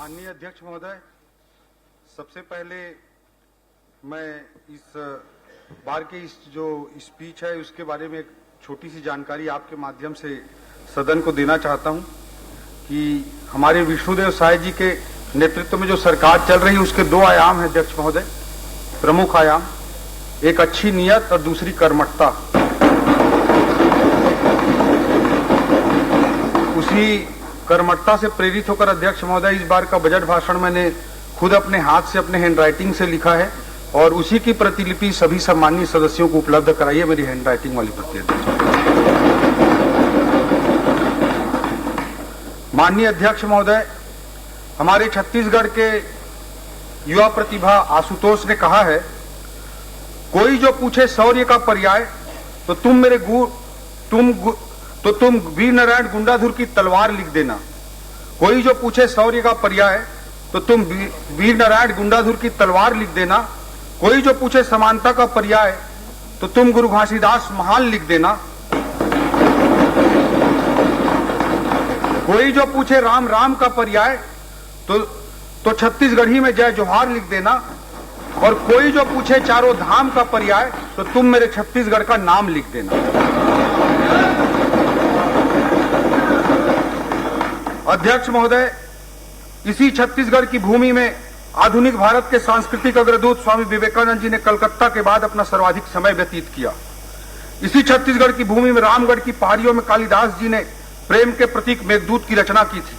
माननीय अध्यक्ष महोदय, सबसे पहले मैं इस बार के इस जो स्पीच है उसके बारे में एक छोटी सी जानकारी आपके माध्यम से सदन को देना चाहता हूं कि हमारे विष्णुदेव साय जी के नेतृत्व में जो सरकार चल रही है उसके दो आयाम हैं अध्यक्ष महोदय, प्रमुख आयाम, एक अच्छी नीयत और दूसरी कर्मठता। उसी कर्मठता से प्रेरित होकर अध्यक्ष महोदय इस बार का बजट भाषण मैंने खुद अपने हाथ से अपने हैंडराइटिंग से लिखा है और उसी की प्रतिलिपि सभी सम्मानीय सदस्यों को उपलब्ध कराई है, मेरी हैंडराइटिंग वाली प्रति। माननीय अध्यक्ष महोदय, हमारे छत्तीसगढ़ के युवा प्रतिभा आशुतोष ने कहा है, कोई जो पूछे शौर्य का पर्याय तो तुम वीर नारायण गुंडाधुर की तलवार लिख देना। कोई जो पूछे शौर्य का पर्याय तो तुम वीर नारायण गुंडाधुर की तलवार लिख देना। कोई जो पूछे समानता का पर्याय तो तुम गुरु घासीदास महान लिख देना। कोई जो पूछे राम राम का पर्याय तो छत्तीसगढ़ी में जय जोहार लिख देना। और कोई जो पूछे चारों धाम का पर्याय तो तुम मेरे छत्तीसगढ़ का नाम लिख देना। अध्यक्ष महोदय, इसी छत्तीसगढ़ की भूमि में आधुनिक भारत के सांस्कृतिक अग्रदूत स्वामी विवेकानंद जी ने कलकत्ता के बाद अपना सर्वाधिक समय व्यतीत किया। इसी छत्तीसगढ़ की भूमि में रामगढ़ की पहाड़ियों में कालिदास जी ने प्रेम के प्रतीक मेघदूत की रचना की थी।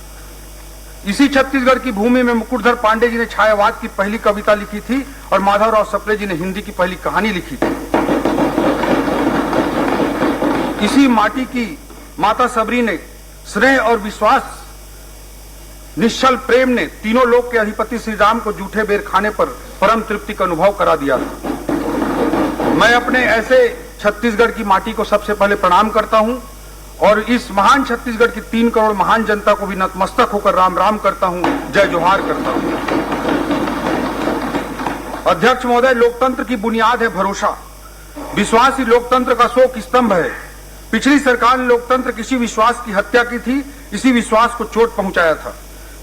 इसी छत्तीसगढ़ की भूमि में मुकुटधर पांडे जी ने छायावाद की पहली कविता लिखी थी और माधवराव सप्रे जी ने हिंदी की पहली कहानी लिखी थी। इसी माटी की माता सबरी ने स्नेह और विश्वास, निश्चल प्रेम ने तीनों लोक के अधिपति श्री राम को जूठे बेर खाने पर परम तृप्ति का अनुभव करा दिया था। मैं अपने ऐसे छत्तीसगढ़ की माटी को सबसे पहले प्रणाम करता हूं और इस महान छत्तीसगढ़ की 3 करोड़ महान जनता को भी नतमस्तक होकर राम राम करता हूं, जय जोहार करता हूं। अध्यक्ष महोदय, लोकतंत्र की बुनियाद है भरोसा। विश्वास ही लोकतंत्र का शोक स्तंभ है। पिछली सरकार ने लोकतंत्र किसी विश्वास की हत्या की थी, इसी विश्वास को चोट पहुंचाया था।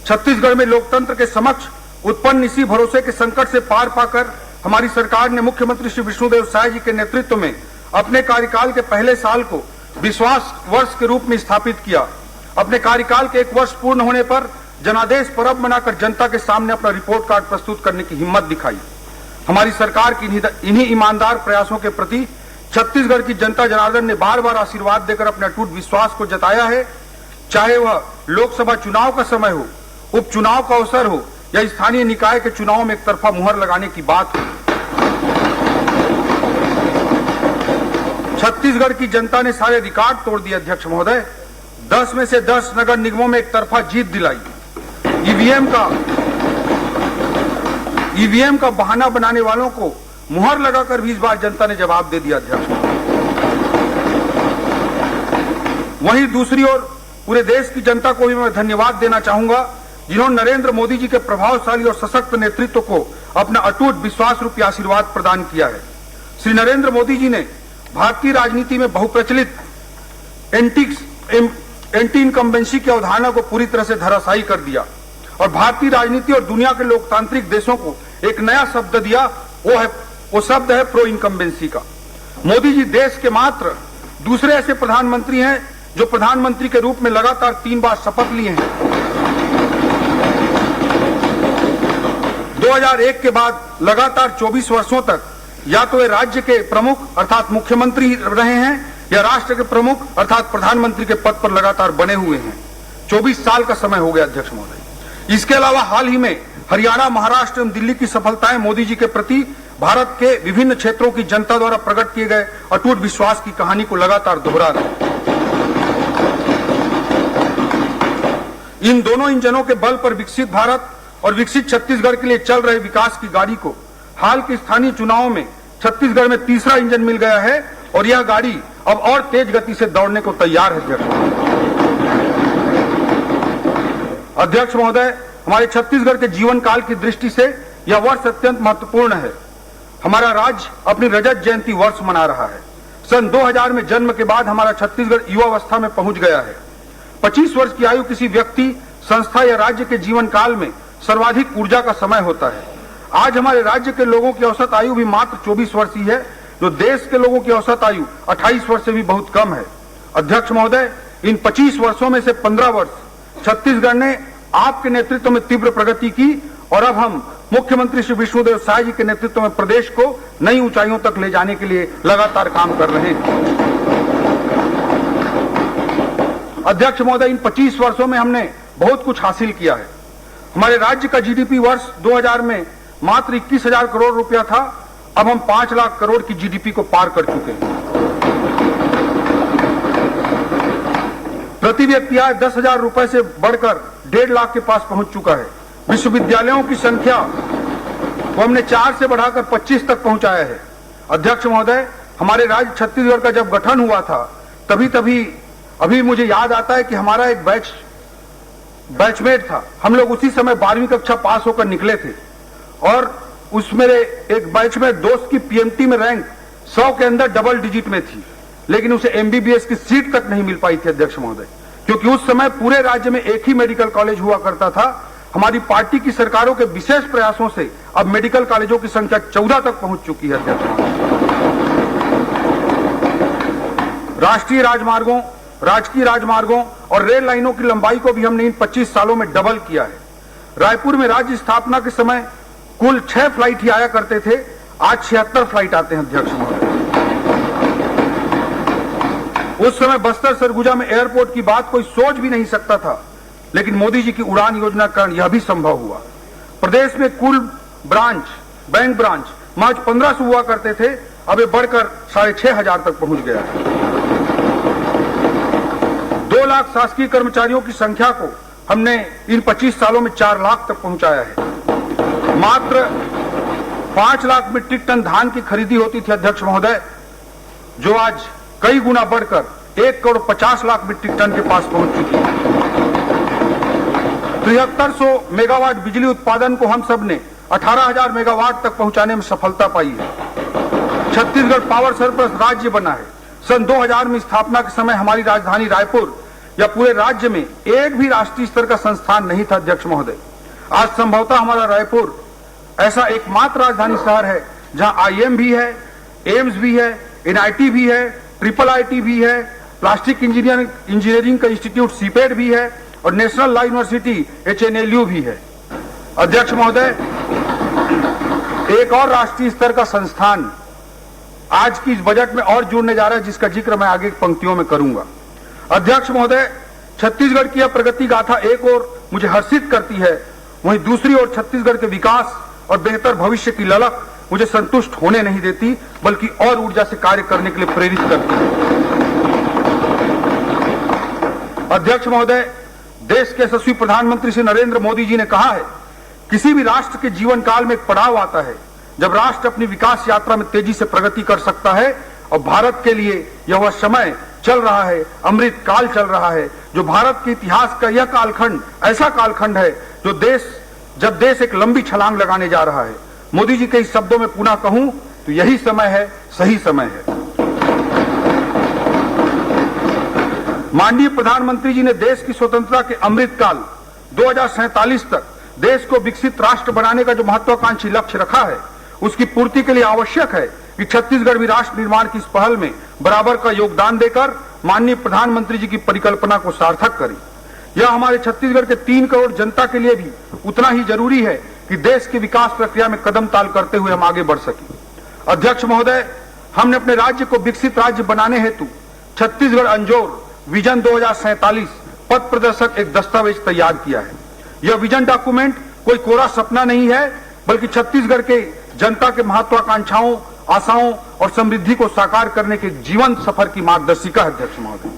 छत्तीसगढ़ में लोकतंत्र के समक्ष उत्पन्न इसी भरोसे के संकट से पार पाकर हमारी सरकार ने मुख्यमंत्री श्री विष्णुदेव साय जी के नेतृत्व में अपने कार्यकाल के पहले साल को विश्वास वर्ष के रूप में स्थापित किया। अपने कार्यकाल के 1 वर्ष पूर्ण होने पर जनादेश पर्व मनाकर जनता के सामने अपना रिपोर्ट कार्ड प्रस्तुत करने की हिम्मत दिखाई। हमारी सरकार की इन्हीं ईमानदार प्रयासों के प्रति छत्तीसगढ़ की जनता जनार्दन ने बार बार आशीर्वाद देकर अपने अटूट विश्वास को जताया है। चाहे वह लोकसभा चुनाव का समय हो, उपचुनाव का अवसर हो या स्थानीय निकाय के चुनाव में एक तरफा मुहर लगाने की बात हो, छत्तीसगढ़ की जनता ने सारे रिकॉर्ड तोड़ दिए। अध्यक्ष महोदय, 10 में से 10 नगर निगमों में एक तरफा जीत दिलाई। ईवीएम का बहाना बनाने वालों को मुहर लगाकर भी इस बार जनता ने जवाब दे दिया। अध्यक्ष, वहीं दूसरी ओर पूरे देश की जनता को भी मैं धन्यवाद देना चाहूंगा, जिन्होंने नरेंद्र मोदी जी के प्रभावशाली और सशक्त नेतृत्व को अपना अटूट विश्वास रूपी आशीर्वाद प्रदान किया है। श्री नरेंद्र मोदी जी ने भारतीय राजनीति में बहुप्रचलित एंटी इनकम्बेंसी की अवधारणा को पूरी तरह से धराशायी कर दिया और भारतीय राजनीति और दुनिया के लोकतांत्रिक देशों को एक नया शब्द दिया, वो शब्द है प्रो इनकम्बेंसी का। मोदी जी देश के मात्र दूसरे ऐसे प्रधानमंत्री हैं जो प्रधानमंत्री के रूप में लगातार 3 बार शपथ लिए हैं। 2001 के बाद लगातार 24 वर्षों तक या तो वे राज्य के प्रमुख अर्थात मुख्यमंत्री रहे हैं या राष्ट्र के प्रमुख अर्थात प्रधानमंत्री के पद पर लगातार बने हुए हैं। 24 साल का समय हो गया अध्यक्ष महोदय। इसके अलावा हाल ही में हरियाणा, महाराष्ट्र एवं दिल्ली की सफलताएं मोदी जी के प्रति भारत के विभिन्न क्षेत्रों की जनता द्वारा प्रकट किए गए अटूट विश्वास की कहानी को लगातार दोहरा रहे। इन दोनों इंजनों के बल पर विकसित भारत और विकसित छत्तीसगढ़ के लिए चल रहे विकास की गाड़ी को हाल के स्थानीय चुनावों में छत्तीसगढ़ में तीसरा इंजन मिल गया है और यह गाड़ी अब और तेज गति से दौड़ने को तैयार है। अध्यक्ष महोदय, हमारे छत्तीसगढ़ के जीवन काल की दृष्टि से यह वर्ष अत्यंत महत्वपूर्ण है। हमारा राज्य अपनी रजत जयंती वर्ष मना रहा है। सन 2000 में जन्म के बाद हमारा छत्तीसगढ़ युवावस्था में पहुंच गया है। 25 वर्ष की आयु किसी व्यक्ति, संस्था या राज्य के जीवन काल में सर्वाधिक ऊर्जा का समय होता है। आज हमारे राज्य के लोगों की औसत आयु भी मात्र 24 वर्ष ही है, जो देश के लोगों की औसत आयु 28 वर्ष से भी बहुत कम है। अध्यक्ष महोदय, इन 25 वर्षों में से 15 वर्ष छत्तीसगढ़ ने आपके नेतृत्व में तीव्र प्रगति की और अब हम मुख्यमंत्री श्री विष्णुदेव साय जी के नेतृत्व में प्रदेश को नई ऊंचाइयों तक ले जाने के लिए लगातार काम कर रहे हैं। अध्यक्ष महोदय, इन 25 वर्षों में हमने बहुत कुछ हासिल किया है। हमारे राज्य का जीडीपी वर्ष 2000 में मात्र 21,000 करोड़ रुपया था, अब हम 5 लाख करोड़ की जीडीपी को पार कर चुके हैं। प्रति व्यक्ति आय 10,000 रुपए से बढ़कर 1.5 लाख के पास पहुंच चुका है। विश्वविद्यालयों की संख्या को हमने 4 से बढ़ाकर 25 तक पहुंचाया है। अध्यक्ष महोदय, हमारे राज्य छत्तीसगढ़ का जब गठन हुआ था अभी मुझे याद आता है कि हमारा एक बैचमेट था। हम लोग उसी समय 12वीं कक्षा पास होकर निकले थे और उस मेरे एक बैचमेट दोस्त की पीएमटी में रैंक 100 के अंदर डबल डिजिट में थी, लेकिन उसे एमबीबीएस की सीट तक नहीं मिल पाई थी। अध्यक्ष महोदय, क्योंकि उस समय पूरे राज्य में एक ही मेडिकल कॉलेज हुआ करता था। हमारी पार्टी की सरकारों के विशेष प्रयासों से अब मेडिकल कॉलेजों की संख्या 14 तक पहुंच चुकी है। अध्यक्ष महोदय, राष्ट्रीय राजमार्गों और रेल लाइनों की लंबाई को भी हमने इन 25 सालों में डबल किया है। रायपुर में राज्य स्थापना के समय कुल 6 फ्लाइट ही आया करते थे, आज 76 फ्लाइट आते हैं। अध्यक्ष महोदय, उस समय बस्तर सरगुजा में एयरपोर्ट की बात कोई सोच भी नहीं सकता था, लेकिन मोदी जी की उड़ान योजना के कारण यह भी संभव हुआ। प्रदेश में कुल बैंक ब्रांच महज 1500 हुआ करते थे, अब ये बढ़कर 6,500 तक पहुंच गया है। 2 लाख शासकीय कर्मचारियों की संख्या को हमने इन 25 सालों में 4 लाख तक पहुंचाया है। मात्र 5 लाख मीट्रिक टन धान की खरीदी होती थी अध्यक्ष महोदय, जो आज कई गुना बढ़कर 1,50,00,000 मीट्रिक टन के पास पहुंच चुकी है। 7300 मेगावाट बिजली उत्पादन को हम सब ने 18,000 मेगावाट तक पहुंचाने में सफलता पाई है। छत्तीसगढ़ पावर सरप्लस राज्य बना है। सन 2000 में स्थापना के समय हमारी राजधानी रायपुर या पूरे राज्य में एक भी राष्ट्रीय स्तर का संस्थान नहीं था। अध्यक्ष महोदय, आज संभवतः हमारा रायपुर ऐसा एकमात्र राजधानी शहर है जहां आईएम भी है, एम्स भी है, एनआईटी भी है, IIIT भी है, प्लास्टिक इंजीनियरिंग का इंस्टीट्यूट सीपेड भी है और नेशनल लॉ यूनिवर्सिटी HNLU भी है। अध्यक्ष महोदय, एक और राष्ट्रीय स्तर का संस्थान आज की इस बजट में और जुड़ने जा रहा है, जिसका जिक्र मैं आगे पंक्तियों में करूंगा। अध्यक्ष महोदय, छत्तीसगढ़ की यह प्रगति गाथा एक ओर मुझे हर्षित करती है, वहीं दूसरी ओर छत्तीसगढ़ के विकास और बेहतर भविष्य की ललक मुझे संतुष्ट होने नहीं देती, बल्कि और ऊर्जा से कार्य करने के लिए प्रेरित करती है। अध्यक्ष महोदय, देश के यशस्वी प्रधानमंत्री श्री नरेंद्र मोदी जी ने कहा है, किसी भी राष्ट्र के जीवन काल में एक पड़ाव आता है जब राष्ट्र अपनी विकास यात्रा में तेजी से प्रगति कर सकता है, और भारत के लिए यह वह समय चल रहा है, अमृत काल चल रहा है, जो भारत के इतिहास का यह कालखंड ऐसा कालखंड है जब देश एक लंबी छलांग लगाने जा रहा है। मोदी जी के इस शब्दों में पुनः कहूं तो यही समय है, सही समय है। माननीय प्रधानमंत्री जी ने देश की स्वतंत्रता के अमृत काल 2047 तक देश को विकसित राष्ट्र बनाने का जो महत्वाकांक्षी लक्ष्य रखा है, उसकी पूर्ति के लिए आवश्यक है कि छत्तीसगढ़ भी राष्ट्र निर्माण की इस पहल में बराबर का योगदान देकर माननीय प्रधानमंत्री जी की परिकल्पना को सार्थक करे। यह हमारे छत्तीसगढ़ के 3 करोड़ जनता के लिए भी उतना ही जरूरी है कि देश की विकास प्रक्रिया में कदम ताल करते हुए हम आगे बढ़ सकें। अध्यक्ष महोदय, हमने अपने राज्य को विकसित राज्य बनाने हेतु छत्तीसगढ़ अंजोर विजन 2047 पथ प्रदर्शक एक दस्तावेज तैयार किया है। यह विजन डॉक्यूमेंट कोई कोरा सपना नहीं है, बल्कि छत्तीसगढ़ के जनता के महत्वाकांक्षाओं, आशाओं और समृद्धि को साकार करने के जीवंत सफर की मार्गदर्शिका है। अध्यक्ष महोदय,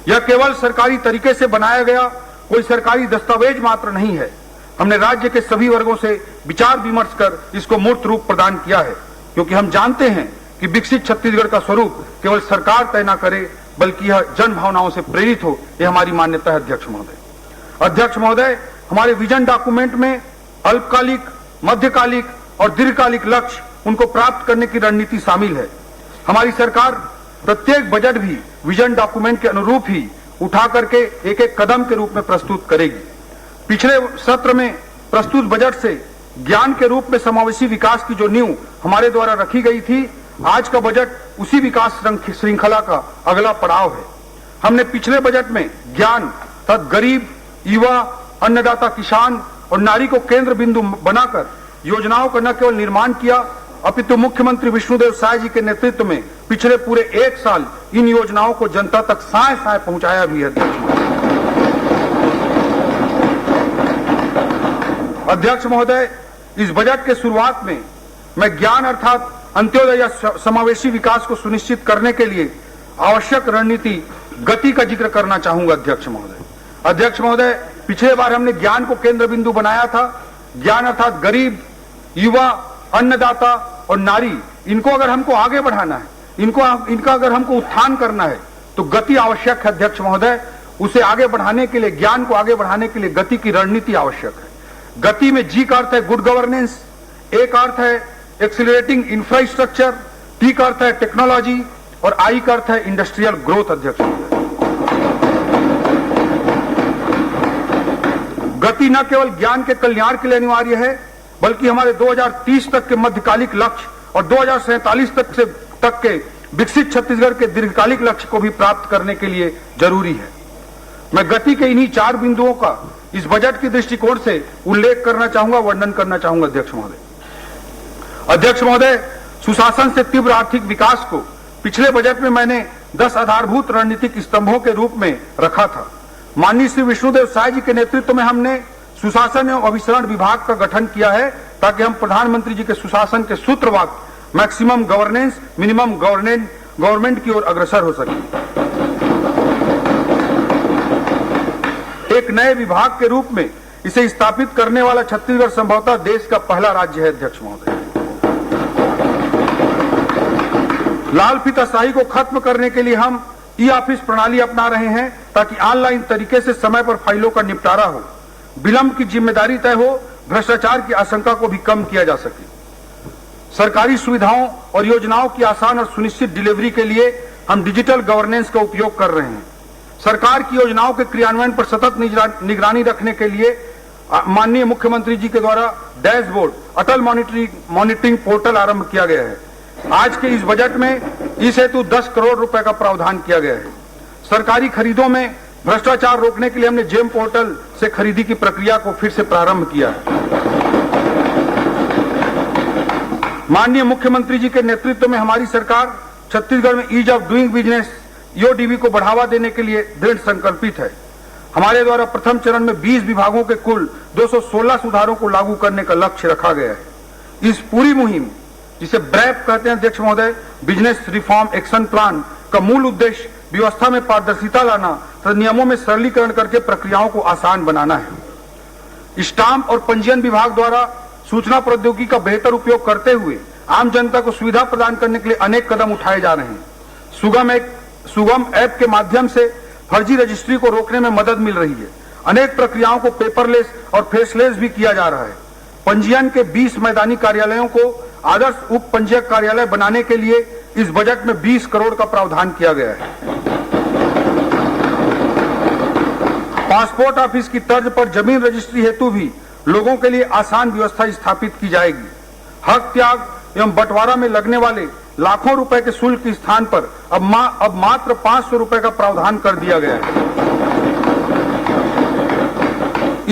यह केवल सरकारी तरीके से बनाया गया कोई सरकारी दस्तावेज मात्र नहीं है। हमने राज्य के सभी वर्गों से विचार विमर्श कर इसको मूर्त रूप प्रदान किया है, क्योंकि हम जानते हैं कि विकसित छत्तीसगढ़ का स्वरूप केवल सरकार तय न करे, बल्कि यह जन भावनाओं से प्रेरित हो, यह हमारी मान्यता है। अध्यक्ष महोदय, हमारे विजन डॉक्यूमेंट में अल्पकालिक, मध्यकालिक और दीर्घकालिक लक्ष्य उनको प्राप्त करने की रणनीति शामिल है। हमारी सरकार प्रत्येक बजट भी विजन डॉक्यूमेंट के अनुरूप ही उठा करके एक एक कदम के रूप में प्रस्तुत करेगी। पिछले सत्र में प्रस्तुत बजट से ज्ञान के रूप में समावेशी विकास की जो नींव हमारे द्वारा रखी गई थी, आज का बजट उसी विकास श्रृंखला का अगला पड़ाव है। हमने पिछले बजट में ज्ञान तथा गरीब, युवा, अन्नदाता, किसान और नारी को केंद्र बिंदु बनाकर योजनाओं का न केवल निर्माण किया, अपितु मुख्यमंत्री विष्णुदेव साय जी के नेतृत्व में पिछले पूरे 1 साल इन योजनाओं को जनता तक साय साय पहुंचाया भी है। अध्यक्ष महोदय, इस बजट के शुरुआत में मैं ज्ञान अर्थात अंत्योदय या समावेशी विकास को सुनिश्चित करने के लिए आवश्यक रणनीति गति का जिक्र करना चाहूंगा। अध्यक्ष महोदय, पिछले बार हमने ज्ञान को केंद्र बिंदु बनाया था। ज्ञान अर्थात गरीब, युवा, अन्नदाता और नारी, इनको अगर हमको आगे बढ़ाना है, इनका अगर हमको उत्थान करना है तो गति आवश्यक है। अध्यक्ष महोदय, उसे आगे बढ़ाने के लिए, ज्ञान को आगे बढ़ाने के लिए गति की रणनीति आवश्यक है। गति में जी का अर्थ है गुड गवर्नेंस, ए का अर्थ है एक्सीलरेटिंग इंफ्रास्ट्रक्चर, टी का अर्थ है टेक्नोलॉजी और आई का अर्थ है इंडस्ट्रियल ग्रोथ। अध्यक्ष महोदय, गति न केवल ज्ञान के कल्याण के लिए अनिवार्य है, बल्कि हमारे 2030 तक के मध्यकालिक लक्ष्य और 2047 तक के विकसित छत्तीसगढ़ के दीर्घकालिक लक्ष्य को भी प्राप्त करने के लिए जरूरी है। मैं गति के इन्हीं 4 बिंदुओं का इस बजट के दृष्टिकोण से उल्लेख करना चाहूंगा, वर्णन करना चाहूंगा। अध्यक्ष महोदय, सुशासन से तीव्र आर्थिक विकास को पिछले बजट में मैंने 10 आधारभूत रणनीतिक स्तंभों के रूप में रखा था। माननीय श्री विष्णुदेव साय जी के नेतृत्व में हमने सुशासन एवं अभिसरण विभाग का गठन किया है, ताकि हम प्रधानमंत्री जी के सुशासन के सूत्रवाक्य मैक्सिमम गवर्नेंस मिनिमम गवर्नमेंट की ओर अग्रसर हो सके। एक नए विभाग के रूप में इसे स्थापित करने वाला छत्तीसगढ़ संभवतः देश का पहला राज्य है। अध्यक्ष महोदय, लाल फीताशाही को खत्म करने के लिए हम ई ऑफिस प्रणाली अपना रहे हैं, ताकि ऑनलाइन तरीके से समय पर फाइलों का निपटारा हो, विलंब की जिम्मेदारी तय हो, भ्रष्टाचार की आशंका को भी कम किया जा सके। सरकारी सुविधाओं और योजनाओं की आसान और सुनिश्चित डिलीवरी के लिए हम डिजिटल गवर्नेंस का उपयोग कर रहे हैं। सरकार की योजनाओं के क्रियान्वयन पर सतत निगरानी रखने के लिए माननीय मुख्यमंत्री जी के द्वारा डैशबोर्ड अटल मॉनिटरिंग पोर्टल आरंभ किया गया है। आज के इस बजट में इस हेतु 10 करोड़ रुपए का प्रावधान किया गया है। सरकारी खरीदों में भ्रष्टाचार रोकने के लिए हमने जेम पोर्टल से खरीदी की प्रक्रिया को फिर से प्रारंभ किया है। माननीय मुख्यमंत्री जी के नेतृत्व में हमारी सरकार छत्तीसगढ़ में ease of doing business EODB को बढ़ावा देने के लिए दृढ़ संकल्पित है। हमारे द्वारा प्रथम चरण में 20 विभागों के कुल 216 सुधारों को लागू करने का लक्ष्य रखा गया है। इस पूरी मुहिम, जिसे ब्रैप कहते हैं अध्यक्ष महोदय, बिजनेस रिफॉर्म एक्शन प्लान, का मूल उद्देश्य व्यवस्था में पारदर्शिता लाना तथा नियमों में सरलीकरण करके प्रक्रियाओं को आसान बनाना है। स्टाम्प और पंजीयन विभाग द्वारा सूचना प्रौद्योगिकी का बेहतर उपयोग करते हुए आम जनता को सुविधा प्रदान करने के लिए अनेक कदम उठाए जा रहे हैं। सुगम ऐप के माध्यम से फर्जी रजिस्ट्री को रोकने में मदद मिल रही है। अनेक प्रक्रियाओं को पेपरलेस और फेसलेस भी किया जा रहा है। पंजीयन के 20 मैदानी कार्यालयों को आदर्श उप पंजीयक कार्यालय बनाने के लिए इस बजट में 20 करोड़ का प्रावधान किया गया है। पासपोर्ट ऑफिस की तर्ज पर जमीन रजिस्ट्री हेतु भी लोगों के लिए आसान व्यवस्था स्थापित की जाएगी। हक त्याग एवं बंटवारा में लगने वाले लाखों रुपए के शुल्क के स्थान पर अब मात्र 500 रुपए का प्रावधान कर दिया गया है।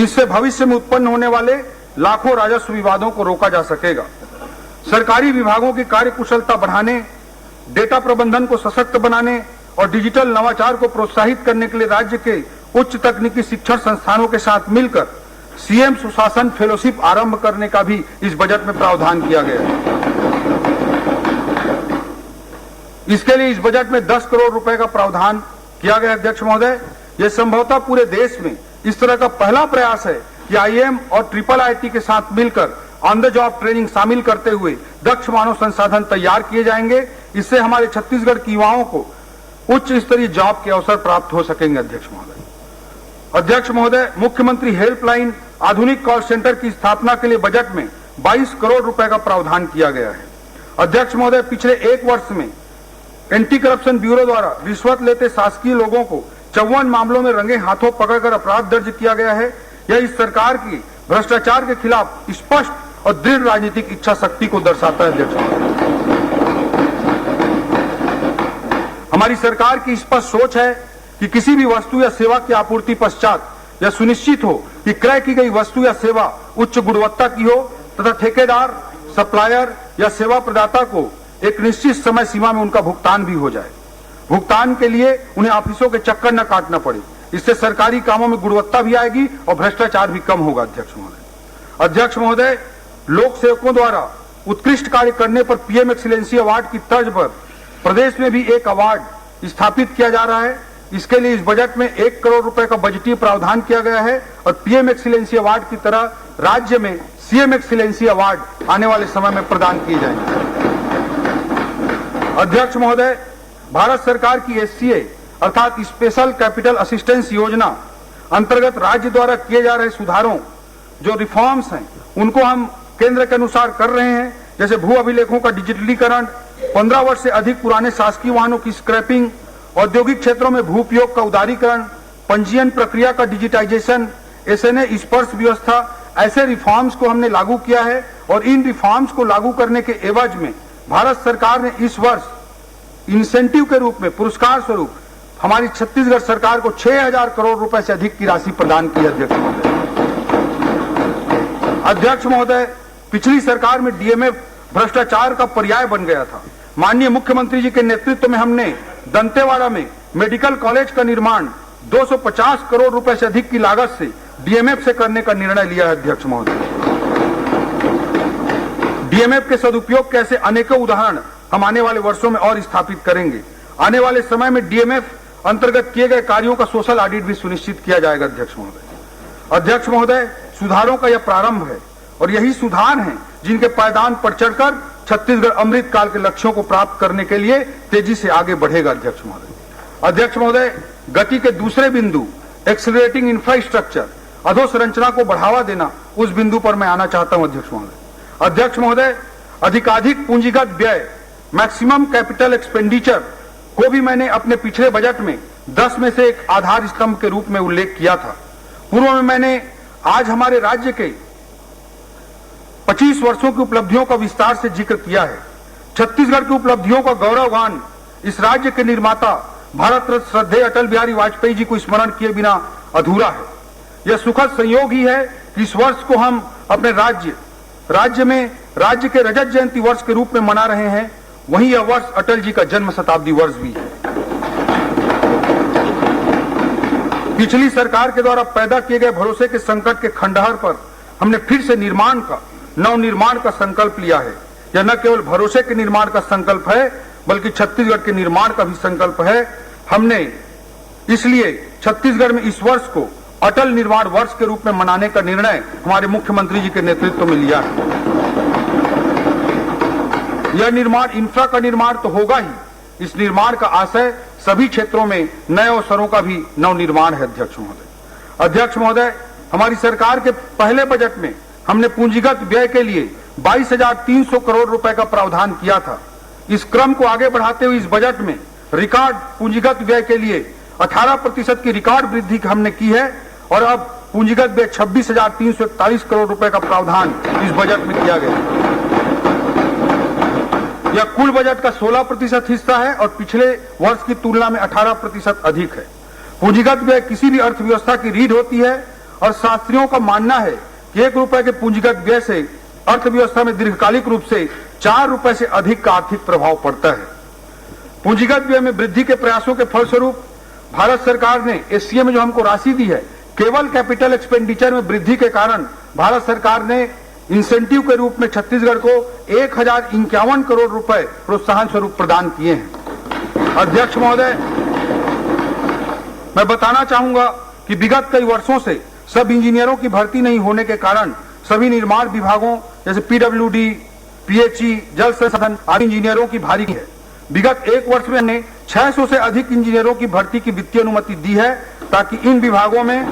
इससे भविष्य में उत्पन्न होने वाले लाखों राजस्व विवादों को रोका जा सकेगा। सरकारी विभागों की कार्यकुशलता बढ़ाने, डेटा प्रबंधन को सशक्त बनाने और डिजिटल नवाचार को प्रोत्साहित करने के लिए राज्य के उच्च तकनीकी शिक्षण संस्थानों के साथ मिलकर सीएम सुशासन फेलोशिप आरंभ करने का भी इस बजट में प्रावधान किया गया है। इसके लिए इस बजट में 10 करोड़ रुपए का प्रावधान किया गया। अध्यक्ष महोदय, यह संभवतः पूरे देश में इस तरह का पहला प्रयास है कि आईएम और IIIT के साथ मिलकर ऑन द जॉब ट्रेनिंग शामिल करते हुए दक्ष मानव संसाधन तैयार किए जाएंगे। इससे हमारे छत्तीसगढ़ के युवाओं को उच्च स्तरीय जॉब के अवसर प्राप्त हो सकेंगे। अध्यक्ष महोदय, मुख्यमंत्री हेल्पलाइन आधुनिक कॉल सेंटर की स्थापना के लिए बजट में 22 करोड़ रुपए का प्रावधान किया गया है। अध्यक्ष महोदय, पिछले 1 वर्ष में एंटी करप्शन ब्यूरो द्वारा रिश्वत लेते शासकीय लोगों को 54 मामलों में रंगे हाथों पकड़कर अपराध दर्ज किया गया है। यह इस सरकार की भ्रष्टाचार के खिलाफ स्पष्ट और दृढ़ राजनीतिक इच्छा शक्ति को दर्शाता है। अध्यक्ष महोदय, हमारी सरकार की स्पष्ट सोच है कि किसी भी वस्तु या सेवा की आपूर्ति पश्चात यह सुनिश्चित हो कि क्रय की गई वस्तु या सेवा उच्च गुणवत्ता की हो तथा ठेकेदार, सप्लायर या सेवा प्रदाता को एक निश्चित समय सीमा में उनका भुगतान भी हो जाए। भुगतान के लिए उन्हें ऑफिसों के चक्कर न काटना पड़े। इससे सरकारी कामों में गुणवत्ता भी आएगी और भ्रष्टाचार भी कम होगा। अध्यक्ष महोदय, लोक सेवकों द्वारा उत्कृष्ट कार्य करने पर पीएम एक्सीलेंसी अवार्ड की तर्ज पर प्रदेश में भी एक अवार्ड स्थापित किया जा रहा है। इसके लिए इस बजट में 1 करोड़ रुपए का बजटीय प्रावधान किया गया है और पीएम एक्सीलेंसी अवार्ड की तरह राज्य में सीएम एक्सीलेंसी अवार्ड आने वाले समय में प्रदान किए जाएंगे। अध्यक्ष महोदय, भारत सरकार की एससीए अर्थात स्पेशल कैपिटल असिस्टेंस योजना अंतर्गत राज्य द्वारा किए जा रहे सुधारों, जो रिफॉर्म्स हैं, उनको हम केंद्र के अनुसार कर रहे हैं। जैसे भू अभिलेखों का डिजिटलीकरण, 15 वर्ष से अधिक पुराने शासकीय वाहनों की स्क्रैपिंग, औद्योगिक क्षेत्रों में भू उपयोग का उदारीकरण, पंजीयन प्रक्रिया का डिजिटाइजेशन, एसएनए स्पर्श व्यवस्था, ऐसे रिफॉर्म्स को हमने लागू किया है। और इन रिफॉर्म्स को लागू करने के एवज में भारत सरकार ने इस वर्ष इंसेंटिव के रूप में, पुरस्कार स्वरूप हमारी छत्तीसगढ़ सरकार को 6,000 करोड़ रुपए से अधिक की राशि प्रदान की। अध्यक्ष महोदय, पिछली सरकार में डीएमएफ भ्रष्टाचार का पर्याय बन गया था। माननीय मुख्यमंत्री जी के नेतृत्व में हमने दंतेवाड़ा में मेडिकल कॉलेज का निर्माण 250 करोड़ रुपए से अधिक की लागत से डीएमएफ से करने का निर्णय लिया है। अध्यक्ष महोदय, डीएमएफ के सदुपयोग के ऐसे अनेकों उदाहरण हम आने वाले वर्षों में और स्थापित करेंगे। आने वाले समय में डीएमएफ अंतर्गत किए गए कार्यों का सोशल ऑडिट भी सुनिश्चित किया जाएगा। अध्यक्ष महोदय, सुधारों का यह प्रारंभ है और यही सुधार हैं जिनके पायदान पर चढ़कर छत्तीसगढ़ अमृत काल के लक्ष्यों को प्राप्त करने के लिए तेजी से आगे बढ़ेगा। अध्यक्ष महोदय, गति के दूसरे बिंदु एक्सेलरेटिंग इंफ्रास्ट्रक्चर, अधोसंरचना को बढ़ावा देना, उस बिंदु पर मैं आना चाहता हूं। अध्यक्ष महोदय, अधिकाधिक पूंजीगत व्यय, मैक्सिमम कैपिटल एक्सपेंडिचर को भी मैंने अपने पिछले बजट में 10 में से एक आधार स्तंभ के रूप में उल्लेख किया था। पूर्व में मैंने आज हमारे राज्य के 25 वर्षों की उपलब्धियों का विस्तार से जिक्र किया है। छत्तीसगढ़ की उपलब्धियों का गौरवगान इस राज्य के निर्माता भारत रत्न श्रद्धेय अटल बिहारी वाजपेयी जी को स्मरण किए बिना अधूरा है। यह सुखद संयोग ही है कि इस वर्ष को हम अपने राज्य में राज्य के रजत जयंती वर्ष के रूप में मना रहे हैं। वहीं यह वर्ष अटल जी का जन्म शताब्दी वर्ष भी है। पिछली सरकार के द्वारा पैदा किए गए भरोसे के संकट के खंडहर पर हमने फिर से नवनिर्माण का संकल्प लिया है। यह न केवल भरोसे के निर्माण का संकल्प है, बल्कि छत्तीसगढ़ के निर्माण का भी संकल्प है। हमने इसलिए छत्तीसगढ़ में इस वर्ष को अटल निर्माण वर्ष के रूप में मनाने का निर्णय हमारे मुख्यमंत्री जी के नेतृत्व में लिया है। यह निर्माण इंफ्रा का निर्माण तो होगा ही, इस निर्माण का आशय सभी क्षेत्रों में नए अवसरों का भी नवनिर्माण है। अध्यक्ष महोदय, हमारी सरकार के पहले बजट में हमने पूंजीगत व्यय के लिए 22,300 करोड़ रुपए का प्रावधान किया था। इस क्रम को आगे बढ़ाते हुए इस बजट में रिकॉर्ड पूंजीगत व्यय के लिए 18% की रिकॉर्ड वृद्धि हमने की है और अब पूंजीगत व्यय 26,341 करोड़ रुपए का प्रावधान इस बजट में किया गया। यह कुल बजट का 16% हिस्सा है और पिछले वर्ष की तुलना में 18% अधिक है। पूंजीगत व्यय किसी भी अर्थव्यवस्था की रीढ़ होती है और शास्त्रियों का मानना है कि 1 रुपए के पूंजीगत व्यय से अर्थव्यवस्था में दीर्घकालिक रूप से 4 रुपए से अधिक का आर्थिक प्रभाव पड़ता है। पूंजीगत व्यय में वृद्धि के प्रयासों के फलस्वरूप भारत सरकार ने एससीए में जो हमको राशि दी है, केवल कैपिटल एक्सपेंडिचर में वृद्धि के कारण भारत सरकार ने इंसेंटिव के रूप में छत्तीसगढ़ को 1,051 करोड़ रुपए प्रोत्साहन स्वरूप प्रदान किए हैं। अध्यक्ष महोदय, मैं बताना चाहूंगा कि विगत कई वर्षों से सब इंजीनियरों की भर्ती नहीं होने के कारण सभी निर्माण विभागों जैसे पीडब्ल्यूडी, पीएचई, जल संसाधन आदि इंजीनियरों की भारी है। विगत 1 वर्ष में हमने 600 से अधिक इंजीनियरों की भर्ती की वित्तीय अनुमति दी है ताकि इन विभागों में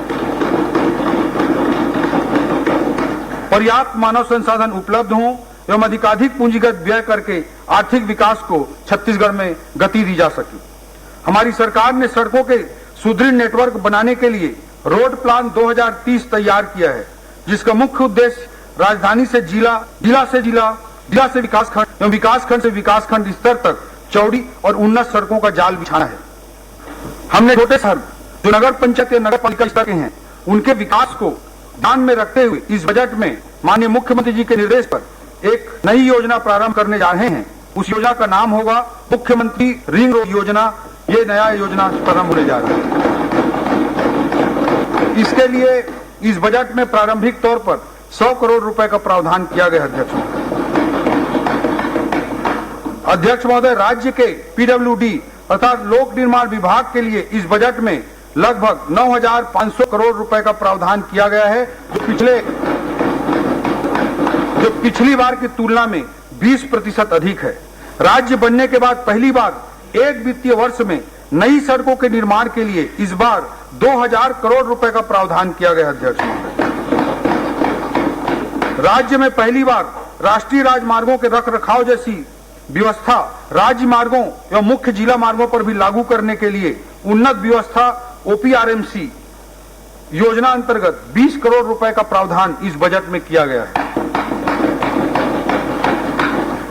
पर्याप्त मानव संसाधन उपलब्ध हों एवं अधिकाधिक पूंजीगत व्यय करके आर्थिक विकास को छत्तीसगढ़ में गति दी जा सके। हमारी सरकार ने सड़कों के सुदृढ़ नेटवर्क बनाने के लिए रोड प्लान 2030 तैयार किया है, जिसका मुख्य उद्देश्य राजधानी से जिला, जिला से जिला, जिला से विकासखंड एवं विकासखंड से विकासखंड स्तर तक चौड़ी और उन्नत सड़कों का जाल बिछाना है। हमने छोटे शहर जो नगर पंचायत या नगर पालिका स्तर के हैं उनके विकास को ध्यान में रखते हुए इस बजट में माननीय मुख्यमंत्री जी के निर्देश पर एक नई योजना प्रारंभ करने जा रहे हैं। उस योजना का नाम होगा मुख्यमंत्री रिंग रोड योजना। ये नया योजना प्रारंभ होने जा रहा है। इसके लिए इस बजट में प्रारंभिक तौर पर 100 करोड़ रुपए का प्रावधान किया गया। अध्यक्ष महोदय, राज्य के पीडब्ल्यूडी अर्थात लोक निर्माण विभाग के लिए इस बजट में लगभग 9,500 करोड़ रुपए का प्रावधान किया गया है, जो पिछली बार की तुलना में 20% अधिक है। राज्य बनने के बाद पहली बार एक वित्तीय वर्ष में नई सड़कों के निर्माण के लिए इस बार 2,000 करोड़ रुपए का प्रावधान किया गया। अध्यक्ष महोदय, राज्य में पहली बार राष्ट्रीय राजमार्गों के रखरखाव जैसी व्यवस्था राज्य मार्गों एवं मुख्य जिला मार्गों पर भी लागू करने के लिए उन्नत व्यवस्था OPRMC योजना अंतर्गत 20 करोड़ रुपए का प्रावधान इस बजट में किया गया है।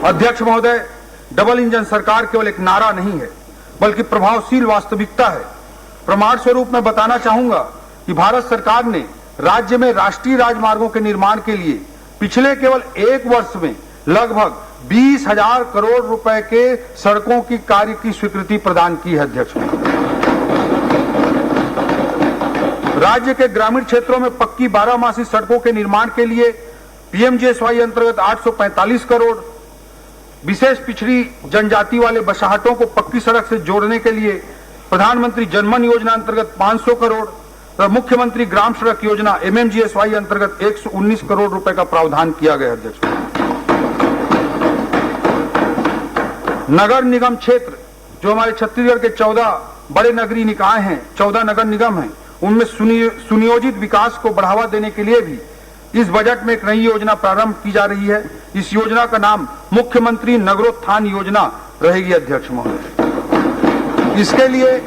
अध्यक्ष महोदय, डबल इंजन सरकार केवल एक नारा नहीं है बल्कि प्रभावशील वास्तविकता है। प्रमाण स्वरूप मैं बताना चाहूंगा कि भारत सरकार ने राज्य में राष्ट्रीय राजमार्गों के निर्माण के लिए पिछले केवल एक वर्ष में लगभग 20,000 करोड़ रुपए के सड़कों की कार्य की स्वीकृति प्रदान की है। अध्यक्ष, राज्य के ग्रामीण क्षेत्रों में पक्की 12 सड़कों के निर्माण के लिए PMGSY अंतर्गत 845 करोड़, विशेष पिछड़ी जनजाति वाले बसाहटों को पक्की सड़क से जोड़ने के लिए प्रधानमंत्री जनमन योजना अंतर्गत 500 करोड़ तथा मुख्यमंत्री ग्राम सड़क योजना MMGSY अंतर्गत 119 करोड़ रुपए का प्रावधान किया गया। अध्यक्ष, नगर निगम क्षेत्र जो हमारे छत्तीसगढ़ के 14 बड़े नगरीय निकाय हैं, 14 नगर निगम हैं, उनमें सुनियोजित विकास को बढ़ावा देने के लिए भी इस बजट में एक नई योजना प्रारंभ की जा रही है। इस योजना का नाम मुख्यमंत्री नगरोत्थान योजना रहेगी। अध्यक्ष महोदय, इसके लिए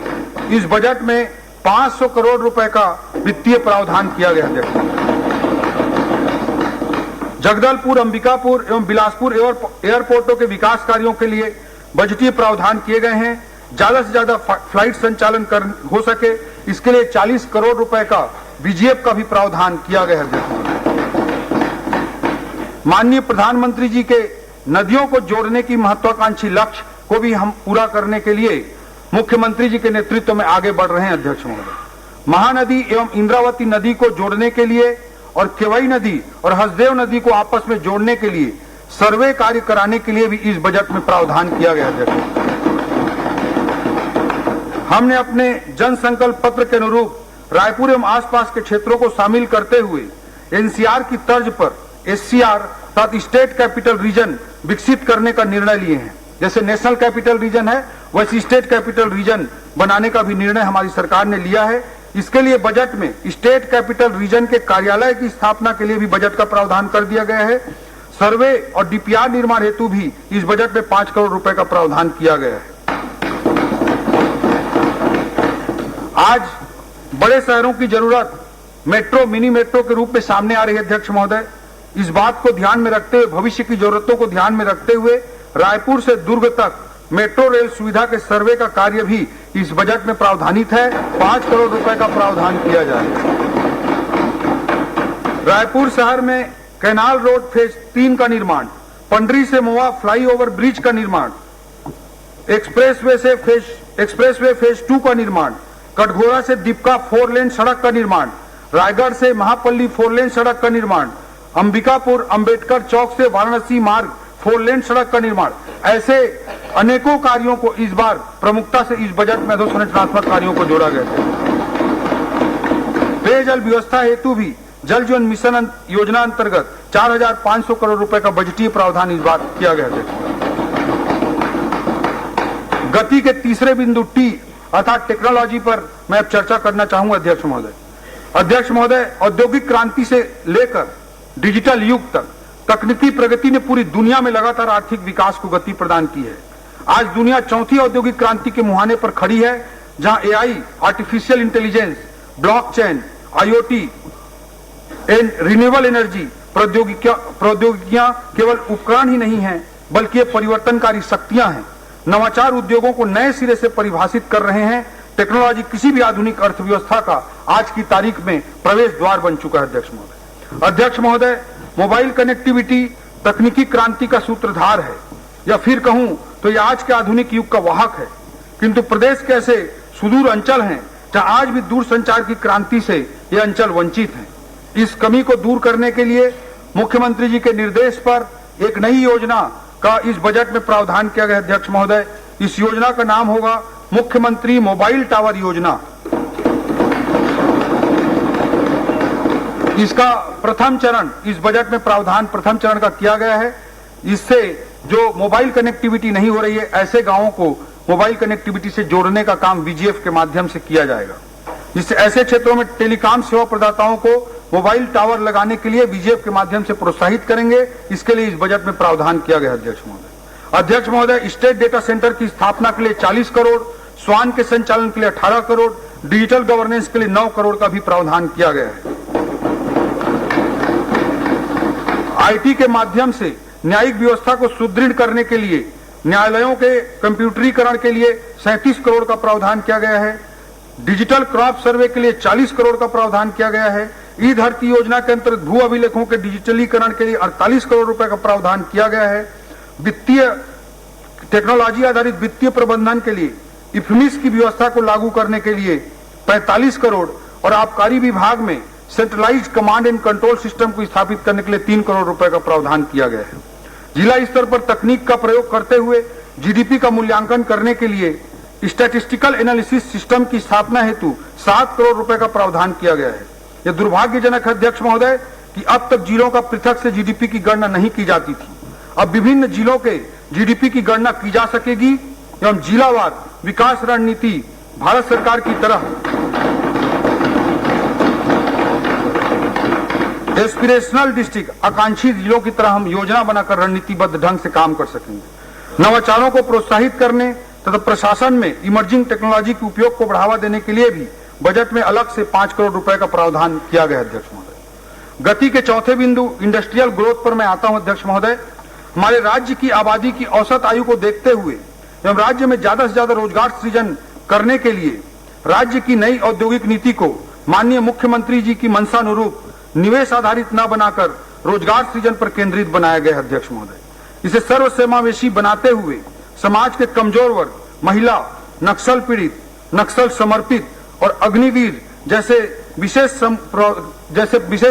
इस बजट में 500 करोड़ रुपए का वित्तीय प्रावधान किया गया। अध्यक्ष, जगदलपुर, अंबिकापुर एवं बिलासपुर एयरपोर्टों के विकास कार्यों के लिए बजटीय प्रावधान किए गए हैं। ज्यादा से ज्यादा फ्लाइट संचालन हो सके इसके लिए 40 करोड़ रुपए का BGF का भी प्रावधान किया गया है। माननीय प्रधानमंत्री जी के नदियों को जोड़ने की महत्वाकांक्षी लक्ष्य को भी हम पूरा करने के लिए मुख्यमंत्री जी के नेतृत्व में आगे बढ़ रहे हैं। अध्यक्ष महोदय, महानदी एवं इंद्रावती नदी को जोड़ने के लिए और केवई नदी और हसदेव नदी को आपस में जोड़ने के लिए सर्वे कार्य कराने के लिए भी इस बजट में प्रावधान किया गया है। हमने अपने जनसंकल्प पत्र के अनुरूप रायपुर एवं आसपास के क्षेत्रों को शामिल करते हुए NCR की तर्ज पर SCR अर्थात स्टेट कैपिटल रीजन विकसित करने का निर्णय लिए हैं। जैसे नेशनल कैपिटल रीजन है वैसे स्टेट कैपिटल रीजन बनाने का भी निर्णय हमारी सरकार ने लिया है। इसके लिए बजट में स्टेट कैपिटल रीजन के कार्यालय की स्थापना के लिए भी बजट का प्रावधान कर दिया गया है। सर्वे और DPR निर्माण हेतु भी इस बजट में 5 करोड़ रुपए का प्रावधान किया गया है। आज बड़े शहरों की जरूरत मेट्रो, मिनी मेट्रो के रूप में सामने आ रही है। अध्यक्ष महोदय, इस बात को ध्यान में रखते हुए, भविष्य की जरूरतों को ध्यान में रखते हुए रायपुर से दुर्ग तक मेट्रो रेल सुविधा के सर्वे का कार्य भी इस बजट में प्रावधानित है। 5 करोड़ रुपए का प्रावधान किया जाएगा। रायपुर शहर में कैनाल रोड फेज 3 का निर्माण, पंडरी से मोवा फ्लाईओवर ब्रिज का निर्माण, एक्सप्रेसवे फेज 2 का निर्माण, कटघोरा से दीपका 4 लेन सड़क का निर्माण, रायगढ़ से महापल्ली 4 लेन सड़क का निर्माण, अंबिकापुर अंबेडकर चौक से वाराणसी मार्ग 4 लेन सड़क का निर्माण, ऐसे अनेकों कार्यों को इस बार प्रमुखता से इस बजट में अधोसंरचनात्मक कार्यों को जोड़ा गया है। पेयजल व्यवस्था हेतु भी जल जीवन मिशन योजना अंतर्गत 4,500 करोड़ रुपए का बजटीय प्रावधान इस बार किया गया है। गति के तीसरे बिंदु T अर्थात टेक्नोलॉजी पर मैं अब चर्चा करना चाहूंगा। अध्यक्ष महोदय, औद्योगिक क्रांति से लेकर डिजिटल युग तक तकनीकी प्रगति ने पूरी दुनिया में लगातार आर्थिक विकास को गति प्रदान की है। आज दुनिया चौथी औद्योगिक क्रांति के मुहाने पर खड़ी है, जहां AI, artificial intelligence, blockchain, IoT, renewable energy प्रौद्योगिकियां केवल उपकरण ही नहीं हैं, बल्कि ये परिवर्तनकारी शक्तियां हैं। नवाचार उद्योगों को नए सिरे से परिभाषित कर रहे हैं। टेक्नोलॉजी किसी भी आधुनिक अर्थव्यवस्था का आज की तारीख में प्रवेश द्वार बन चुका है। अध्यक्ष महोदय, मोबाइल कनेक्टिविटी तकनीकी क्रांति का सूत्रधार है, या फिर कहूं तो ये आज के आधुनिक युग का वाहक है। किंतु प्रदेश के ऐसे सुदूर अंचल हैं जहां आज भी दूरसंचार की क्रांति से ये अंचल वंचित हैं। इस कमी को दूर करने के लिए मुख्यमंत्री जी के निर्देश पर एक नई योजना का इस बजट में प्रावधान किया गया। अध्यक्ष महोदय, इस योजना का नाम होगा मुख्यमंत्री मोबाइल टावर योजना। इसका प्रथम चरण इस बजट में प्रावधान प्रथम चरण का किया गया है। इससे जो मोबाइल कनेक्टिविटी नहीं हो रही है, ऐसे गांवों को मोबाइल कनेक्टिविटी से जोड़ने का काम वीजीएफ के माध्यम से किया जाएगा। जिससे ऐसे क्षेत्रों में टेलीकॉम सेवा प्रदाताओं को मोबाइल टावर लगाने के लिए वीजीएफ के माध्यम से प्रोत्साहित करेंगे। इसके लिए इस बजट में प्रावधान किया गया। अध्यक्ष महोदय, स्टेट डेटा सेंटर की स्थापना के लिए 40 करोड़, स्वान के संचालन के लिए 18 करोड़, डिजिटल गवर्नेंस के लिए 9 करोड़ का भी प्रावधान किया गया है। आईटी के माध्यम से न्यायिक व्यवस्था को सुदृढ़ करने के लिए न्यायालयों के कंप्यूटरीकरण के लिए 37 करोड़ का प्रावधान किया गया है। डिजिटल क्रॉप सर्वे के लिए 40 करोड़ का प्रावधान किया गया है। ई धरती योजना के अंतर्गत भू अभिलेखों के डिजिटलीकरण के लिए 48 करोड़ रुपए का प्रावधान किया गया है। वित्तीय टेक्नोलॉजी आधारित वित्तीय प्रबंधन के लिए इफमिस की व्यवस्था को लागू करने के लिए 45 करोड़ और आबकारी विभाग में centralised command and control system को स्थापित करने के लिए 3 करोड़ रुपए का प्रावधान किया गया है। जिला स्तर पर तकनीक का प्रयोग करते हुए जीडीपी का मूल्यांकन करने के लिए स्टैटिस्टिकल एनालिसिस सिस्टम की स्थापना हेतु 7 करोड़ रुपए का प्रावधान किया गया है। यह दुर्भाग्यजनक है अध्यक्ष महोदय कि अब तक जिलों का पृथक से जीडीपी की गणना नहीं की जाती थी। अब विभिन्न जिलों के जीडीपी की गणना की जा सकेगी एवं जिलावार विकास रणनीति भारत सरकार की तरह एस्पिरेशनल डिस्ट्रिक्ट आकांक्षी जिलों की तरह हम योजना बनाकर रणनीतिबद्ध ढंग से काम कर सकेंगे। नवाचारों को प्रोत्साहित करने तथा प्रशासन में इमर्जिंग टेक्नोलॉजी के उपयोग को बढ़ावा देने के लिए भी बजट में अलग से 5 करोड़ रुपए का प्रावधान किया गया। अध्यक्ष महोदय, गति के चौथे बिंदु इंडस्ट्रियल ग्रोथ पर मैं आता हूं। अध्यक्ष महोदय, हमारे राज्य की आबादी की औसत आयु को देखते हुए एवं राज्य में ज्यादा से ज्यादा रोजगार सृजन करने के लिए राज्य की नई औद्योगिक नीति को माननीय मुख्यमंत्री जी की मंशानुरूप निवेश आधारित न बनाकर रोजगार सृजन पर केंद्रित बनाया गया। अध्यक्ष महोदय, इसे सर्वसमावेशी बनाते हुए समाज के कमजोर वर्ग, महिला, नक्सल पीड़ित, नक्सल समर्पित और अग्निवीर जैसे विशेष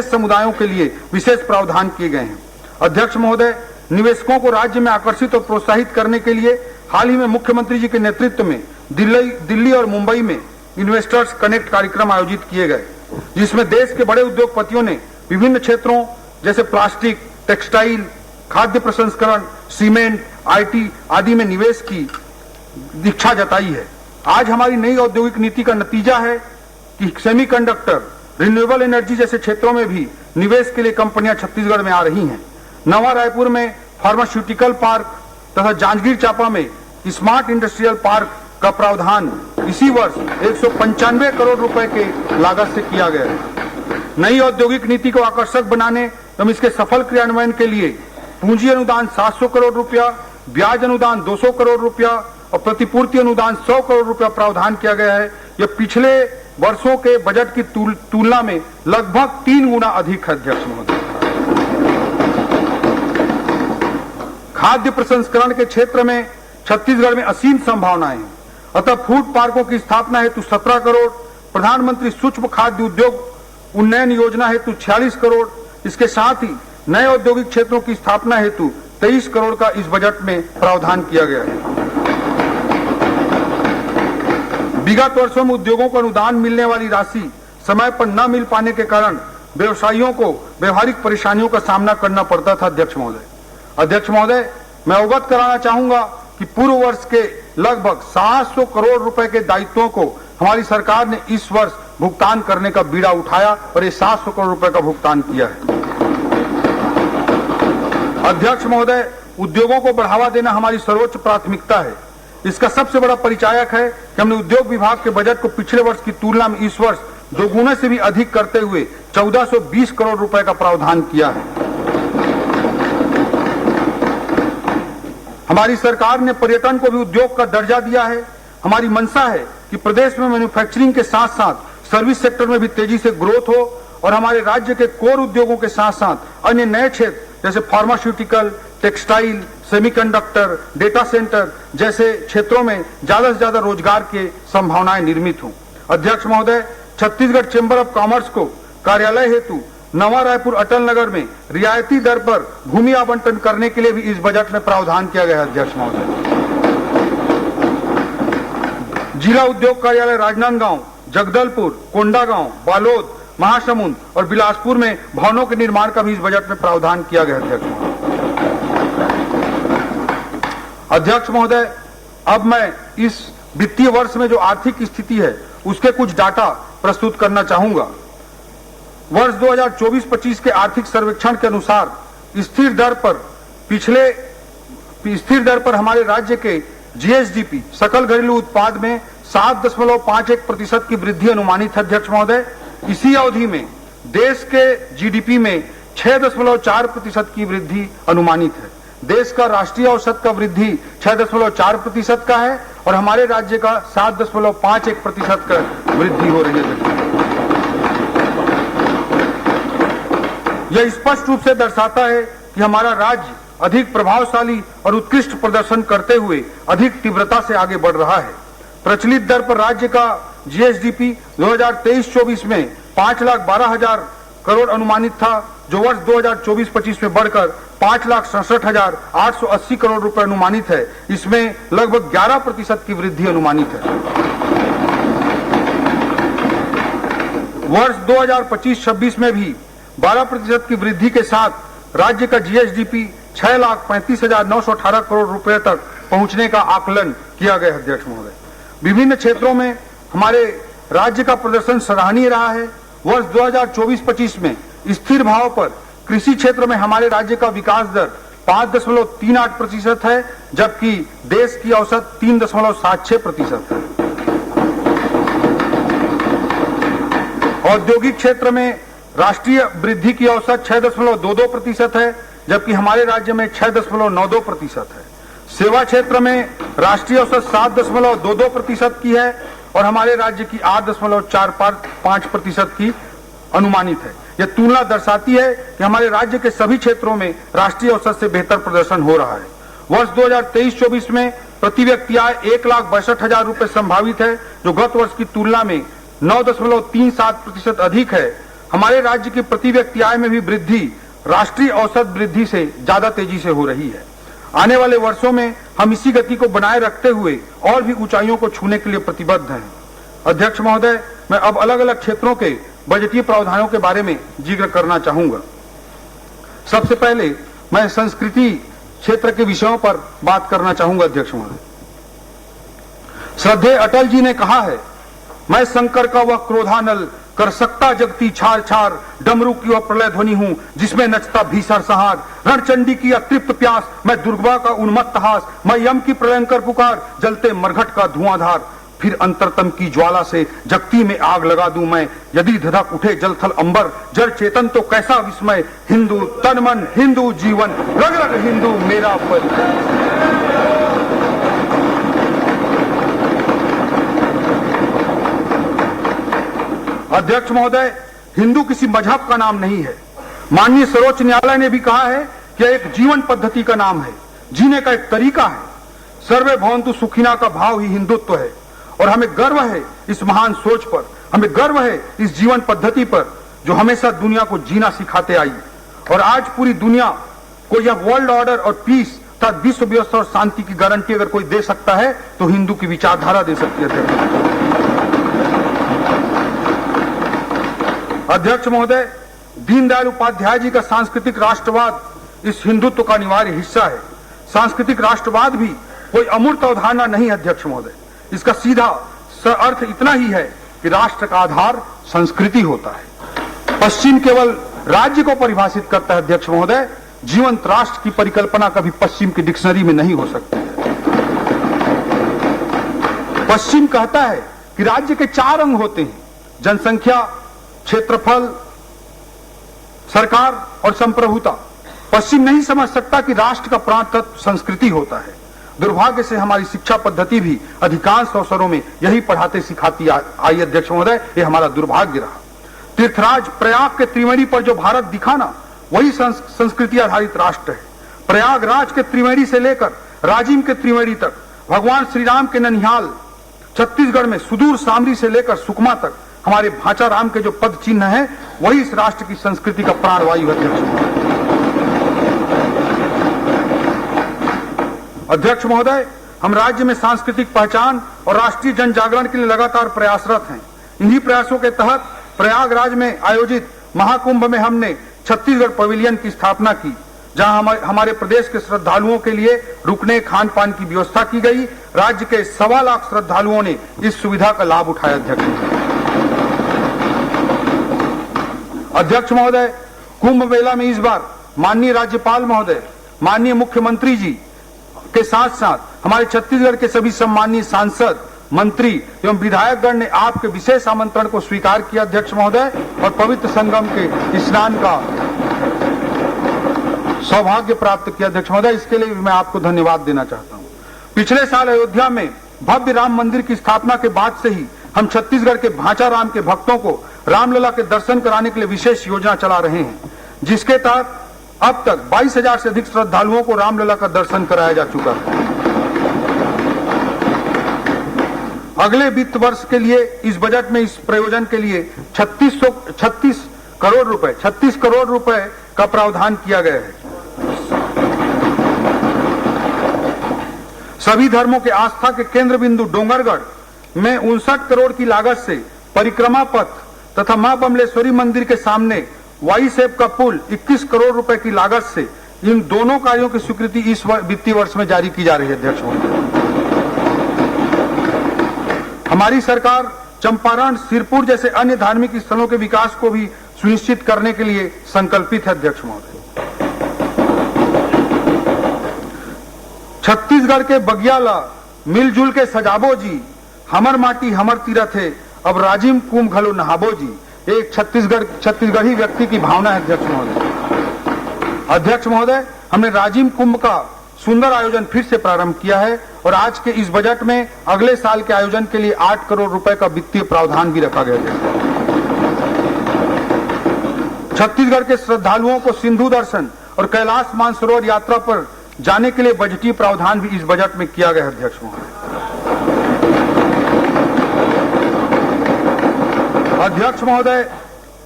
समुदायों के लिए विशेष प्रावधान किए गए हैं। अध्यक्ष महोदय, निवेशकों को राज्य में आकर्षित और प्रोत्साहित करने के लिए हाल ही में मुख्यमंत्री जी के नेतृत्व में दिल्ली और मुंबई में इन्वेस्टर्स कनेक्ट कार्यक्रम आयोजित किए गए, जिसमें देश के बड़े उद्योगपतियों ने विभिन्न क्षेत्रों जैसे प्लास्टिक, टेक्सटाइल, खाद्य प्रसंस्करण, सीमेंट, आईटी आदि में निवेश की इच्छा जताई है। आज हमारी नई औद्योगिक नीति का नतीजा है कि सेमीकंडक्टर, रिन्यूएबल एनर्जी जैसे क्षेत्रों में भी निवेश के लिए कंपनियां छत्तीसगढ़ में आ रही हैं। नवा रायपुर में फार्मास्यूटिकल पार्क तथा जांजगीर चांपा में स्मार्ट इंडस्ट्रियल पार्क का प्रावधान इसी वर्ष 195 करोड़ रुपए के लागत से किया गया है। नई औद्योगिक नीति को आकर्षक बनाने एवं इसके सफल क्रियान्वयन के लिए पूंजी अनुदान 700 करोड़ रुपया, ब्याज अनुदान 200 करोड़ रुपया और प्रतिपूर्ति अनुदान 100 करोड़ रुपया प्रावधान किया गया है। यह पिछले वर्षों के बजट की तुलना में लगभग 3 गुना अधिक है। अध्यक्ष महोदय, खाद्य प्रसंस्करण के क्षेत्र में छत्तीसगढ़ में असीम संभावनाएं हैं, अतः फूड पार्कों की स्थापना हेतु 17 करोड़, प्रधानमंत्री सूक्ष्म खाद्य उद्योग उन्नयन योजना हेतु 46 करोड़, इसके साथ ही नए औद्योगिक क्षेत्रों की स्थापना हेतु 23 करोड़ का इस बजट में प्रावधान किया गया है। विगत वर्षों में उद्योगों को अनुदान मिलने वाली राशि समय पर न मिल पाने के कारण व्यवसायियों को व्यवहारिक परेशानियों का सामना करना पड़ता था। अध्यक्ष महोदय, मैं अवगत कराना चाहूंगा कि पूर्व वर्ष के लगभग 700 करोड़ रुपए के दायित्वों को हमारी सरकार ने इस वर्ष भुगतान करने का बीड़ा उठाया और ये 700 करोड़ रुपए का भुगतान किया है। अध्यक्ष महोदय, उद्योगों को बढ़ावा देना हमारी सर्वोच्च प्राथमिकता है। इसका सबसे बड़ा परिचायक है कि हमने उद्योग विभाग के बजट को पिछले वर्ष की तुलना में इस वर्ष दोगुने से भी अधिक करते हुए 1420 करोड़ रुपए का प्रावधान किया है। हमारी सरकार ने पर्यटन को भी उद्योग का दर्जा दिया है। हमारी मंशा है कि प्रदेश में मैन्युफैक्चरिंग के साथ साथ सर्विस सेक्टर में भी तेजी से ग्रोथ हो और हमारे राज्य के कोर उद्योगों के साथ साथ अन्य नए क्षेत्र जैसे pharmaceutical, textile, semiconductor, data centre जैसे क्षेत्रों में ज्यादा से ज्यादा रोजगार के संभावनाएं निर्मित हों। अध्यक्ष महोदय, छत्तीसगढ़ चेंबर ऑफ कॉमर्स को कार्यालय हेतु नवा रायपुर अटल नगर में रियायती दर पर भूमि आवंटन करने के लिए भी इस बजट में प्रावधान किया गया है। अध्यक्ष महोदय, जिला उद्योग कार्यालय राजनांदगांव, जगदलपुर, कोंडागांव, बालोद, महासमुंद और बिलासपुर में भवनों के निर्माण का भी इस बजट में प्रावधान किया गया। अध्यक्ष महोदय, अब मैं इस वित्तीय वर्ष में जो आर्थिक स्थिति है उसके कुछ डाटा प्रस्तुत करना चाहूंगा। वर्ष 2024-25 के आर्थिक सर्वेक्षण के अनुसार स्थिर दर पर हमारे राज्य के जीएसडीपी सकल घरेलू उत्पाद में 7.51% की वृद्धि अनुमानित है। अध्यक्ष महोदय, इसी अवधि में देश के जीडीपी में 6.4% की वृद्धि अनुमानित है। देश का राष्ट्रीय औसत का वृद्धि 6.4% का है और हमारे राज्य का 7.51% का वृद्धि हो रही है। यह स्पष्ट रूप से दर्शाता है कि हमारा राज्य अधिक प्रभावशाली और उत्कृष्ट प्रदर्शन करते हुए अधिक तीव्रता से आगे बढ़ रहा है। प्रचलित दर पर राज्य का जीएसडीपी 2023-24 में 5,12,000 करोड़ अनुमानित था, जो वर्ष 2024-25 में बढ़कर 5,67,880 करोड़ रुपए अनुमानित है। इसमें लगभग 11% की वृद्धि अनुमानित है। वर्ष 2025-26 में भी 12% की वृद्धि के साथ राज्य का जीएसडीपी 6,35,918 करोड़ रुपए तक पहुंचने का आकलन किया गया। अध्यक्ष महोदय, विभिन्न क्षेत्रों में हमारे राज्य का प्रदर्शन सराहनीय रहा है। वर्ष 2024-25 में स्थिर भाव पर कृषि क्षेत्र में हमारे राज्य का विकास दर 5.38% है, जबकि देश की औसत 3.76% है। औद्योगिक क्षेत्र में राष्ट्रीय वृद्धि की औसत 6.22% है, जबकि हमारे राज्य में 6.92% है। सेवा क्षेत्र में राष्ट्रीय औसत 7.22% की है और हमारे राज्य की 8.45% की अनुमानित है। यह तुलना दर्शाती है कि हमारे राज्य के सभी क्षेत्रों में राष्ट्रीय औसत से बेहतर प्रदर्शन हो रहा है। वर्ष 2023-24 में प्रति व्यक्ति आय 1,62,000 रुपए संभावित है, जो गत वर्ष की तुलना में 9.37% अधिक है। हमारे राज्य की प्रति व्यक्ति आय में भी वृद्धि राष्ट्रीय औसत वृद्धि से ज्यादा तेजी से हो रही है। आने वाले वर्षों में हम इसी गति को बनाए रखते हुए और भी ऊंचाइयों को छूने के लिए प्रतिबद्ध हैं। अध्यक्ष महोदय, मैं अब अलग अलग क्षेत्रों के बजटीय प्रावधानों के बारे में जिक्र करना चाहूंगा। सबसे पहले मैं संस्कृति क्षेत्र के विषयों पर बात करना चाहूंगा। अध्यक्ष महोदय, श्रद्धेय अटल जी ने कहा है, मैं शंकर का वह क्रोधानल कर सकता जगती छार छार, डमरू की वह प्रलय ध्वनि हूं जिसमें नचता भीषण संहार। रणचंडी की अतृप्त प्यास, मैं दुर्गा का उन्मत्त हास, मैं यम की प्रलयंकर पुकार, जलते मरघट का धुआंधार। फिर अंतरतम की ज्वाला से जगती में आग लगा दूं मैं, यदि धधक उठे जलथल अंबर, जल चेतन तो कैसा विस्मय। हिंदू तन मन, हिंदू जीवन, रग रग हिंदू मेरा परिचय। अध्यक्ष महोदय, हिंदू किसी मजहब का नाम नहीं है। माननीय सर्वोच्च न्यायालय ने भी कहा है कि एक जीवन पद्धति का नाम है, जीने का एक तरीका है। सर्वे भवन्तु सुखिना का भाव ही हिंदुत्व है और हमें गर्व है इस महान सोच पर, हमें गर्व है इस जीवन पद्धति पर जो हमेशा दुनिया को जीना सिखाते आई। और आज पूरी दुनिया को यह वर्ल्ड ऑर्डर और पीस तथा विश्व व्यवस्था और शांति की गारंटी अगर कोई दे सकता है तो हिंदू की विचारधारा दे सकती है। अध्यक्ष महोदय, दीनदयाल उपाध्याय जी का सांस्कृतिक राष्ट्रवाद इस हिंदुत्व का अनिवार्य हिस्सा है। सांस्कृतिक राष्ट्रवाद भी कोई अमूर्त अवधारणा नहीं है। अध्यक्ष महोदय, इसका सीधा अर्थ इतना ही है कि राष्ट्र का आधार संस्कृति होता है। पश्चिम केवल राज्य को परिभाषित करता है। अध्यक्ष महोदय, जीवंत राष्ट्र की परिकल्पना कभी पश्चिम की डिक्शनरी में नहीं हो सकती है। पश्चिम कहता है कि राज्य के 4 अंग होते हैं, जनसंख्या, क्षेत्रफल, सरकार और संप्रभुता। पश्चिम नहीं समझ सकता कि राष्ट्र का प्राण तत्व संस्कृति होता है। दुर्भाग्य से हमारी शिक्षा पद्धति भी अधिकांश अवसरों में यही पढ़ाते सिखाती आई अध्यक्ष महोदय, ये हमारा दुर्भाग्य रहा। तीर्थराज प्रयाग के त्रिवेणी पर जो भारत दिखा ना, वही संस्कृति आधारित राष्ट्र है। प्रयागराज के त्रिवेणी से लेकर राजिम के त्रिवेणी तक, भगवान श्री राम के ननिहाल छत्तीसगढ़ में सुदूर सामरी से लेकर सुकमा तक हमारे भांचा राम के जो पद चिन्ह है, वही इस राष्ट्र की संस्कृति का प्राणवायु है। अध्यक्ष महोदय, हम राज्य में सांस्कृतिक पहचान और राष्ट्रीय जन जागरण के लिए लगातार प्रयासरत हैं। इन्हीं प्रयासों के तहत प्रयागराज में आयोजित महाकुंभ में हमने छत्तीसगढ़ पवेलियन की स्थापना की, जहां हमारे प्रदेश के श्रद्धालुओं के लिए रुकने खान पान की व्यवस्था की गई। राज्य के 1.25 लाख श्रद्धालुओं ने इस सुविधा का लाभ उठाया। अध्यक्ष महोदय, कुंभ मेला में इस बार माननीय राज्यपाल महोदय, माननीय मुख्यमंत्री जी के साथ साथ हमारे छत्तीसगढ़ के सभी सम्मानीय सांसद, मंत्री एवं विधायकगण ने आपके विशेष आमंत्रण को स्वीकार किया अध्यक्ष महोदय, और पवित्र संगम के स्नान का सौभाग्य प्राप्त किया अध्यक्ष महोदय। इसके लिए मैं आपको धन्यवाद देना चाहता हूं। पिछले साल अयोध्या में भव्य राम मंदिर की स्थापना के बाद से ही हम छत्तीसगढ़ के भांचा राम के भक्तों को रामलला के दर्शन कराने के लिए विशेष योजना चला रहे हैं, जिसके तहत अब तक 22,000 से अधिक श्रद्धालुओं को रामलला का दर्शन कराया जा चुका है। अगले वित्त वर्ष के लिए इस बजट में इस प्रयोजन के लिए 36 करोड़ रुपए का प्रावधान किया गया है। सभी धर्मों के आस्था के केंद्र बिंदु डोंगरगढ़ में 59 करोड़ की लागत से परिक्रमा पथ तथा मां बमलेश्वरी मंदिर के सामने वाई सेप का पुल 21 करोड़ रुपए की लागत से, इन दोनों कार्यों की स्वीकृति इस वित्तीय वर्ष में जारी की जा रही है। अध्यक्ष महोदय, हमारी सरकार चंपारण, सिरपुर जैसे अन्य धार्मिक स्थलों के विकास को भी सुनिश्चित करने के लिए संकल्पित है। अध्यक्ष महोदय, छत्तीसगढ़ के बगियाला मिलजुल के सजाबो जी, हमर माटी हमर तीरथ है, अब राजिम कुंभ घलो नहाबो जी, एक छत्तीसगढ़ी व्यक्ति की भावना है। अध्यक्ष महोदय, हमने राजिम कुंभ का सुंदर आयोजन फिर से प्रारंभ किया है और आज के इस बजट में अगले साल के आयोजन के लिए 8 करोड़ रुपए का वित्तीय प्रावधान भी रखा गया है। छत्तीसगढ़ के श्रद्धालुओं को सिंधु दर्शन और कैलाश मानसरोवर यात्रा पर जाने के लिए बजटीय प्रावधान भी इस बजट में किया गया है। अध्यक्ष महोदय, अध्यक्ष महोदय,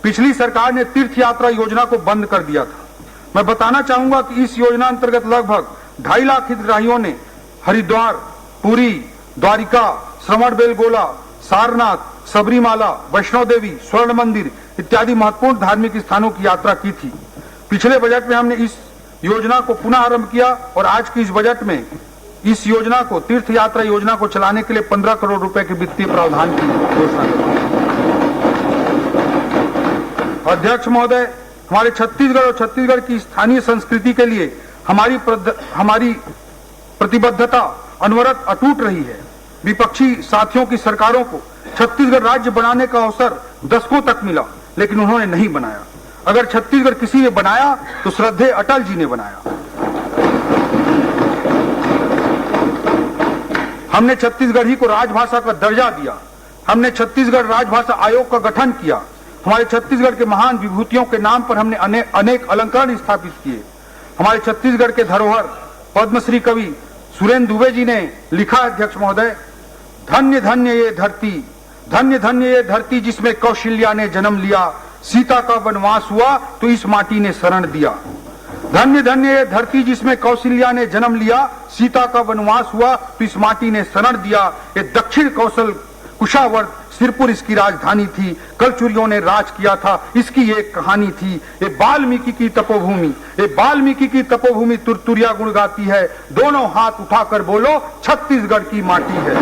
पिछली सरकार ने तीर्थ यात्रा योजना को बंद कर दिया था। मैं बताना चाहूंगा कि इस योजना अंतर्गत लगभग 2.5 लाख हितग्राहियों ने हरिद्वार, पुरी, द्वारिका, श्रवणबेलगोला, सारनाथ, सबरीमाला, वैष्णो देवी, स्वर्ण मंदिर इत्यादि महत्वपूर्ण धार्मिक स्थानों की यात्रा की थी। पिछले बजट में हमने इस योजना को पुनः आरंभ किया और आज की इस बजट में इस योजना को, तीर्थ यात्रा योजना को चलाने के लिए 15 करोड़ रुपए के वित्तीय प्रावधान की घोषणा की। अध्यक्ष महोदय, हमारे छत्तीसगढ़ और छत्तीसगढ़ की स्थानीय संस्कृति के लिए हमारी प्रतिबद्धता अनवरत अटूट रही है। विपक्षी साथियों की सरकारों को छत्तीसगढ़ राज्य बनाने का अवसर दशकों तक मिला, लेकिन उन्होंने नहीं बनाया। अगर छत्तीसगढ़ किसी ने बनाया तो श्रद्धेय अटल जी ने बनाया। हमने छत्तीसगढ़ी को राजभाषा का दर्जा दिया। हमने छत्तीसगढ़ राजभाषा आयोग का गठन किया। हमारे छत्तीसगढ़ के महान विभूतियों के नाम पर हमने अनेक अलंकरण स्थापित किए। हमारे छत्तीसगढ़ के धरोहर पद्मश्री कवि सुरेंद्र दुबे जी ने लिखा, अध्यक्ष महोदय, धन्य धन्य ये धरती, धन्य धन्य ये धरती जिसमें कौशल्या ने जन्म लिया, सीता का वनवास हुआ तो इस माटी ने शरण दिया। धन्य धन्य ये धरती जिसमें कौशल्या ने जन्म लिया, सीता का वनवास हुआ तो इस माटी ने शरण दिया। ये दक्षिण कौशल कुशावर्त सिरपुर इसकी राजधानी थी, कलचुरियों ने राज किया था, इसकी एक कहानी थी। ये वाल्मीकि की तपोभूमि, ये वाल्मीकि की तपोभूमि तुरतुरिया गुण गाती है, दोनों हाथ उठाकर बोलो छत्तीसगढ़ की माटी है।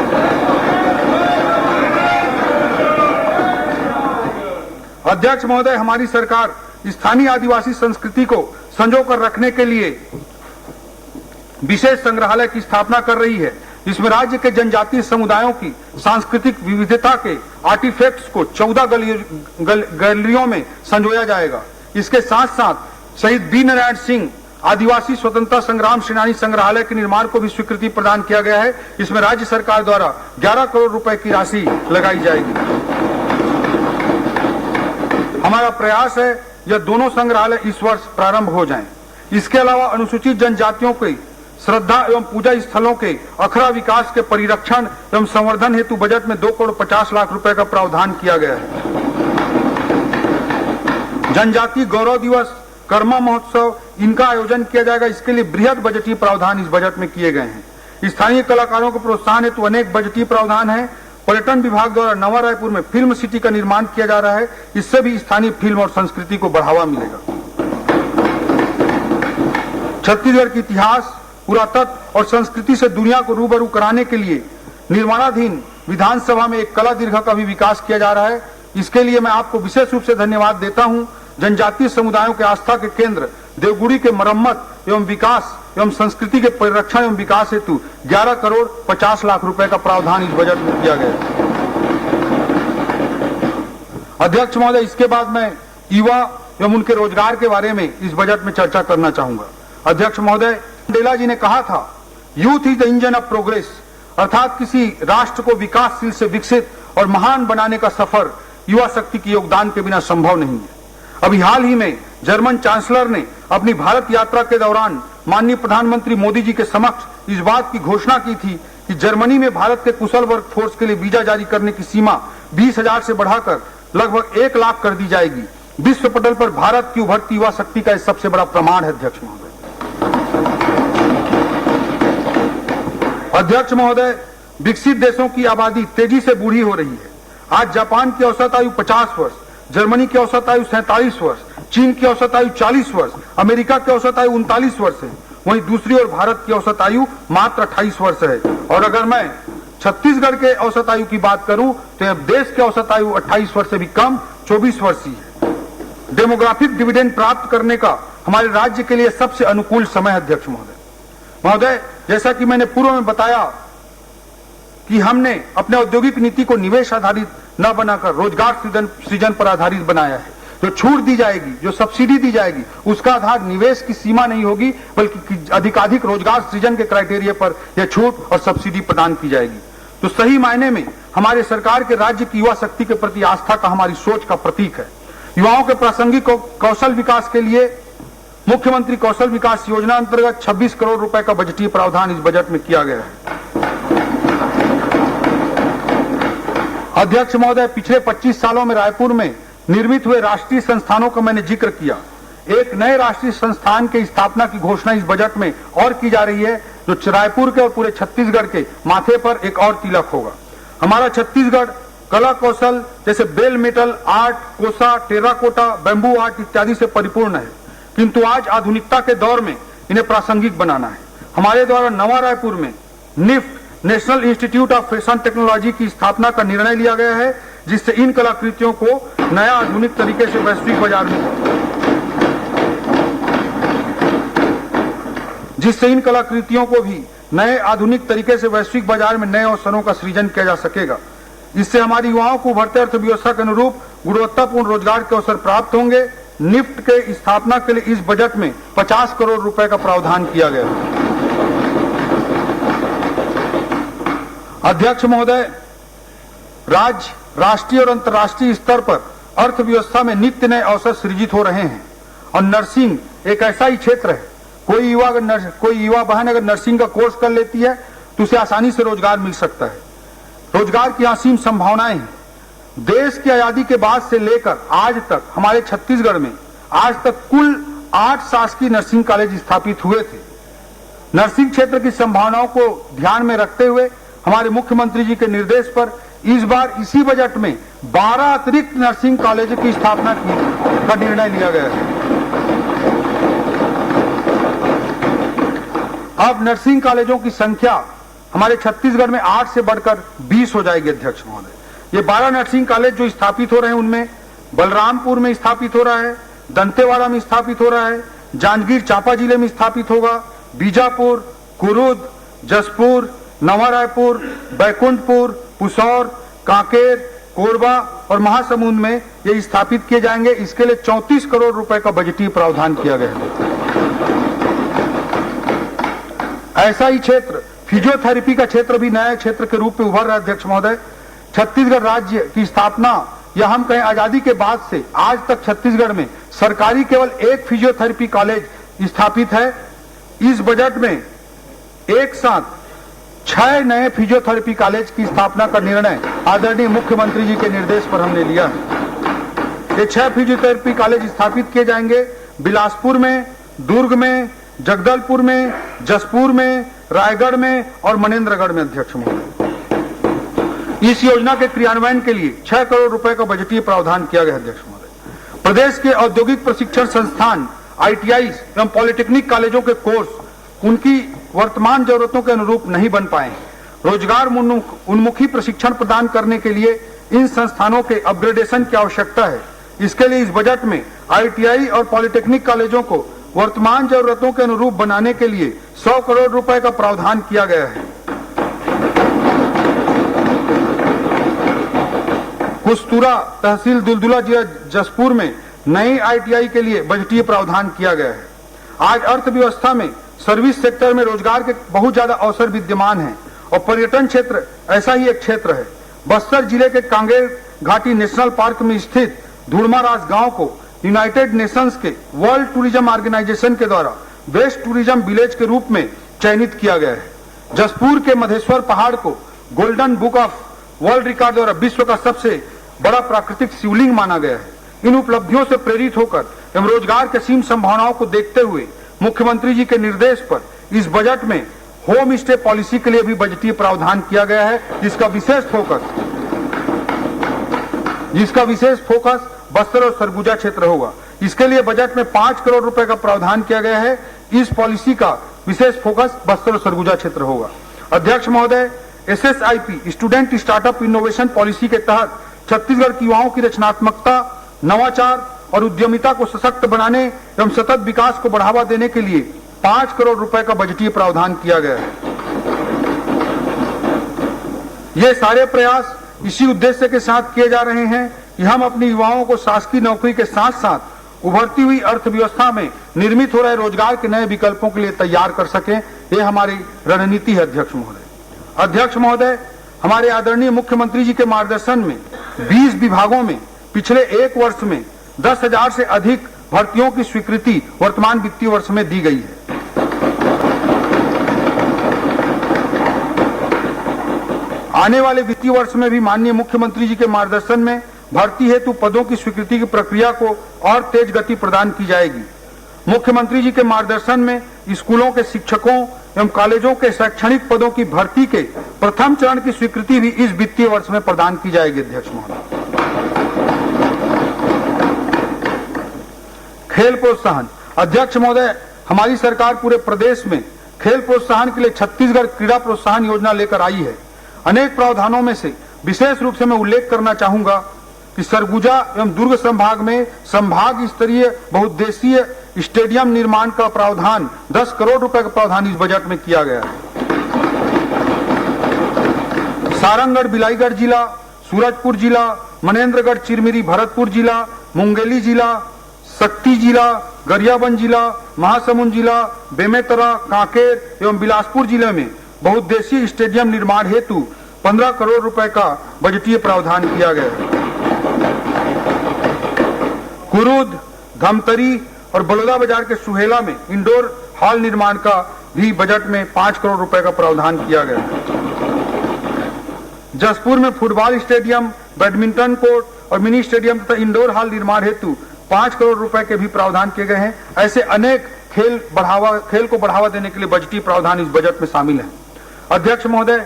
अध्यक्ष महोदय, हमारी सरकार स्थानीय आदिवासी संस्कृति को संजो कर रखने के लिए विशेष संग्रहालय की स्थापना कर रही है। इसमें राज्य के जनजातीय समुदायों की सांस्कृतिक विविधता के आर्टिफैक्ट्स को 14 गैलरियों में संजोया जाएगा। इसके साथ साथ शहीद बी नारायण सिंह आदिवासी स्वतंत्रता संग्राम सेनानी संग्रहालय के निर्माण को भी स्वीकृति प्रदान किया गया है। इसमें राज्य सरकार द्वारा 11 करोड़ रुपए की राशि लगाई जाएगी। हमारा प्रयास है यह दोनों संग्रहालय इस वर्ष प्रारंभ हो जाएं। इसके अलावा अनुसूचित जनजातियों के श्रद्धा एवं पूजा स्थलों के अखड़ा विकास के परिरक्षण एवं संवर्धन हेतु बजट में 2 करोड़ 50 लाख रुपए का प्रावधान किया गया है। जनजातीय गौरव दिवस, कर्मा महोत्सव, इनका आयोजन किया जाएगा। इसके लिए बृहद बजटीय प्रावधान इस बजट में किए गए हैं। स्थानीय कलाकारों को प्रोत्साहन हेतु अनेक बजटीय प्रावधान है। पर्यटन विभाग द्वारा नवा रायपुर में फिल्म सिटी का निर्माण किया जा रहा है। इससे भी स्थानीय फिल्म और संस्कृति को बढ़ावा मिलेगा। छत्तीसगढ़ के इतिहास, पुरातत्व और संस्कृति से दुनिया को रूबरू कराने के लिए निर्माणाधीन विधानसभा में एक कला दीर्घा का भी विकास किया जा रहा है। इसके लिए मैं आपको विशेष रूप से धन्यवाद देता हूं। जनजातीय समुदायों के आस्था के केंद्र देवगुड़ी के मरम्मत एवं विकास एवं संस्कृति के परिरक्षण एवं विकास हेतु 11 करोड़ 50 लाख रुपए का प्रावधान इस बजट में किया गया है। अध्यक्ष महोदय, इसके बाद मैं युवा एवं उनके रोजगार के बारे में इस बजट में चर्चा करना चाहूंगा। अध्यक्ष महोदय, मंडेला जी ने कहा था, youth is the engine of progress, अर्थात किसी राष्ट्र को विकासशील से विकसित और महान बनाने का सफर युवा शक्ति के योगदान के बिना संभव नहीं है। अभी हाल ही में जर्मन चांसलर ने अपनी भारत यात्रा के दौरान माननीय प्रधानमंत्री मोदी जी के समक्ष इस बात की घोषणा की थी कि जर्मनी में भारत के कुशल वर्क फोर्स के लिए वीजा जारी करने की सीमा 20,000 से बढ़ाकर लगभग 1 लाख कर दी जाएगी। विश्व पटल पर भारत की उभरती युवा शक्ति का सबसे बड़ा प्रमाण है। अध्यक्ष महोदय, विकसित देशों की आबादी तेजी से बूढ़ी हो रही है। आज जापान की औसत आयु 50 वर्ष, जर्मनी की औसत आयु 47 वर्ष, चीन की औसत आयु 40 वर्ष, अमेरिका की औसत आयु 39 वर्ष है। वहीं दूसरी ओर भारत की औसत आयु मात्र 28 वर्ष है। और अगर मैं छत्तीसगढ़ के औसत आयु की बात करूं तो देश की औसत आयु 28 वर्ष से भी कम 24 वर्ष ही है। डेमोग्राफिक डिविडेंड प्राप्त करने का हमारे राज्य के लिए सबसे अनुकूल समय है। अध्यक्ष महोदय, जैसा कि मैंने पूर्व में बताया कि हमने अपने औद्योगिक नीति को निवेश आधारित न बनाकर रोजगार सृजन पर आधारित बनाया है। जो छूट दी जाएगी, जो सब्सिडी दी जाएगी, उसका आधार निवेश की सीमा नहीं होगी, बल्कि अधिकाधिक रोजगार सृजन के क्राइटेरिया पर यह छूट और सब्सिडी प्रदान की जाएगी। तो सही मायने में हमारे सरकार के राज्य की युवा शक्ति के प्रति आस्था का हमारी सोच का प्रतीक है। युवाओं के प्रासंगिक कौशल विकास के लिए मुख्यमंत्री कौशल विकास योजना अंतर्गत 26 करोड़ रुपए का बजटीय प्रावधान इस बजट में किया गया है। अध्यक्ष महोदय, पिछले 25 सालों में रायपुर में निर्मित हुए राष्ट्रीय संस्थानों का मैंने जिक्र किया। एक नए राष्ट्रीय संस्थान की स्थापना की घोषणा इस बजट में और की जा रही है, जो रायपुर के और पूरे छत्तीसगढ़ के माथे पर एक और तिलक होगा। हमारा छत्तीसगढ़ कला कौशल जैसे बेल मेटल आर्ट, कोसा, टेराकोटा, बैम्बू आर्ट इत्यादि से परिपूर्ण है, किंतु आज आधुनिकता के दौर में इन्हें प्रासंगिक बनाना है। हमारे द्वारा नवा रायपुर में NIFT, national institute of fashion technology की स्थापना का निर्णय लिया गया है, जिससे इन कलाकृतियों को नया आधुनिक तरीके से वैश्विक बाजार में नए आधुनिक तरीके से वैश्विक बाजार में नए अवसरों का सृजन किया जा सकेगा। इससे हमारी युवाओं को उभरते अर्थव्यवस्था के अनुरूप गुणवत्तापूर्ण रोजगार के अवसर प्राप्त होंगे। निफ्ट के स्थापना के लिए इस बजट में 50 करोड़ रुपए का प्रावधान किया गया है। अध्यक्ष महोदय, राज्य, राष्ट्रीय और अंतर्राष्ट्रीय स्तर पर अर्थव्यवस्था में नित्य नए अवसर सृजित हो रहे हैं और नर्सिंग एक ऐसा ही क्षेत्र है। कोई युवा बहन अगर नर्सिंग का कोर्स कर लेती है तो उसे आसानी से रोजगार मिल सकता है। रोजगार की असीम संभावनाएं हैं। देश की आजादी के बाद से लेकर आज तक हमारे छत्तीसगढ़ में आज तक कुल 8 शासकीय नर्सिंग कॉलेज स्थापित हुए थे। नर्सिंग क्षेत्र की संभावनाओं को ध्यान में रखते हुए हमारे मुख्यमंत्री जी के निर्देश पर इस बार इसी बजट में 12 अतिरिक्त नर्सिंग कॉलेज की स्थापना का निर्णय लिया गया है। अब नर्सिंग कॉलेजों की संख्या हमारे छत्तीसगढ़ में 8 से बढ़कर 20 हो जाएगी। अध्यक्ष महोदय, ये 12 नर्सिंग कॉलेज जो स्थापित हो रहे हैं उनमें बलरामपुर में स्थापित हो रहा है, दंतेवाड़ा में स्थापित हो रहा है, जांजगीर चांपा जिले में स्थापित होगा, बीजापुर, कुरुद, जसपुर, नवा रायपुर, बैकुंठपुर, पुसौर, कांकेर, कोरबा और महासमुंद में ये स्थापित किए जाएंगे। इसके लिए 34 करोड़ रुपए का बजटीय प्रावधान किया गया है। ऐसा ही क्षेत्र फिजियोथेरेपी का क्षेत्र भी नया क्षेत्र के रूप में उभर रहा है। अध्यक्ष महोदय, छत्तीसगढ़ राज्य की स्थापना या हम कहें आजादी के बाद से आज तक छत्तीसगढ़ में सरकारी केवल एक फिजियोथेरेपी कॉलेज स्थापित है। इस बजट में एक साथ 6 नए फिजियोथेरेपी कॉलेज की स्थापना का निर्णय आदरणीय मुख्यमंत्री जी के निर्देश पर हमने लिया है। ये 6 फिजियोथेरेपी कॉलेज स्थापित किए जाएंगे बिलासपुर में, दुर्ग में, जगदलपुर में, जसपुर में, रायगढ़ में और मनेन्द्रगढ़ में। अध्यक्ष महोदय, इस योजना के क्रियान्वयन के लिए 6 करोड़ रुपए का बजटीय प्रावधान किया गया। अध्यक्ष महोदय, प्रदेश के औद्योगिक प्रशिक्षण संस्थान, ITI एवं पॉलिटेक्निक कॉलेजों के कोर्स उनकी वर्तमान जरूरतों के अनुरूप नहीं बन पाए। रोजगार उन्मुखी प्रशिक्षण प्रदान करने के लिए इन संस्थानों के अपग्रेडेशन की आवश्यकता है। इसके लिए इस बजट में ITI और पॉलिटेक्निक कॉलेजों को वर्तमान जरूरतों के अनुरूप बनाने के लिए 100 करोड़ रुपए का प्रावधान किया गया है। कुस्तुरा तहसील दुलदुला जिला जसपुर में नई ITI के लिए बजटीय प्रावधान किया गया है। आज अर्थव्यवस्था में सर्विस सेक्टर में रोजगार के बहुत ज्यादा अवसर विद्यमान हैं और पर्यटन क्षेत्र ऐसा ही एक क्षेत्र है। बस्तर जिले के कांगेर घाटी नेशनल पार्क में स्थित धुड़माराज गांव को यूनाइटेड नेशंस के वर्ल्ड टूरिज्म ऑर्गेनाइजेशन के द्वारा बेस्ट टूरिज्म विलेज के रूप में चयनित किया गया है। जसपुर के मधेश्वर पहाड़ को golden book of world record द्वारा विश्व का सबसे बड़ा प्राकृतिक शिवलिंग माना गया है। इन उपलब्धियों से प्रेरित होकर एवं रोजगार के असीम संभावनाओं को देखते हुए मुख्यमंत्री जी के निर्देश पर इस बजट में होम स्टे पॉलिसी के लिए भी बजटीय प्रावधान किया गया है, जिसका विशेष फोकस बस्तर और सरगुजा क्षेत्र होगा। इसके लिए बजट में 5 करोड़ रुपए का प्रावधान किया गया है। इस पॉलिसी का विशेष फोकस बस्तर और सरगुजा क्षेत्र होगा। अध्यक्ष महोदय, SSIP student startup innovation policy के तहत छत्तीसगढ़ की युवाओं की रचनात्मकता, नवाचार और उद्यमिता को सशक्त बनाने एवं सतत विकास को बढ़ावा देने के लिए 5 करोड़ रुपए का बजटीय प्रावधान किया गया है। ये सारे प्रयास इसी उद्देश्य के साथ किए जा रहे हैं कि हम अपने युवाओं को शासकीय नौकरी के साथ साथ उभरती हुई अर्थव्यवस्था में निर्मित हो रहे रोजगार के नए विकल्पों के लिए तैयार कर सकें। ये हमारी रणनीति है। अध्यक्ष महोदय, हमारे आदरणीय मुख्यमंत्री जी के मार्गदर्शन में 20 विभागों में पिछले एक वर्ष में 10,000 से अधिक भर्तियों की स्वीकृति वर्तमान वित्तीय वर्ष में दी गई है। आने वाले वित्तीय वर्ष में भी माननीय मुख्यमंत्री जी के मार्गदर्शन में भर्ती हेतु पदों की स्वीकृति की प्रक्रिया को और तेज गति प्रदान की जाएगी। मुख्यमंत्री जी के मार्गदर्शन में स्कूलों के शिक्षकों एवं कॉलेजों के शैक्षणिक पदों की भर्ती के प्रथम चरण की स्वीकृति भी इस वित्तीय वर्ष में प्रदान की जाएगी। अध्यक्ष महोदय, खेल प्रोत्साहन। अध्यक्ष महोदय, हमारी सरकार पूरे प्रदेश में खेल प्रोत्साहन के लिए छत्तीसगढ़ क्रीड़ा प्रोत्साहन योजना लेकर आई है। अनेक प्रावधानों में से विशेष रूप से मैं उल्लेख करना चाहूंगा कि सरगुजा एवं दुर्ग संभाग में संभाग स्तरीय बहुउद्देशीय स्टेडियम निर्माण का प्रावधान 10 करोड़ रुपए का प्रावधान इस बजट में किया गया है। सारंगगढ़ बिलाईगढ़ जिला, सूरजपुर जिला, मनेन्द्रगढ़ चिरमिरी भरतपुर जिला, मुंगेली जिला, शक्ति जिला, गरियाबंद जिला, महासमुंद जिला, बेमेतरा, कांकेर एवं बिलासपुर जिले में बहुउद्देशीय स्टेडियम निर्माण हेतु 15 करोड़ रुपए का बजटीय प्रावधान किया गया है। कुरुद, धमतरी और बड़ौदा बाजार के सुहेला में इंडोर हॉल निर्माण का भी बजट में 5 करोड़ रुपए का प्रावधान किया गया है। जसपुर में फुटबॉल स्टेडियम, बैडमिंटन कोर्ट और मिनी स्टेडियम तथा इंडोर हॉल निर्माण हेतु 5 करोड़ रुपए के भी प्रावधान किए गए हैं। ऐसे अनेक खेल को बढ़ावा देने के लिए बजटीय प्रावधान इस बजट में शामिल है। अध्यक्ष महोदय,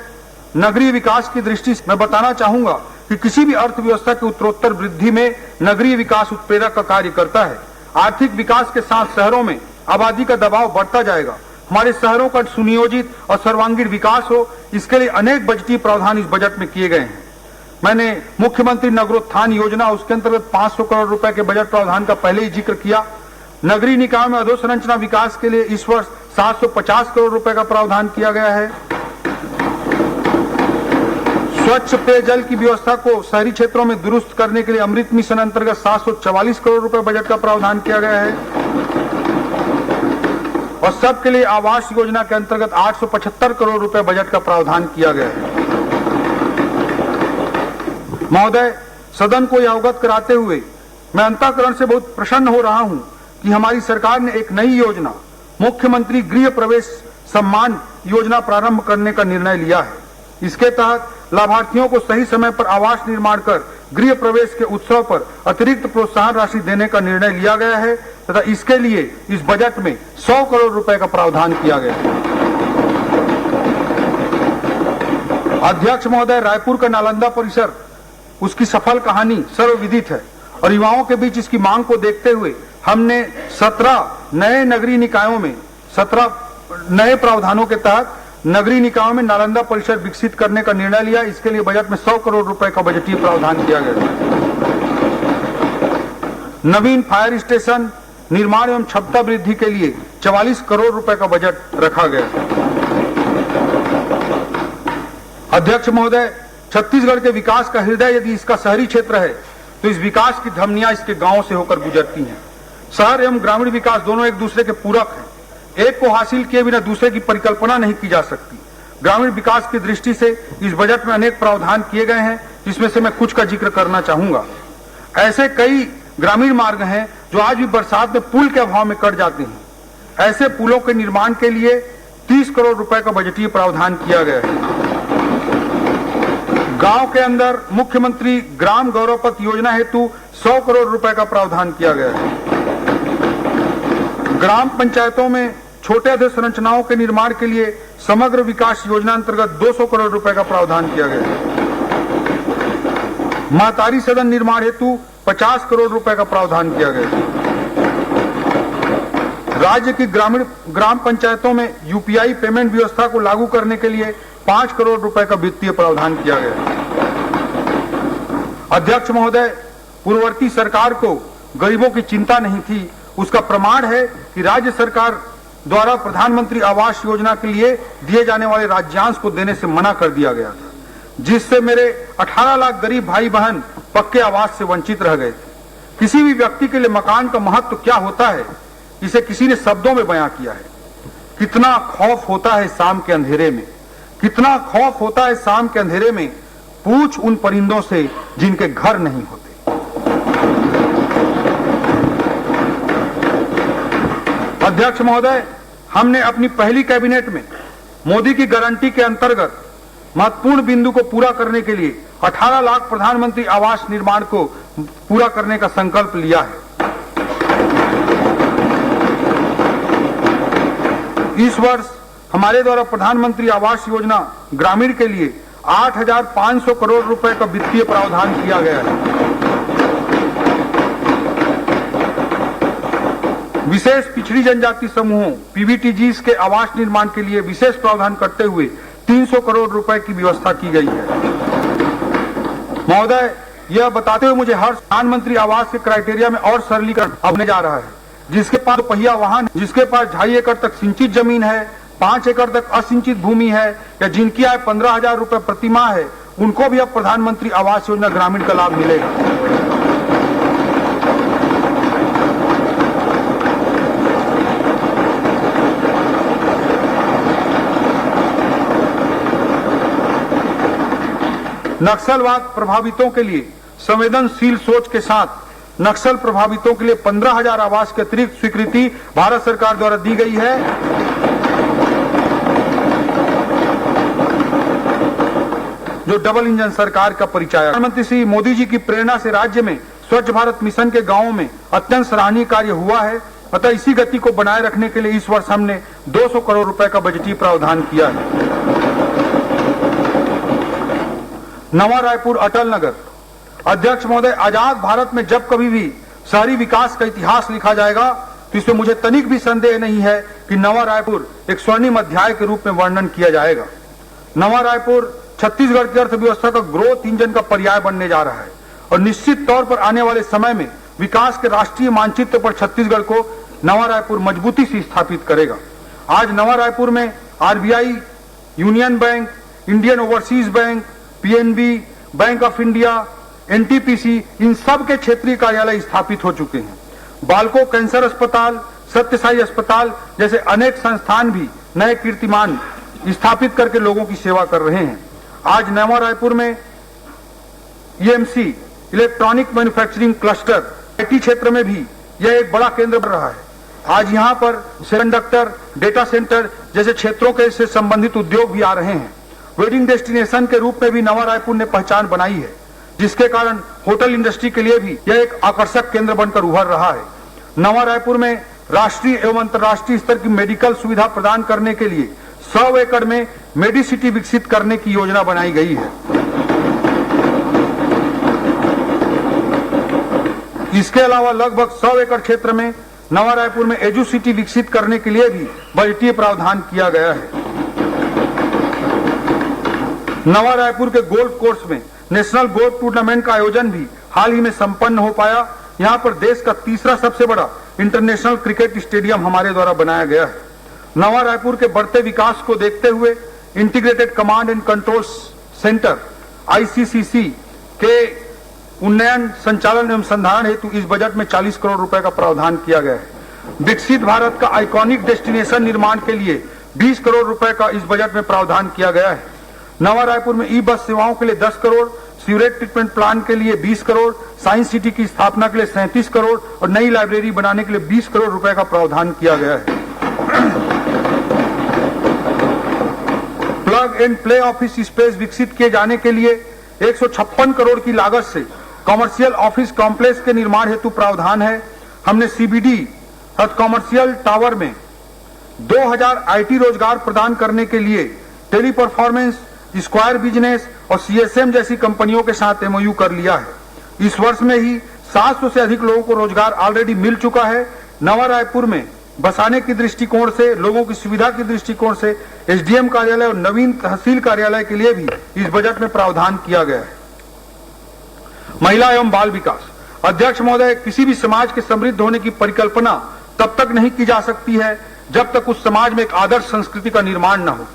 नगरीय विकास की दृष्टि से मैं बताना चाहूंगा कि किसी भी अर्थव्यवस्था की उत्तरोत्तर वृद्धि में नगरीय विकास उत्प्रेरक का कार्य करता है। आर्थिक विकास के साथ शहरों में आबादी का दबाव बढ़ता जाएगा। हमारे शहरों का सुनियोजित और सर्वांगीण विकास हो, इसके लिए अनेक बजटीय प्रावधान इस बजट में किए गए हैं। मैंने मुख्यमंत्री नगरोत्थान योजना, उसके अंतर्गत 500 करोड़ रुपए के बजट प्रावधान का पहले ही जिक्र किया। नगरीय निकाय में अधोसंरचना विकास के लिए इस वर्ष 750 करोड़ रुपए का प्रावधान किया गया है। स्वच्छ पेयजल की व्यवस्था को शहरी क्षेत्रों में दुरुस्त करने के लिए अमृत मिशन अंतर्गत 744 करोड़ रुपए बजट का प्रावधान किया गया है और सबके लिए आवास योजना के अंतर्गत 875 करोड़ रुपए बजट का प्रावधान किया गया है। महोदय, सदन को यह अवगत कराते हुए मैं अंतःकरण से बहुत प्रसन्न हो रहा हूं कि हमारी सरकार ने एक नई योजना मुख्यमंत्री गृह प्रवेश सम्मान योजना प्रारंभ करने का निर्णय लिया है। इसके तहत लाभार्थियों को सही समय पर आवास निर्माण कर गृह प्रवेश के उत्सव पर अतिरिक्त प्रोत्साहन राशि देने का निर्णय लिया गया है तथा इसके लिए इस बजट में 100 करोड़ रुपए का प्रावधान किया गया है। अध्यक्ष महोदय, रायपुर का नालंदा परिसर उसकी सफल कहानी सर्वविदित है और युवाओं के बीच इसकी मांग को देखते हुए हमने 17 नए नगरीय निकायों में 17 नए प्रावधानों के तहत नगरीय निकायों में नालंदा परिसर विकसित करने का निर्णय लिया। इसके लिए बजट में 100 करोड़ रुपए का बजटीय प्रावधान किया गया। नवीन फायर स्टेशन निर्माण एवं क्षमता वृद्धि के लिए 44 करोड़ रुपए का बजट रखा गया। अध्यक्ष महोदय, छत्तीसगढ़ के विकास का हृदय यदि इसका शहरी क्षेत्र है तो इस विकास की धमनियां इसके गांवों से होकर गुजरती हैं। शहर एवं ग्रामीण विकास दोनों एक दूसरे के पूरक हैं। एक को हासिल किए बिना दूसरे की परिकल्पना नहीं की जा सकती। ग्रामीण विकास की दृष्टि से इस बजट में अनेक प्रावधान किए गए हैं, जिसमें से मैं कुछ का जिक्र करना चाहूंगा। ऐसे कई ग्रामीण मार्ग हैं जो आज भी बरसात में पुल के अभाव में कट जाते हैं। ऐसे पुलों के निर्माण के लिए 30 करोड़ रुपए का बजटीय प्रावधान किया गया है। गांव के अंदर मुख्यमंत्री ग्राम गौरव पथ योजना हेतु 100 करोड़ रुपए का प्रावधान किया गया है। ग्राम पंचायतों में छोटे अधोसंरचनाओं के निर्माण के लिए समग्र विकास योजना अंतर्गत 200 करोड़ रुपए का प्रावधान किया गया है। महतारी सदन निर्माण हेतु 50 करोड़ रुपए का प्रावधान किया गया है। राज्य की ग्राम पंचायतों में यूपीआई पेमेंट व्यवस्था को लागू करने के लिए 5 करोड़ रुपए का वित्तीय प्रावधान किया गया। अध्यक्ष महोदय, पूर्ववर्ती सरकार को गरीबों की चिंता नहीं थी। उसका प्रमाण है कि राज्य सरकार द्वारा प्रधानमंत्री आवास योजना के लिए दिए जाने वाले राज्यांश को देने से मना कर दिया गया था, जिससे मेरे 18 लाख गरीब भाई बहन पक्के आवास से वंचित रह गए थे। किसी भी व्यक्ति के लिए मकान का महत्व क्या होता है, इसे किसी ने शब्दों में बयां किया है। कितना खौफ होता है शाम के अंधेरे में, कितना खौफ होता है शाम के अंधेरे में, पूछ उन परिंदों से जिनके घर नहीं होते। अध्यक्ष महोदय, हमने अपनी पहली कैबिनेट में मोदी की गारंटी के अंतर्गत महत्वपूर्ण बिंदु को पूरा करने के लिए 18 लाख प्रधानमंत्री आवास निर्माण को पूरा करने का संकल्प लिया है। इस वर्ष हमारे द्वारा प्रधानमंत्री आवास योजना ग्रामीण के लिए 8,500 करोड़ रुपए का वित्तीय प्रावधान किया गया है। विशेष पिछड़ी जनजाति समूहों पीवीटीजीज के आवास निर्माण के लिए विशेष प्रावधान करते हुए 300 करोड़ रुपए की व्यवस्था की गई है। महोदय, यह बताते हुए मुझे हर प्रधानमंत्री आवास के क्राइटेरिया में और सरलीकरण होने जा रहा है। जिसके पास पहिया वाहन, जिसके पास 2.5 एकड़ तक सिंचित जमीन है, 5 एकड़ तक असिंचित भूमि है या जिनकी आय 15,000 रुपए प्रति माह है, उनको भी अब प्रधानमंत्री आवास योजना ग्रामीण का लाभ मिलेगा। नक्सलवाद प्रभावितों के लिए संवेदनशील सोच के साथ नक्सल प्रभावितों के लिए 15,000 आवास की अतिरिक्त स्वीकृति भारत सरकार द्वारा दी गई है। जो डबल इंजन सरकार का परिचय। प्रधानमंत्री श्री मोदी जी की प्रेरणा से राज्य में स्वच्छ भारत मिशन के गांवों में अत्यंत सराहनीय कार्य हुआ है। अतः इसी गति को बनाए रखने के लिए इस वर्ष हमने 200 करोड़ रुपए का बजटीय प्रावधान किया है। नवा रायपुर अटल नगर। अध्यक्ष महोदय, आजाद भारत में जब कभी भी शहरी विकास का इतिहास लिखा जाएगा तो इसमें मुझे तनिक भी संदेह नहीं है कि नवा रायपुर एक स्वर्णिम अध्याय के रूप में वर्णन किया जाएगा। नवा रायपुर छत्तीसगढ़ की अर्थव्यवस्था का ग्रोथ इंजन का पर्याय बनने जा रहा है और निश्चित तौर पर आने वाले समय में विकास के राष्ट्रीय मानचित्र पर छत्तीसगढ़ को नवा रायपुर मजबूती से स्थापित करेगा। आज नवा रायपुर में RBI, Union Bank, Indian Overseas Bank, PNB, Bank of India, NTPC, इन सब के क्षेत्रीय कार्यालय स्थापित हो चुके हैं। बालको कैंसर अस्पताल, सत्य साई अस्पताल जैसे अनेक संस्थान भी नए कीर्तिमान स्थापित करके लोगों की सेवा कर रहे हैं। आज नवा रायपुर में EMC electronic manufacturing cluster IT क्षेत्र में भी यह एक बड़ा केंद्र बन रहा है। आज यहाँ पर सेमीकंडक्टर, डेटा सेंटर जैसे क्षेत्रों के से संबंधित उद्योग भी आ रहे हैं। वेडिंग डेस्टिनेशन के रूप में भी नवा रायपुर ने पहचान बनाई है, जिसके कारण होटल इंडस्ट्री के लिए भी यह एक आकर्षक केंद्र बनकर उभर रहा है। नवा रायपुर में राष्ट्रीय एवं अंतर्राष्ट्रीय स्तर की मेडिकल सुविधा प्रदान करने के लिए 100 एकड़ में मेडिसिटी विकसित करने की योजना बनाई गई है। इसके अलावा लगभग 100 एकड़ क्षेत्र में नवा रायपुर में एजुसिटी विकसित करने के लिए भी बजटीय प्रावधान किया गया है। नवा रायपुर के गोल्फ कोर्स में नेशनल गोल्फ टूर्नामेंट का आयोजन भी हाल ही में संपन्न हो पाया। यहाँ पर देश का तीसरा सबसे बड़ा इंटरनेशनल क्रिकेट स्टेडियम हमारे द्वारा बनाया गया है। नवा रायपुर के बढ़ते विकास को देखते हुए integrated command and control centre ICCC के उन्नयन, संचालन एवं संधारण हेतु इस बजट में 40 करोड़ रुपए का प्रावधान किया गया है। विकसित भारत का आइकॉनिक डेस्टिनेशन निर्माण के लिए 20 करोड़ रुपए का इस बजट में प्रावधान किया गया है। नवा रायपुर में ई बस सेवाओं के लिए 10 करोड़, सीवरेज ट्रीटमेंट प्लांट के लिए 20 करोड़, साइंस सिटी की स्थापना के लिए 37 करोड़ और नई लाइब्रेरी बनाने के लिए 20 करोड़ रुपए का प्रावधान किया गया है। Plug and play office space विकसित किए जाने के लिए 156 करोड़ की लागत से कॉमर्शियल ऑफिस कॉम्प्लेक्स के निर्माण हेतु प्रावधान है। हमने सीबीडी और कॉमर्शियल टावर में 2000 आईटी रोजगार प्रदान करने के लिए टेली परफॉर्मेंस, स्क्वायर बिजनेस और सीएसएम जैसी कंपनियों के साथ एमओयू कर लिया है। इस वर्ष में ही 700 से अधिक लोगों को रोजगार ऑलरेडी मिल चुका है। नवा रायपुर में बसाने की दृष्टिकोण से, लोगों की सुविधा की दृष्टिकोण से एसडीएम कार्यालय और नवीन तहसील कार्यालय के लिए भी इस बजट में प्रावधान किया गया है। महिला एवं बाल विकास अध्यक्ष महोदय, किसी भी समाज के समृद्ध होने की परिकल्पना तब तक नहीं की जा सकती है जब तक उस समाज में एक आदर्श संस्कृति का निर्माण न हो,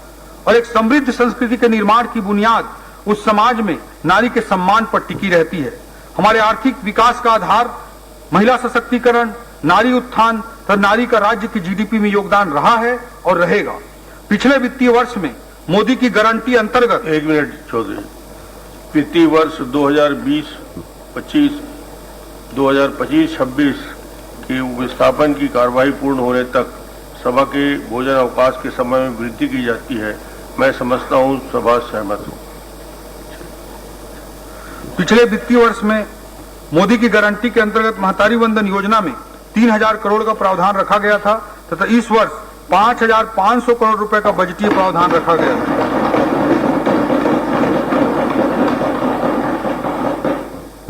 और एक समृद्ध संस्कृति के निर्माण की बुनियाद उस समाज में नारी के सम्मान पर टिकी रहती है। हमारे आर्थिक विकास का आधार महिला सशक्तिकरण, नारी उत्थान तथा नारी का राज्य की जीडीपी में योगदान रहा है और रहेगा। पिछले वित्तीय वर्ष में मोदी की गारंटी अंतर्गत 1 मिनट चौधरी, वित्तीय वर्ष 2020-25, 2025-26 की विस्थापन की कार्यवाही पूर्ण होने तक सभा के भोजन अवकाश के समय में वृद्धि की जाती है। मैं समझता हूं सभा सहमत हो। पिछले वित्तीय वर्ष में मोदी की गारंटी के अंतर्गत महतारी वंदन योजना में 3000 करोड़ का प्रावधान रखा गया था तथा इस वर्ष 5500 करोड़ रुपए का बजटीय प्रावधान रखा गया था।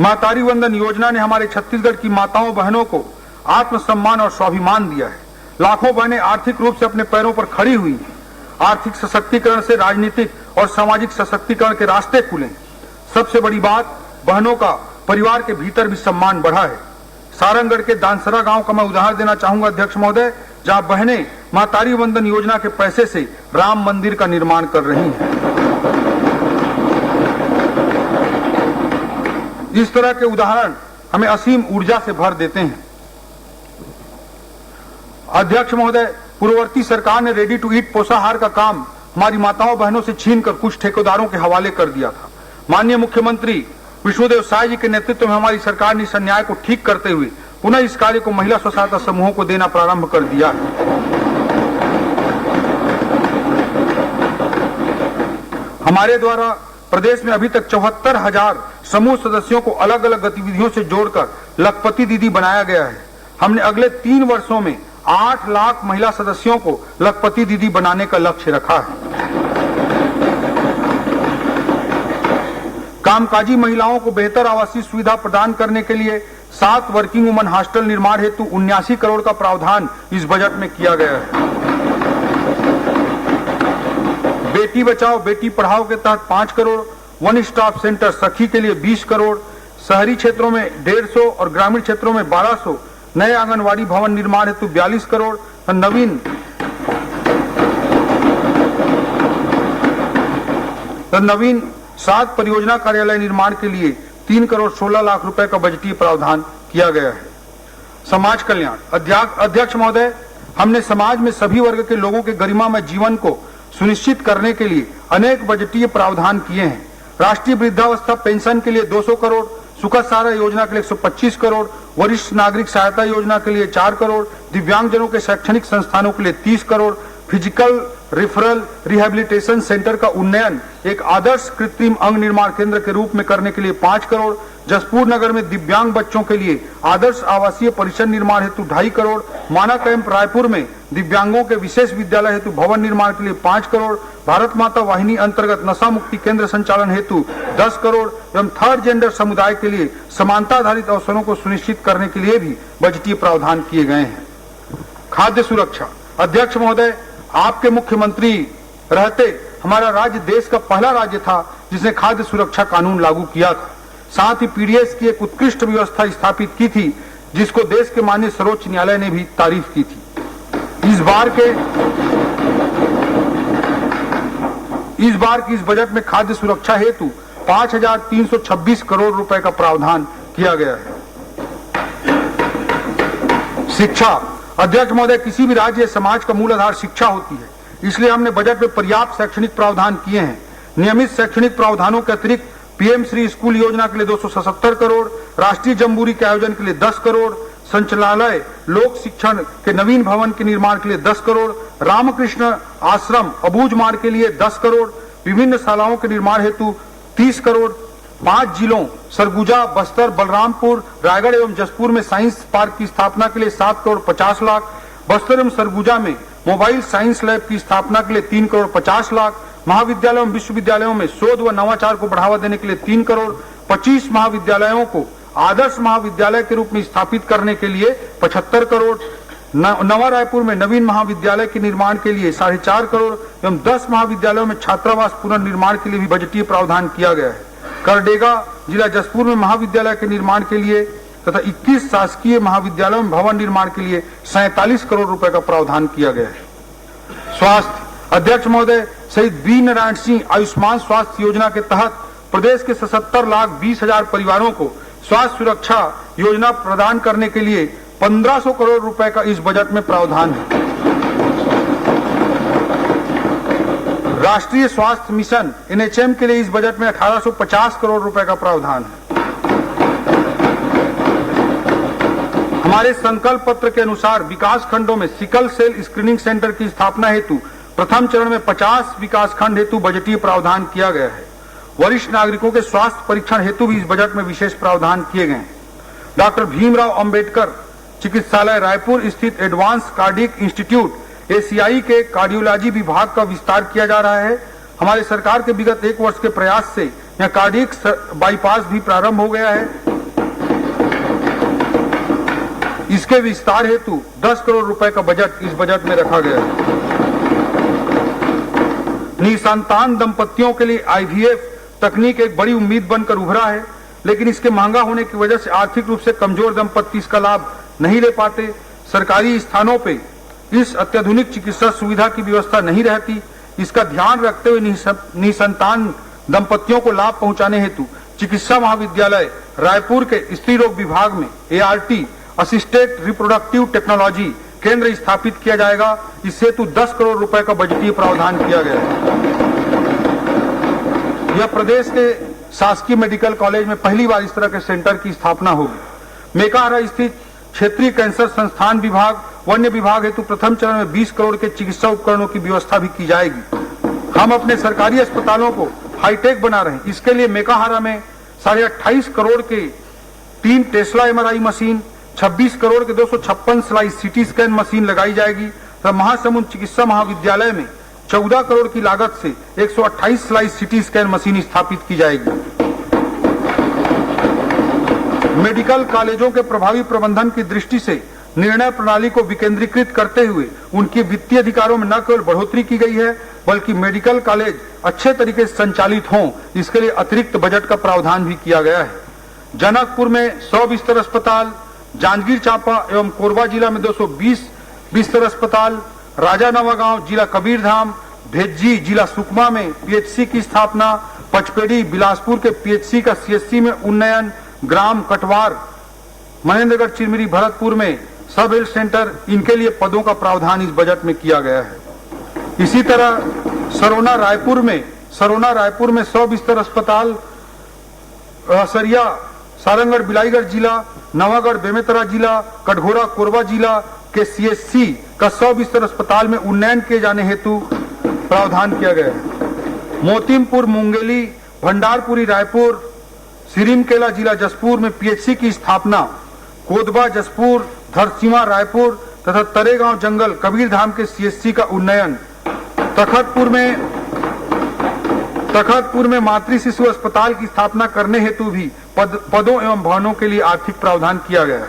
महतारी वंदन योजना ने हमारे छत्तीसगढ़ की माताओं बहनों को आत्मसम्मान और स्वाभिमान दिया है। लाखों बहनें आर्थिक रूप से अपने पैरों पर खड़ी हुई हैं। आर्थिक सशक्तिकरण से राजनीतिक और सामाजिक सशक्तिकरण के रास्ते खुले। सबसे बड़ी बात, बहनों का परिवार के भीतर भी सम्मान बढ़ा है। सारंगगढ़ के दानसरा गांव का मैं उदाहरण देना चाहूंगा अध्यक्ष महोदय, जहां बहनें महतारी वंदन योजना के पैसे से राम मंदिर का निर्माण कर रही हैं। इस तरह के उदाहरण हमें असीम ऊर्जा से भर देते हैं। अध्यक्ष महोदय, पूर्ववर्ती सरकार ने रेडी टू ईट पोषाहार का काम हमारी माताओं बहनों से छीनकर कुछ ठेकेदारों के हवाले कर दिया था। माननीय मुख्यमंत्री विष्णुदेव साय जी के नेतृत्व में हमारी सरकार ने इस अन्याय को ठीक करते हुए पुनः इस कार्य को महिला स्व सहायता समूहों को देना प्रारंभ कर दिया है। हमारे द्वारा प्रदेश में अभी तक 74,000 समूह सदस्यों को अलग अलग गतिविधियों से जोड़कर लखपति दीदी बनाया गया है। हमने अगले 3 वर्षों में 8 लाख महिला सदस्यों को लखपति दीदी बनाने का लक्ष्य रखा है। कामकाजी महिलाओं को बेहतर आवासीय सुविधा प्रदान करने के लिए 7 वर्किंग वुमन हॉस्टल निर्माण हेतु 79 करोड़ का प्रावधान इस बजट में किया गया है। बेटी बचाओ बेटी पढ़ाओ के तहत 5 करोड़, वन स्टॉप सेंटर सखी के लिए 20 करोड़, शहरी क्षेत्रों में 150 और ग्रामीण क्षेत्रों में 1200 नए आंगनवाड़ी भवन निर्माण हेतु 42 करोड़, नवीन 7 परियोजना कार्यालय निर्माण के लिए 3 करोड़ 16 लाख रुपए का बजटीय प्रावधान किया गया है। समाज कल्याण अध्यक्ष महोदय, हमने समाज में सभी वर्ग के लोगों के गरिमामय जीवन को सुनिश्चित करने के लिए अनेक बजटीय प्रावधान किए हैं। राष्ट्रीय वृद्धावस्था पेंशन के लिए 200 करोड़, सुखद सहारा योजना के लिए 125 करोड़, वरिष्ठ नागरिक सहायता योजना के लिए 4 करोड़, दिव्यांगजनों के शैक्षणिक संस्थानों के लिए 30 crore, physical referral rehabilitation centre का उन्नयन एक आदर्श कृत्रिम अंग निर्माण केंद्र के रूप में करने के लिए 5 करोड़, जसपुर नगर में दिव्यांग बच्चों के लिए आदर्श आवासीय परिसर निर्माण हेतु 2.5 करोड़, माना कैंप रायपुर में दिव्यांगों के विशेष विद्यालय हेतु भवन निर्माण के लिए 5 करोड़, भारत माता वाहिनी अंतर्गत नशा मुक्ति केंद्र संचालन हेतु 10 करोड़ एवं थर्ड जेंडर समुदाय के लिए समानता आधारित अवसरों को सुनिश्चित करने के लिए भी बजटीय प्रावधान किए गए हैं। खाद्य सुरक्षा अध्यक्ष महोदय, आपके मुख्यमंत्री रहते हमारा राज्य देश का पहला राज्य था जिसने खाद्य सुरक्षा कानून लागू किया था। साथ ही पीडीएस की एक उत्कृष्ट व्यवस्था स्थापित की थी जिसको देश के माननीय सर्वोच्च न्यायालय ने भी तारीफ की थी। इस बार की इस बजट में खाद्य सुरक्षा हेतु 5,326 करोड़ रुपए का प्रावधान किया गया है। शिक्षा अध्यक्ष महोदय, किसी भी राज्य या समाज का मूल आधार शिक्षा होती है, इसलिए हमने बजट में पर्याप्त शैक्षणिक प्रावधान किए हैं। नियमित शैक्षणिक प्रावधानों के अतिरिक्त पीएम श्री स्कूल योजना के लिए 277 करोड़, राष्ट्रीय जम्बूरी के आयोजन के लिए 10 करोड़, संचालनालय लोक शिक्षण के नवीन भवन के निर्माण के लिए 10 करोड़, रामकृष्ण आश्रम अबूझ मार्ग के लिए 10 करोड़, विभिन्न शालाओं के निर्माण हेतु 30 करोड़, 5 जिलों सरगुजा, बस्तर, बलरामपुर, रायगढ़ एवं जसपुर में साइंस पार्क की स्थापना के लिए 7 करोड़ 50 लाख, बस्तर एवं सरगुजा में मोबाइल साइंस लैब की स्थापना के लिए 3 करोड़ 50 लाख, महाविद्यालयों एवं विश्वविद्यालयों में शोध व नवाचार को बढ़ावा देने के लिए 3 करोड़, 25 महाविद्यालयों को आदर्श महाविद्यालय के रूप में स्थापित करने के लिए 75 करोड़, नवा रायपुर में नवीन महाविद्यालय के निर्माण के लिए 4.5 करोड़ एवं 10 महाविद्यालयों में छात्रावास पुनर्निर्माण के लिए भी बजटीय प्रावधान किया गया है। करडेगा जिला जसपुर में महाविद्यालय के निर्माण के लिए तथा 21 शासकीय महाविद्यालयों में भवन निर्माण के लिए 47 करोड़ रुपए का प्रावधान किया गया है। स्वास्थ्य अध्यक्ष महोदय, शहीद बी नारायण सिंह आयुष्मान स्वास्थ्य योजना के तहत प्रदेश के 77,20,000 परिवारों को स्वास्थ्य सुरक्षा योजना प्रदान करने के लिए 1,500 करोड़ रुपए का इस बजट में प्रावधान है। राष्ट्रीय स्वास्थ्य मिशन एनएचएम के लिए इस बजट में 1850 करोड़ रुपए का प्रावधान है। हमारे संकल्प पत्र के अनुसार विकास खंडों में सिकल सेल स्क्रीनिंग सेंटर की स्थापना हेतु प्रथम चरण में 50 विकास खंड हेतु बजटीय प्रावधान किया गया है। वरिष्ठ नागरिकों के स्वास्थ्य परीक्षण हेतु भी इस बजट में विशेष प्रावधान किए गए हैं। डॉक्टर भीमराव अंबेडकर चिकित्सालय रायपुर स्थित एडवांस कार्डियक इंस्टीट्यूट एसीआई के कार्डियोलॉजी विभाग का विस्तार किया जा रहा है। हमारे सरकार के विगत 1 वर्ष के प्रयास से यहाँ कार्डियक बाईपास भी प्रारंभ हो गया है। इसके विस्तार हेतु 10 करोड़ रुपए का बजट इस बजट में रखा गया है। निसंतान दंपतियों के लिए आईवीएफ तकनीक एक बड़ी उम्मीद बनकर उभरा है, लेकिन इसके महंगा होने की वजह से आर्थिक रूप से कमजोर दंपति इसका लाभ नहीं ले पाते। सरकारी स्थानों पे इस अत्याधुनिक चिकित्सा सुविधा की व्यवस्था नहीं रहती। इसका ध्यान रखते हुए निसंतान दंपतियों को लाभ पहुंचाने हेतु चिकित्सा महाविद्यालय रायपुर के स्त्री रोग विभाग में ART असिस्टेड रिप्रोडक्टिव टेक्नोलॉजी केंद्र स्थापित किया जाएगा। इस हेतु 10 करोड़ रुपए का बजटीय प्रावधान किया गया है। यह प्रदेश के शासकीय मेडिकल कॉलेज में पहली बार इस तरह के सेंटर की स्थापना होगी। मेकाहारा स्थित क्षेत्रीय कैंसर संस्थान विभाग वन्य विभाग हेतु प्रथम चरण में 20 करोड़ के चिकित्सा उपकरणों की व्यवस्था भी की जाएगी। हम अपने सरकारी अस्पतालों को हाईटेक बना रहे हैं। इसके लिए मेकाहारा में 28.5 करोड़ के 3 टेस्ला MRI मशीन, 26 करोड़ के 256 स्लाइस CT स्कैन मशीन लगाई जाएगी तथा महासमुंद चिकित्सा महाविद्यालय में 14 करोड़ की लागत से 128 स्लाइस CT स्कैन मशीन स्थापित की जाएगी। मेडिकल कॉलेजों के प्रभावी प्रबंधन की दृष्टि से निर्णय प्रणाली को विकेंद्रीकृत करते हुए उनके वित्तीय अधिकारों में न केवल बढ़ोतरी की गई है, बल्कि मेडिकल कॉलेज अच्छे तरीके से संचालित हों, इसके लिए अतिरिक्त बजट का प्रावधान भी किया गया है। जनकपुर में 100 बिस्तर अस्पताल, जांजगीर चांपा एवं कोरबा जिला में 220 बिस्तर अस्पताल, राजा नवागांव जिला कबीरधाम, भेज्जी जिला सुकमा में PHC की स्थापना, पचपेड़ी, बिलासपुर के पीएचसी का सीएचसी में उन्नयन, ग्राम कटवार, महेंद्रगढ़, चिरमिरी, भरतपुर में सब हेल्थ सेंटर, इनके लिए पदों का प्रावधान इस बजट में किया गया है। इसी तरह सरोना रायपुर में 100 बिस्तर अस्पताल, सरिया सारंगगढ़ बिलाईगढ़ जिला, नवागढ़ बेमेतरा जिला, कटघोरा कोरबा जिला के सीएचसी का 100 बिस्तर अस्पताल में उन्नयन किए जाने हेतु प्रावधान किया गया है। मोतीमपुर, मुंगेली, भंडारपुरी रायपुर, सिरीमकेला जिला जसपुर में पीएचसी की स्थापना, कोदबा जसपुर, धरसीमा रायपुर तथा तरेगांव जंगल कबीरधाम के सीएचसी का उन्नयन, तखतपुर में मातृ शिशु अस्पताल की स्थापना करने हेतु भी पदों एवं भवनों के लिए आर्थिक प्रावधान किया गया है।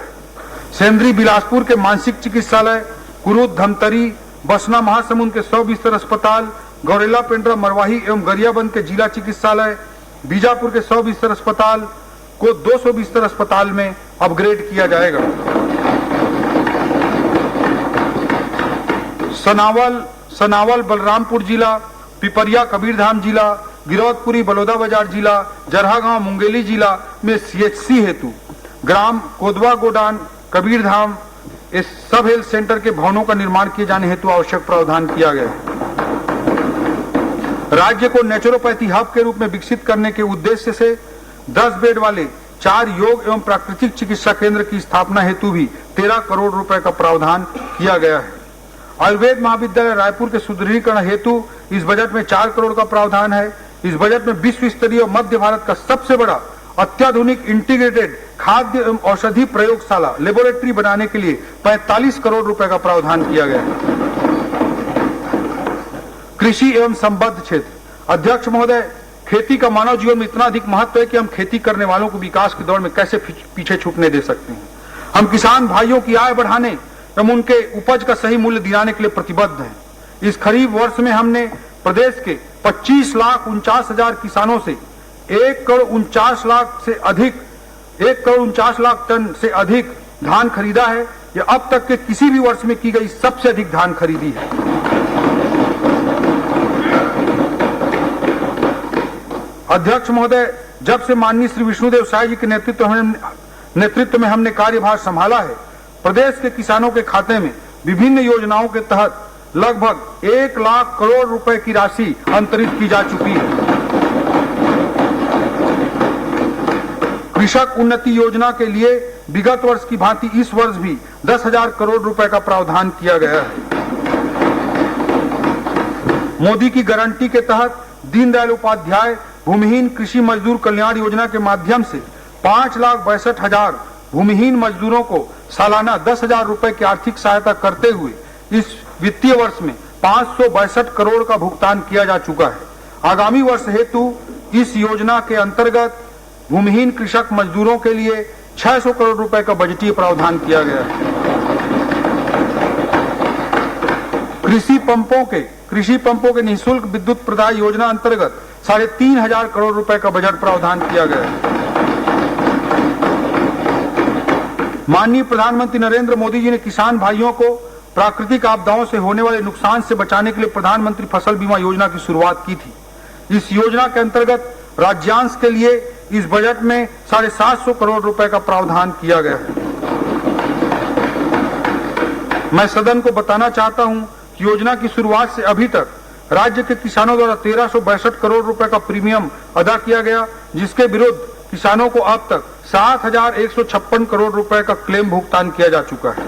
सेंद्री बिलासपुर के मानसिक चिकित्सालय, कुरूद, धमतरी, बसना महासमुंद के 100 बिस्तर अस्पताल, गौरेला, पेंड्रा, मरवाही एवं गरियाबंद के जिला चिकित्सालय, बीजापुर के 100 बिस्तर अस्पताल को 200 बिस्तर अस्पताल में अपग्रेड किया जाएगा। सनावल बलरामपुर जिला, पिपरिया कबीरधाम जिला, गिरौदपुरी बलौदा बाजार जिला, जरहागांव मुंगेली जिला में सीएचसी हेतु ग्राम कोदवा गोडान कबीरधाम इस सब हेल्थ सेंटर के भवनों का निर्माण किए जाने हेतु आवश्यक प्रावधान किया गया है। राज्य को नेचुरोपैथी हब के रूप में विकसित करने के उद्देश्य से 10 बेड वाले 4 योग एवं प्राकृतिक चिकित्सा केंद्र की स्थापना हेतु भी 13 करोड़ रुपए का प्रावधान किया गया है। आयुर्वेद महाविद्यालय रायपुर के सुदृढ़ीकरण हेतु इस बजट में 4 करोड़ का प्रावधान है। इस बजट में विश्व स्तरीय मध्य भारत का सबसे बड़ा अत्याधुनिक इंटीग्रेटेड खाद्य एवं औषधि प्रयोगशाला लेबोरेटरी बनाने के लिए 45 करोड़ रुपए का प्रावधान किया गया है। कृषि एवं संबद्ध क्षेत्र अध्यक्ष महोदय, खेती का मानव जीवन में इतना अधिक महत्व है कि हम खेती करने वालों को विकास की दौड़ में कैसे पीछे छूटने दे सकते हैं। हम किसान भाइयों की आय बढ़ाने एवं उनके उपज का सही मूल्य दिलाने के लिए प्रतिबद्ध हैं। इस खरीफ वर्ष में हमने प्रदेश के 25,49,000 किसानों से 1,49,00,000 टन से अधिक धान खरीदा है। यह अब तक के किसी भी वर्ष में की गई सबसे अधिक धान खरीदी है। अध्यक्ष महोदय, जब से माननीय श्री विष्णुदेव साय जी के नेतृत्व में हमने कार्यभार संभाला है, प्रदेश के किसानों के खाते में विभिन्न योजनाओं के तहत लगभग 1 लाख करोड़ रुपए की राशि अंतरित की जा चुकी है। कृषक उन्नति योजना के लिए विगत वर्ष की भांति इस वर्ष भी 10,000 करोड़ रुपए का प्रावधान किया गया है। मोदी की गारंटी के तहत दीनदयाल उपाध्याय भूमिहीन कृषि मजदूर कल्याण योजना के माध्यम से 5,62,000 भूमिहीन मजदूरों को सालाना 10,000 रुपए की आर्थिक सहायता करते हुए इस वित्तीय वर्ष में 562 करोड़ का भुगतान किया जा चुका है। आगामी वर्ष हेतु इस योजना के अंतर्गत भूमिहीन कृषक मजदूरों के लिए 600 करोड़ रुपए का बजटीय प्रावधान किया गया है। कृषि पंपों के निःशुल्क विद्युत प्रदाय योजना अंतर्गत 3,500 करोड़ रुपए का बजट प्रावधान किया गया है। माननीय प्रधानमंत्री नरेंद्र मोदी जी ने किसान भाइयों को प्राकृतिक आपदाओं से होने वाले नुकसान से बचाने के लिए प्रधानमंत्री फसल बीमा योजना की शुरुआत की थी। इस योजना के अंतर्गत राज्यांश के लिए इस बजट में 750 करोड़ रुपए का प्रावधान किया गया है। मैं सदन को बताना चाहता हूं कि योजना की शुरुआत से अभी तक राज्य के किसानों द्वारा 1362 करोड़ रुपए का प्रीमियम अदा किया गया, जिसके विरुद्ध किसानों को अब तक 7,156 करोड़ रुपए का क्लेम भुगतान किया जा चुका है।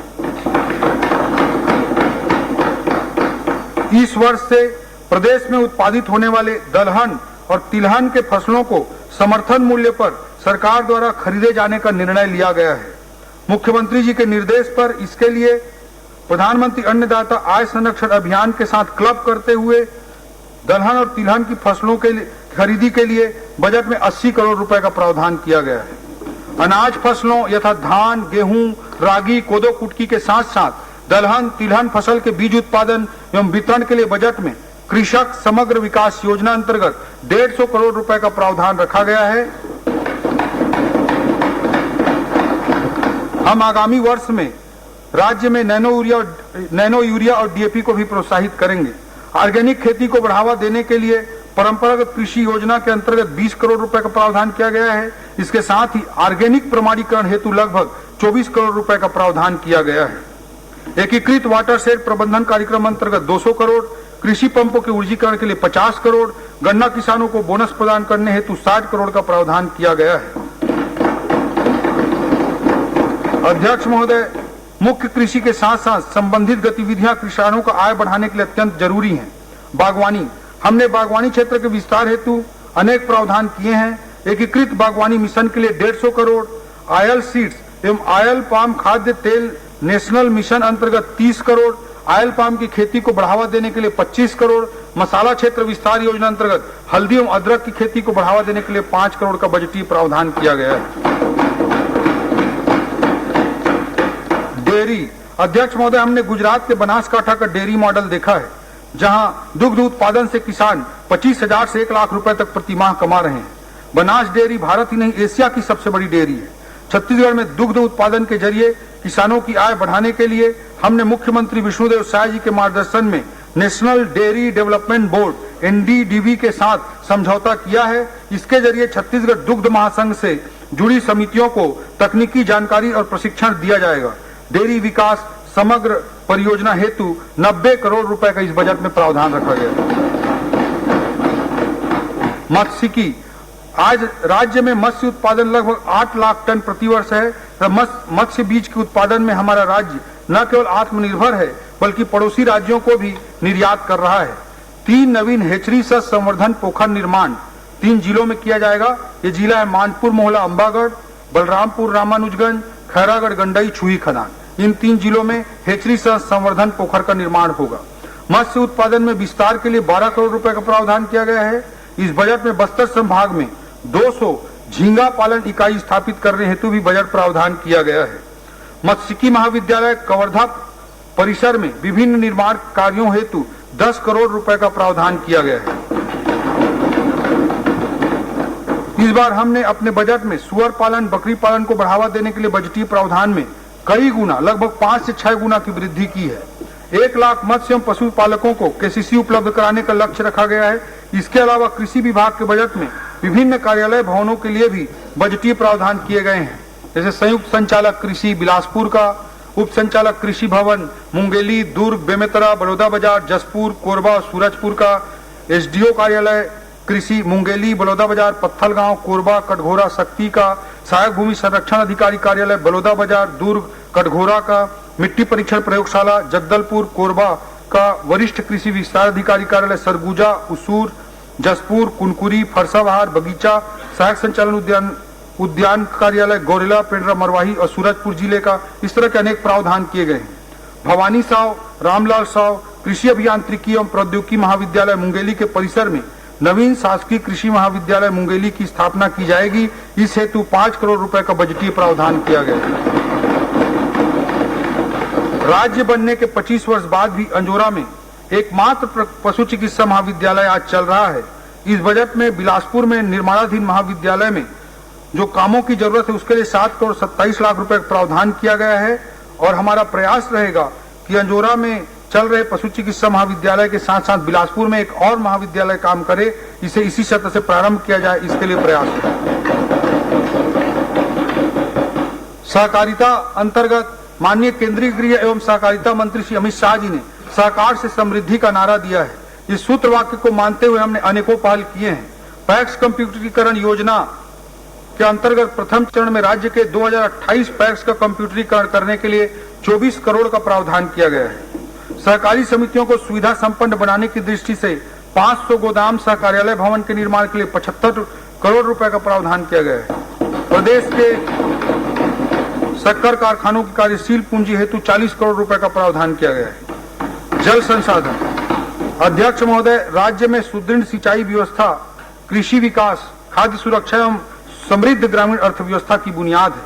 इस वर्ष से प्रदेश में उत्पादित होने वाले दलहन और तिलहन के फसलों को समर्थन मूल्य पर सरकार द्वारा खरीदे जाने का निर्णय लिया गया है। मुख्यमंत्री जी के निर्देश पर इसके लिए प्रधानमंत्री अन्नदाता आय संरक्षण अभियान के साथ क्लब करते हुए दलहन और तिलहन की फसलों के खरीदी के लिए बजट में 80 करोड़ रुपए का प्रावधान किया गया है। अनाज फसलों यथा धान, गेहूं, रागी, कोदो, कुटकी के साथ साथ दलहन तिलहन फसल के बीज उत्पादन एवं वितरण के लिए बजट में कृषक समग्र विकास योजना अंतर्गत 150 करोड़ रुपए का प्रावधान रखा गया है। हम आगामी वर्ष में राज्य में नैनो यूरिया और डीएपी को भी प्रोत्साहित करेंगे। ऑर्गेनिक खेती को बढ़ावा देने के लिए परंपरागत कृषि योजना के अंतर्गत 20 करोड़ रुपए का प्रावधान किया गया है। इसके साथ ही ऑर्गेनिक प्रमाणीकरण हेतु लगभग 24 करोड़ रुपए का प्रावधान किया गया है। एकीकृत वाटर शेड प्रबंधन कार्यक्रम अंतर्गत 200 करोड़, कृषि पंपों के ऊर्जीकरण के लिए 50 करोड़, गन्ना किसानों को बोनस प्रदान करने हेतु 60 करोड़ का प्रावधान किया गया है। अध्यक्ष महोदय, मुख्य कृषि के साथ साथ संबंधित गतिविधियां किसानों का आय बढ़ाने के लिए अत्यंत जरूरी हैं। बागवानी, हमने बागवानी क्षेत्र के विस्तार हेतु अनेक प्रावधान किए हैं। एकीकृत बागवानी मिशन के लिए 150 करोड़, आयल सीड्स एवं आयल पाम खाद्य तेल नेशनल मिशन अंतर्गत 30 करोड़, आयल पाम की खेती को बढ़ावा देने के लिए 25 करोड़, मसाला क्षेत्र विस्तार योजना अंतर्गत हल्दी एवं अदरक की खेती को बढ़ावा देने के लिए 5 करोड़ का बजटीय प्रावधान किया गया है। डेयरी, अध्यक्ष महोदय, हमने गुजरात के बनासकांठा का डेयरी मॉडल देखा है, जहां दुग्ध उत्पादन से किसान 25,000 से 1 लाख रुपए तक प्रति माह कमा रहे हैं। बनास डेयरी भारत ही नहीं एशिया की सबसे बड़ी डेयरी है। छत्तीसगढ़ में दुग्ध उत्पादन के जरिए किसानों की आय बढ़ाने के लिए हमने मुख्यमंत्री विष्णुदेव साय जी के मार्गदर्शन में national dairy development board NDDB के साथ समझौता किया है। इसके जरिए छत्तीसगढ़ दुग्ध महासंघ से जुड़ी समितियों को तकनीकी जानकारी और प्रशिक्षण दिया जाएगा। डेयरी विकास समग्र परियोजना हेतु 90 करोड़ रुपए का इस बजट में प्रावधान रखा गया है। मत्स्यिकी, आज राज्य में मत्स्य उत्पादन लगभग 8 लाख टन प्रति वर्ष है। मत्स्य बीज के उत्पादन में हमारा राज्य न केवल आत्मनिर्भर है बल्कि पड़ोसी राज्यों को भी निर्यात कर रहा है। 3 नवीन हेचरी सह संवर्धन पोखर निर्माण 3 जिलों में किया जाएगा। ये जिला है मानपुर मोहला अंबागढ़, बलरामपुर रामानुजगंज, खैरागढ़ गंडई छुई खदान। इन 3 जिलों में हेचरी सह संवर्धन पोखर का निर्माण होगा। मत्स्य उत्पादन में विस्तार के लिए 12 करोड़ रुपए का प्रावधान किया गया है। इस बजट में बस्तर संभाग में 200 झींगा पालन इकाई स्थापित करने हेतु भी बजट प्रावधान किया गया है। मत्स्यिकी महाविद्यालय कवर्धा परिसर में विभिन्न निर्माण कार्यों हेतु 10 करोड़ रुपए का प्रावधान किया गया है। इस बार हमने अपने बजट में सुअर पालन, बकरी पालन को बढ़ावा देने के लिए बजटीय प्रावधान में कई गुना, लगभग 5 से 6 गुना की वृद्धि की है। 1 लाख मत्स्य एवं पशु पालकों को KCC उपलब्ध कराने का लक्ष्य रखा गया है। इसके अलावा कृषि विभाग के बजट में विभिन्न कार्यालय भवनों के लिए भी बजटीय प्रावधान किए गए हैं, जैसे संयुक्त संचालक कृषि बिलासपुर का, उप संचालक कृषि भवन मुंगेली, दुर्ग, बेमेतरा, बड़ौदा बाजार, जसपुर, कोरबा, सूरजपुर का, SDO कार्यालय कृषि मुंगेली, बड़ौदा बाजार, पत्थलगांव, कोरबा, कटघोरा, शक्ति का, सहायक भूमि संरक्षण अधिकारी कार्यालय बड़ौदा बाजार, दुर्ग, कटघोरा का, मिट्टी परीक्षण प्रयोगशाला जगदलपुर, कोरबा का, वरिष्ठ कृषि विस्तार अधिकारी कार्यालय सरगुजा, उसूर, जसपुर, कुनकुरी, फरसाबहार, बगीचा, सहायक संचालन उद्यान कार्यालय गौरेला, पेंड्रा, मरवाही और सूरजपुर जिले का। इस तरह के अनेक प्रावधान किए गए हैं। भवानी साव, रामलाल साव कृषि अभियांत्रिकी एवं प्रौद्योगिकी महाविद्यालय मुंगेली के परिसर में नवीन शासकीय कृषि महाविद्यालय मुंगेली की स्थापना की जाएगी। इस हेतु 5 करोड़ रुपए का बजटीय प्रावधान किया गया है। राज्य बनने के 25 वर्ष बाद भी अंजोरा में एकमात्र पशु चिकित्सा महाविद्यालय आज चल रहा है। इस बजट में बिलासपुर में निर्माणाधीन महाविद्यालय में जो कामों की जरूरत है उसके लिए 7 करोड़ 27 लाख रुपए का प्रावधान किया गया है और हमारा प्रयास रहेगा कि अंजोरा में चल रहे पशु चिकित्सा महाविद्यालय के साथ साथ बिलासपुर में एक और महाविद्यालय काम करे, इसे इसी सत्र से प्रारंभ किया जाए, इसके लिए प्रयास है। सहकारिता अंतर्गत माननीय केंद्रीय गृह एवं सहकारिता मंत्री श्री अमित शाह जी ने सहकार से समृद्धि का नारा दिया है। इस सूत्र वाक्य को मानते हुए हमने अनेकों पहल किए हैं। पैक्स कंप्यूटरीकरण योजना के अंतर्गत प्रथम चरण में राज्य के 2028 पैक्स का कंप्यूटरीकरण करने के लिए 24 करोड़ का प्रावधान किया गया है। सहकारी समितियों को सुविधा संपन्न बनाने की दृष्टि से 500 गोदाम सह कार्यालय भवन के निर्माण के लिए 75 करोड़ रुपए का प्रावधान किया गया है। प्रदेश के शक्कर कारखानों की कार्यशील पूंजी हेतु 40 करोड़ रुपए का प्रावधान किया गया है। जल संसाधन, अध्यक्ष महोदय, राज्य में सुदृढ़ सिंचाई व्यवस्था कृषि विकास, खाद्य सुरक्षा एवं समृद्ध ग्रामीण अर्थव्यवस्था की बुनियाद है।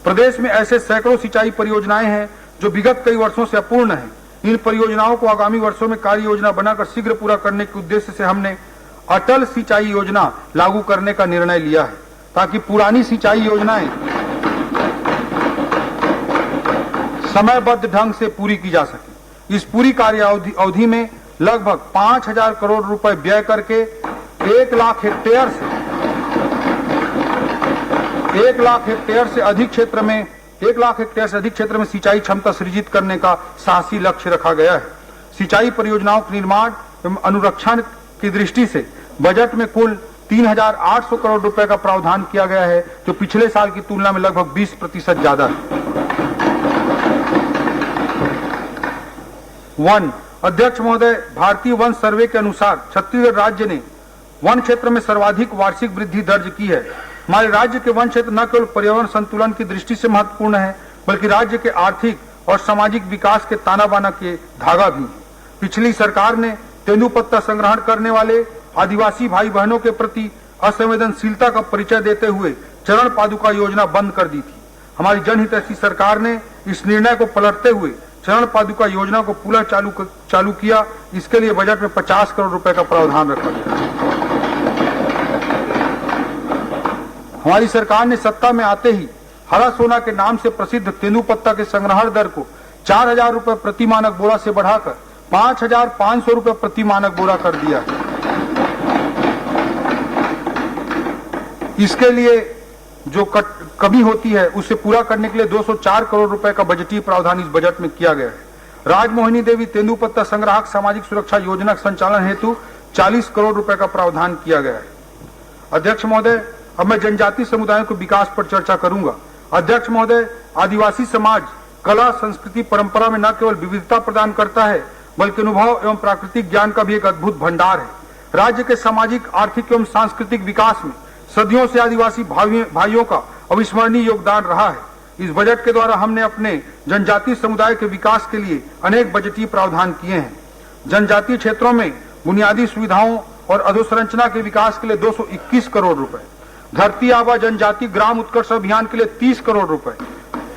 प्रदेश में ऐसे सैकड़ों सिंचाई परियोजनाएं हैं जो विगत कई वर्षों से अपूर्ण हैं। इन परियोजनाओं को आगामी वर्षों में कार्य योजना बनाकर शीघ्र पूरा करने के उद्देश्य से हमने अटल सिंचाई योजना लागू करने का निर्णय लिया है, ताकि पुरानी सिंचाई योजनाएं समयबद्ध ढंग से पूरी की जा सके। इस पूरी कार्य अवधि में लगभग 5,000 करोड़ रुपए व्यय करके 1 लाख हेक्टेयर से अधिक क्षेत्र में सिंचाई क्षमता सृजित करने का साहसी लक्ष्य रखा गया है। सिंचाई परियोजनाओं के निर्माण एवं अनुरक्षण की दृष्टि से बजट में कुल 3,800 करोड़ रुपए का प्रावधान किया गया है, जो पिछले साल की तुलना में लगभग 20% ज्यादा है। वन अध्यक्ष महोदय, भारतीय वन सर्वे के अनुसार छत्तीसगढ़ राज्य ने वन क्षेत्र में सर्वाधिक वार्षिक वृद्धि दर्ज की है। हमारे राज्य के वन क्षेत्र न केवल पर्यावरण संतुलन की दृष्टि से महत्वपूर्ण है, बल्कि राज्य के आर्थिक और सामाजिक विकास के ताना बाना के धागा भी है। पिछली सरकार ने तेंदुपत्ता संग्रहण करने वाले आदिवासी भाई बहनों के प्रति असंवेदनशीलता का परिचय देते हुए चरण पादुका योजना बंद कर दी थी। हमारी जनहितैषी सरकार ने इस निर्णय को पलटते हुए चरण पादुका योजना को पूरा चालू किया। इसके लिए बजट में 50 करोड़ रुपए का प्रावधान रखा गया। हमारी सरकार ने सत्ता में आते ही हरा सोना के नाम से प्रसिद्ध तेंदुपत्ता के संग्रहण दर को 4,000 रुपए प्रति मानक बोरा से बढ़ाकर 5,500 रुपए प्रति मानक बोरा कर दिया है। इसके लिए जो कमी होती है उसे पूरा करने के लिए 204 करोड़ रुपए का बजटीय प्रावधान इस बजट में किया गया है। राजमोहिनी देवी तेंदुपत्ता संग्राहक सामाजिक सुरक्षा योजना के संचालन हेतु 40 करोड़ रुपए का प्रावधान किया गया है। अध्यक्ष महोदय, अब मैं जनजातीय समुदायों के विकास पर चर्चा करूंगा। अध्यक्ष महोदय, आदिवासी समाज कला, संस्कृति, परंपरा में न केवल विविधता प्रदान करता है, बल्कि अनुभव एवं प्राकृतिक ज्ञान का भी एक अद्भुत भंडार है। राज्य के सामाजिक, आर्थिक एवं सांस्कृतिक विकास में सदियों से आदिवासी भाइयों का अविस्मरणीय योगदान रहा है। इस बजट के द्वारा हमने अपने जनजातीय समुदाय के विकास के लिए अनेक बजटीय प्रावधान किए हैं। जनजातीय क्षेत्रों में बुनियादी सुविधाओं और अधोसंरचना के विकास के लिए 221 करोड़ रुपए, धरती आबा जनजातीय ग्राम उत्कर्ष अभियान के लिए 30 करोड़ रुपए,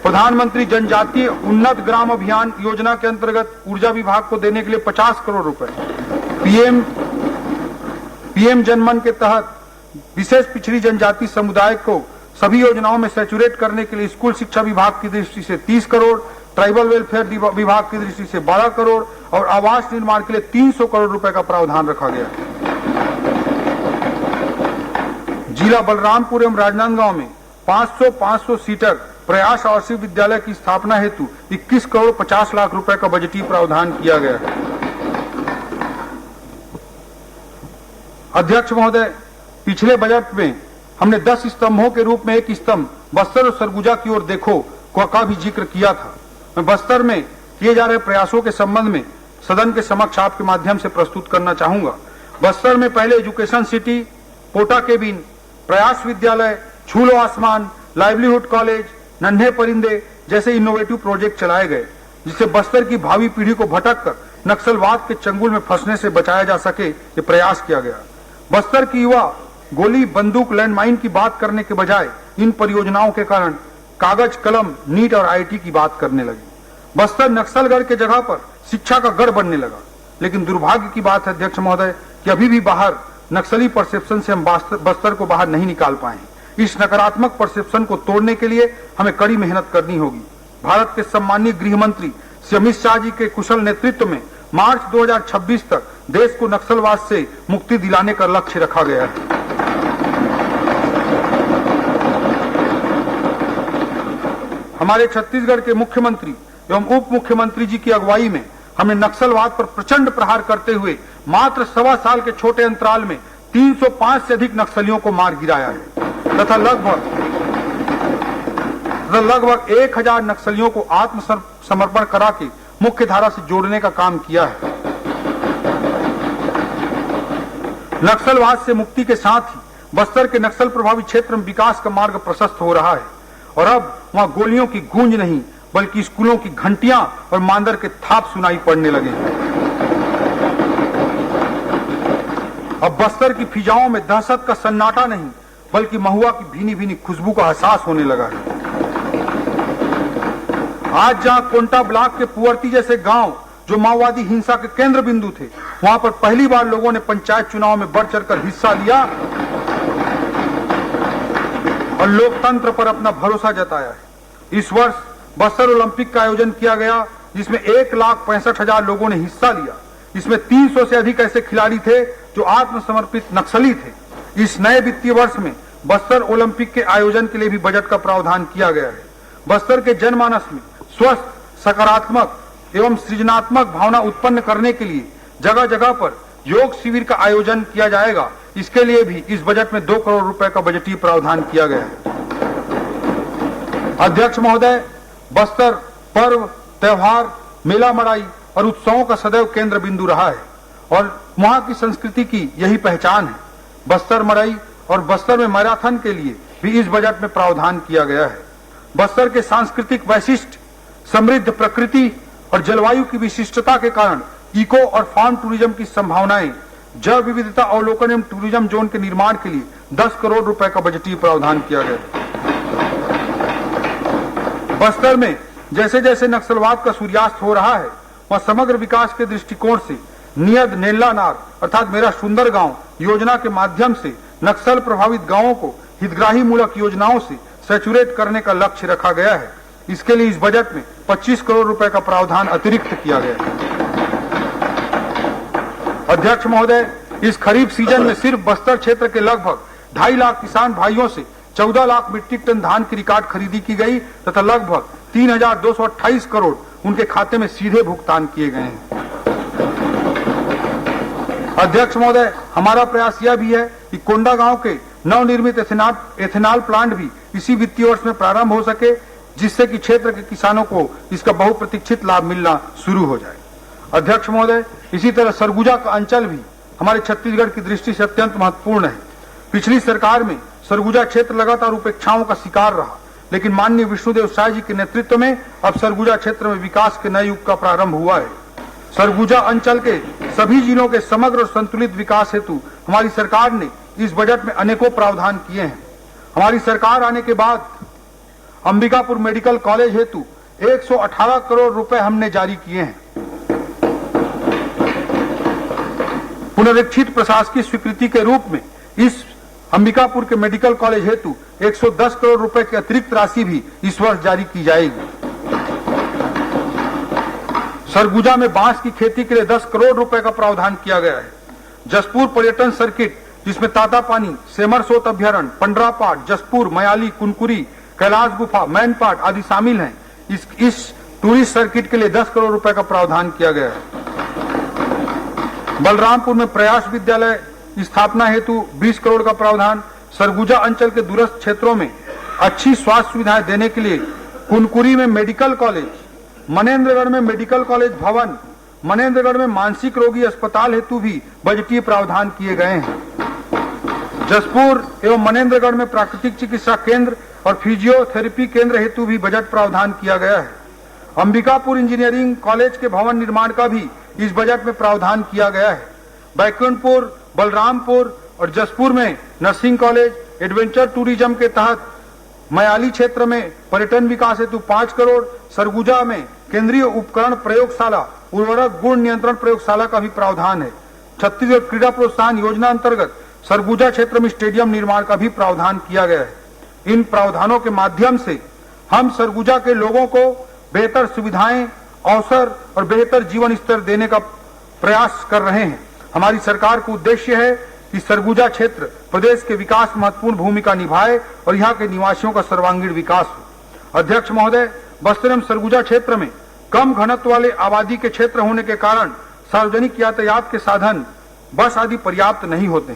प्रधानमंत्री जनजातीय उन्नत ग्राम अभियान योजना के अंतर्गत ऊर्जा विभाग को देने के लिए 50 करोड़ रुपए, पीएम जनमन के तहत विशेष पिछड़ी जनजाति समुदाय को सभी योजनाओं में सैचुरेट करने के लिए स्कूल शिक्षा विभाग की दृष्टि से 30 करोड़, ट्राइबल वेलफेयर विभाग की दृष्टि से 12 करोड़ और आवास निर्माण के लिए 300 करोड़ रुपए का प्रावधान रखा गया। जिला बलरामपुर एवं राजनांदगांव में 500 सीटर प्रयास आवासीय विद्यालय की स्थापना हेतु 21 करोड़ 50 लाख रुपए का बजटीय प्रावधान किया गया है। अध्यक्ष महोदय, पिछले बजट में हमने 10 स्तंभों के रूप में एक स्तंभ बस्तर और सरगुजा की ओर देखो का भी जिक्र किया था। मैं बस्तर में किए जा रहे प्रयासों के संबंध में सदन के समक्ष आपके माध्यम से प्रस्तुत करना चाहूंगा। बस्तर में पहले एजुकेशन सिटी, पोटा केबिन, प्रयास विद्यालय, छूलो आसमान, लाइवलीहुड कॉलेज, नन्हे परिंदे जैसे इनोवेटिव प्रोजेक्ट चलाए गए, जिससे बस्तर की भावी पीढ़ी को भटक कर नक्सलवाद के चंगुल में फंसने से बचाया जा सके, ये प्रयास किया गया। बस्तर की युवा गोली, बंदूक, लैंडमाइन की बात करने के बजाय इन परियोजनाओं के कारण कागज, कलम, नीट और आईटी की बात करने लगी। बस्तर नक्सलगढ़ के जगह पर शिक्षा का गढ़ बनने लगा। लेकिन दुर्भाग्य की बात है अध्यक्ष महोदय कि अभी भी बाहर नक्सली परसेप्शन से हम बस्तर को बाहर नहीं निकाल पाए। इस नकारात्मक परसेप्शन को तोड़ने के लिए हमें कड़ी मेहनत करनी होगी। भारत के सम्मानीय गृह मंत्री श्री अमित शाह जी के कुशल नेतृत्व में मार्च 2026 तक देश को नक्सलवाद से मुक्ति दिलाने का लक्ष्य रखा गया है। हमारे छत्तीसगढ़ के मुख्यमंत्री एवं उप मुख्यमंत्री जी की अगुवाई में हमने नक्सलवाद पर प्रचंड प्रहार करते हुए मात्र 1.25 साल के छोटे अंतराल में 305 से अधिक नक्सलियों को मार गिराया है तथा लगभग 1000 नक्सलियों को आत्मसमर्पण करा के मुख्य धारा से जोड़ने का काम किया है। नक्सलवाद से मुक्ति के साथ ही बस्तर के नक्सल प्रभावित क्षेत्र में विकास का मार्ग प्रशस्त हो रहा है और अब वहां गोलियों की गूंज नहीं बल्कि स्कूलों की घंटियां और मांदर के थाप सुनाई पड़ने लगे हैं। अब बस्तर की फिजाओं में दहशत का सन्नाटा नहीं बल्कि महुआ की भीनी भीनी खुशबू का एहसास होने लगा है। आज जहां कोंटा ब्लॉक के पुअर्ती जैसे गांव जो माओवादी हिंसा के केंद्र बिंदु थे, वहां पर पहली बार लोगों ने पंचायत चुनाव में बढ़ चढ़कर हिस्सा लिया और लोकतंत्र पर अपना भरोसा जताया है। इस वर्ष बस्तर ओलंपिक का आयोजन किया गया जिसमें 1,65,000 लोगों ने हिस्सा लिया। इसमें 300 से अधिक ऐसे खिलाड़ी थे जो आत्मसमर्पित नक्सली थे। इस नए वित्तीय वर्ष में बस्तर ओलंपिक के आयोजन के लिए भी बजट का प्रावधान किया गया है। बस्तर के जनमानस में स्वस्थ, सकारात्मक एवं सृजनात्मक भावना उत्पन्न करने के लिए जगह जगह पर योग शिविर का आयोजन किया जाएगा। इसके लिए भी इस बजट में 2 करोड़ रुपए का बजटीय प्रावधान किया गया है। अध्यक्ष महोदय, बस्तर पर्व, त्योहार, मेला मड़ाई और उत्सवों का सदैव केंद्र बिंदु रहा है और वहां की संस्कृति की यही पहचान है। बस्तर मड़ाई और बस्तर में मैराथन के लिए भी इस बजट में प्रावधान किया गया है। बस्तर के सांस्कृतिक वैशिष्ट, समृद्ध प्रकृति और जलवायु की विशिष्टता के कारण इको और फार्म टूरिज्म की संभावनाएं, जैव विविधता अवलोकन एवं टूरिज्म जोन के निर्माण के लिए 10 करोड़ रुपए का बजटीय प्रावधान किया गया है। बस्तर में जैसे जैसे नक्सलवाद का सूर्यास्त हो रहा है, वह समग्र विकास के दृष्टिकोण से नियत नेल्ला नार अर्थात मेरा सुंदर गांव योजना के माध्यम से नक्सल प्रभावित गांवों को हितग्राही मूलक योजनाओं से सैचुरेट करने का लक्ष्य रखा गया है। इसके लिए इस बजट में 25 करोड़ रुपए का प्रावधान अतिरिक्त किया गया है। अध्यक्ष महोदय, इस खरीफ सीजन में सिर्फ बस्तर क्षेत्र के लगभग 2.5 लाख किसान भाइयों से 14 लाख मीट्रिक टन धान की रिकॉर्ड खरीदी की गई तथा लगभग 3,228 करोड़ उनके खाते में सीधे भुगतान किए गए हैं। अध्यक्ष महोदय, हमारा प्रयास यह भी है कि कोंडा गांव के नवनिर्मित एथेनॉल प्लांट भी इसी वित्तीय वर्ष में प्रारंभ हो सके, जिससे कि क्षेत्र के किसानों को इसका बहुप्रतीक्षित लाभ मिलना शुरू हो जाए। अध्यक्ष महोदय, इसी तरह सरगुजा का अंचल भी हमारे छत्तीसगढ़ की दृष्टि से अत्यंत महत्वपूर्ण है। पिछली सरकार में सरगुजा क्षेत्र लगातार उपेक्षाओं का शिकार रहा, लेकिन माननीय विष्णुदेव साय जी के नेतृत्व में अब सरगुजा क्षेत्र में विकास के नए युग का प्रारंभ हुआ है। सरगुजा अंचल के सभी जिलों के समग्र और संतुलित विकास हेतु हमारी सरकार ने इस बजट में अनेकों प्रावधान किए हैं। हमारी सरकार आने के बाद अंबिकापुर मेडिकल कॉलेज हेतु 118 करोड़ रुपए हमने जारी किए हैं। पुनरीक्षित प्रशासकीय स्वीकृति के रूप में इस अंबिकापुर के मेडिकल कॉलेज हेतु 110 करोड़ रुपए की अतिरिक्त राशि भी इस वर्ष जारी की जाएगी। सरगुजा में बांस की खेती के लिए 10 करोड़ रुपए का प्रावधान किया गया है। जसपुर पर्यटन सर्किट, जिसमें तातापानी, सेमरसोत अभ्यारण्य, पंडरापाट, जसपुर, मयाली, कुनकुरी, कैलाश गुफा, मैनपाट आदि शामिल हैं। इस टूरिस्ट सर्किट के लिए 10 करोड़ रुपए का प्रावधान किया गया है। बलरामपुर में प्रयास विद्यालय स्थापना हेतु 20 करोड़ का प्रावधान। सरगुजा अंचल के दूरस्थ क्षेत्रों में अच्छी स्वास्थ्य सुविधाएं देने के लिए कुनकुरी में मेडिकल कॉलेज, मनेन्द्रगढ़ में मेडिकल कॉलेज भवन, मनेन्द्रगढ़ में मानसिक रोगी अस्पताल हेतु भी बजटीय प्रावधान किए गए हैं। जसपुर एवं मनेन्द्रगढ़ में प्राकृतिक चिकित्सा केंद्र और फिजियोथेरेपी केंद्र हेतु भी बजट प्रावधान किया गया है। अंबिकापुर इंजीनियरिंग कॉलेज के भवन निर्माण का भी इस बजट में प्रावधान किया गया है। बैकुंठपुर, बलरामपुर और जसपुर में नर्सिंग कॉलेज, एडवेंचर टूरिज्म के तहत मयाली क्षेत्र में पर्यटन विकास हेतु 5 करोड़, सरगुजा में केंद्रीय उपकरण प्रयोगशाला, उर्वरक गुण नियंत्रण प्रयोगशाला का भी प्रावधान है। छत्तीसगढ़ क्रीड़ा प्रोत्साहन योजना अंतर्गत सरगुजा क्षेत्र में स्टेडियम निर्माण का भी प्रावधान किया गया है। इन प्रावधानों के माध्यम से हम सरगुजा के लोगों को बेहतर सुविधाएं, अवसर और बेहतर जीवन स्तर देने का प्रयास कर रहे हैं। हमारी सरकार का उद्देश्य है कि सरगुजा क्षेत्र प्रदेश के विकास में महत्वपूर्ण भूमिका निभाए और यहाँ के निवासियों का सर्वांगीण विकास हो। अध्यक्ष महोदय, बस्तर एवं सरगुजा क्षेत्र में कम घनत्व वाले आबादी के क्षेत्र होने के कारण सार्वजनिक यातायात के साधन बस आदि पर्याप्त नहीं होते।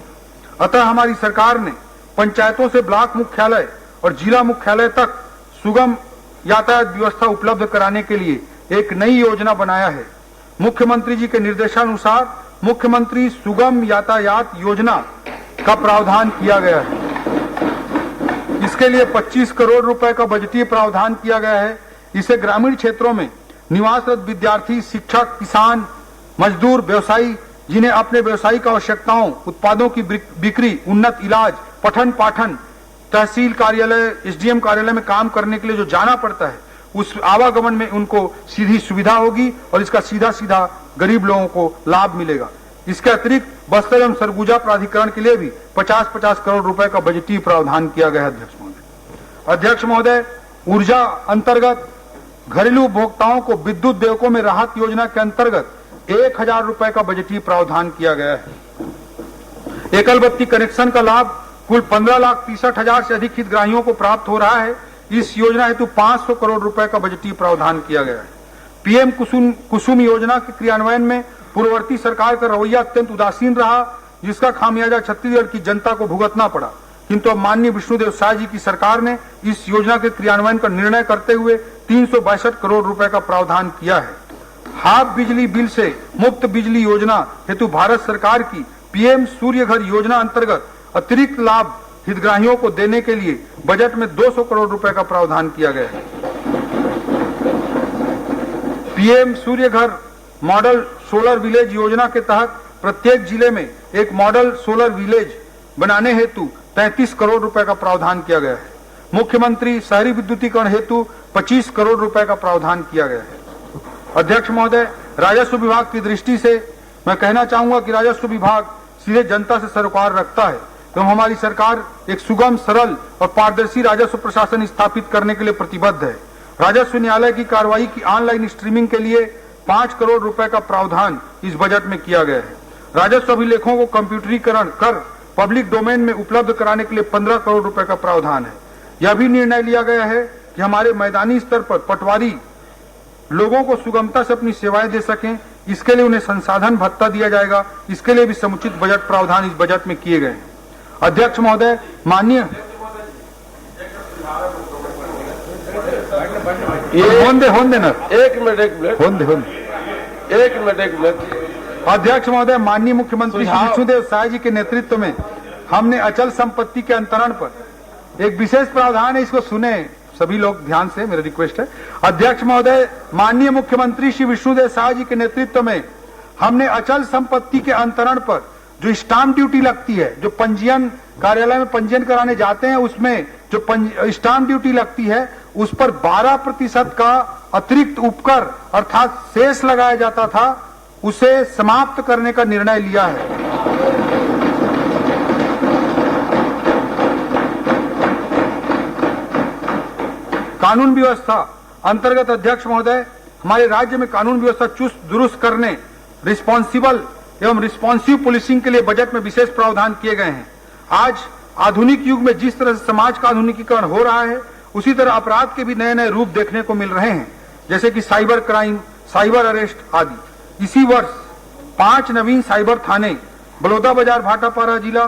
अतः हमारी सरकार ने पंचायतों से ब्लॉक मुख्यालय और जिला मुख्यालय तक सुगम यातायात व्यवस्था उपलब्ध कराने के लिए एक नई योजना बनाया है। मुख्यमंत्री जी के निर्देशानुसार मुख्यमंत्री सुगम यातायात योजना का प्रावधान किया गया है। इसके लिए 25 करोड़ रुपए का बजटीय प्रावधान किया गया है। इसे ग्रामीण क्षेत्रों में निवासरत विद्यार्थी, शिक्षक, किसान, मजदूर, व्यवसायी जिन्हें अपने व्यवसायिक आवश्यकताओं, उत्पादों की बिक्री, उन्नत इलाज, पठन पाठन, तहसील कार्यालय, एसडीएम कार्यालय में काम करने के लिए जो जाना पड़ता है, उस आवागमन में उनको सीधी सुविधा होगी और इसका सीधा सीधा गरीब लोगों को लाभ मिलेगा। इसके अतिरिक्त बस्तर एवं सरगुजा प्राधिकरण के लिए भी 50-50 करोड़ रुपए का बजटीय प्रावधान किया गया है। अध्यक्ष महोदय, ऊर्जा अंतर्गत घरेलू उपभोक्ताओं को विद्युत देयकों में राहत योजना के अंतर्गत 1000 रुपए का बजटीय प्रावधान किया गया है। एकल बत्ती कनेक्शन का लाभ कुल 15,63,000 से अधिक हितग्राहियों को प्राप्त हो रहा है। इस योजना हेतु 500 करोड़ रुपए का बजटीय प्रावधान किया गया है। पीएम कुसुम योजना के क्रियान्वयन में पूर्ववर्ती सरकार का रवैया अत्यंत उदासीन रहा, जिसका खामियाजा छत्तीसगढ़ की जनता को भुगतना पड़ा। किंतु अब माननीय विष्णुदेव साय जी की सरकार ने इस योजना के क्रियान्वयन का निर्णय करते हुए 362 करोड़ रुपए का प्रावधान किया है। हाफ बिजली बिल से मुफ्त बिजली योजना हेतु भारत सरकार की पीएम सूर्य घर योजना अंतर्गत अतिरिक्त लाभ हितग्राहियों को देने के लिए बजट में 200 करोड़ रुपए का प्रावधान किया गया है। पीएम सूर्य घर मॉडल सोलर विलेज योजना के तहत प्रत्येक जिले में एक मॉडल सोलर विलेज बनाने हेतु 33 करोड़ रुपए का प्रावधान किया गया है। मुख्यमंत्री शहरी विद्युतीकरण हेतु 25 करोड़ रुपए का प्रावधान किया गया है। अध्यक्ष महोदय, राजस्व विभाग की दृष्टि से मैं कहना चाहूंगा कि राजस्व विभाग सीधे जनता से सरोकार रखता है एवं हमारी सरकार एक सुगम, सरल और पारदर्शी राजस्व प्रशासन स्थापित करने के लिए प्रतिबद्ध है। राजस्व न्यायालय की कार्रवाई की ऑनलाइन स्ट्रीमिंग के लिए 5 करोड़ रुपए का प्रावधान इस बजट में किया गया है। राजस्व अभिलेखों को कंप्यूटरीकरण कर पब्लिक डोमेन में उपलब्ध कराने के लिए 15 करोड़ रुपए का प्रावधान है। यह भी निर्णय लिया गया है कि हमारे मैदानी स्तर पर पटवारी लोगों को सुगमता से अपनी सेवाएं दे सकें, इसके लिए उन्हें संसाधन भत्ता दिया जाएगा। इसके लिए भी समुचित बजट प्रावधान इस बजट में किए गए हैं। अध्यक्ष महोदय, माननीय अध्यक्ष महोदय, माननीय मुख्यमंत्री विष्णुदेव साय जी के नेतृत्व में हमने अचल संपत्ति के अंतरण पर एक विशेष प्रावधान है, इसको सुने सभी लोग ध्यान से, मेरा रिक्वेस्ट है। अध्यक्ष महोदय, माननीय मुख्यमंत्री श्री विष्णुदेव साय जी के नेतृत्व में हमने अचल संपत्ति के अंतरण पर जो स्टाम्प ड्यूटी लगती है, जो पंजीयन कार्यालय में पंजीयन कराने जाते हैं, उसमें जो स्टाम्प ड्यूटी लगती है, उस पर 12% का अतिरिक्त उपकर अर्थात शेष लगाया जाता था, उसे समाप्त करने का निर्णय लिया है। कानून व्यवस्था अंतर्गत अध्यक्ष महोदय, हमारे राज्य में कानून व्यवस्था चुस्त दुरुस्त करने, रिस्पॉन्सिबल एवं रिस्पॉन्सिव पुलिसिंग के लिए बजट में विशेष प्रावधान किए गए हैं। आज आधुनिक युग में जिस तरह से समाज का आधुनिकीकरण हो रहा है, उसी तरह अपराध के भी नए नए रूप देखने को मिल रहे हैं, जैसे कि साइबर क्राइम, साइबर अरेस्ट आदि। इसी वर्ष 5 नवीन साइबर थाने बलौदाबाजार भाटापारा जिला,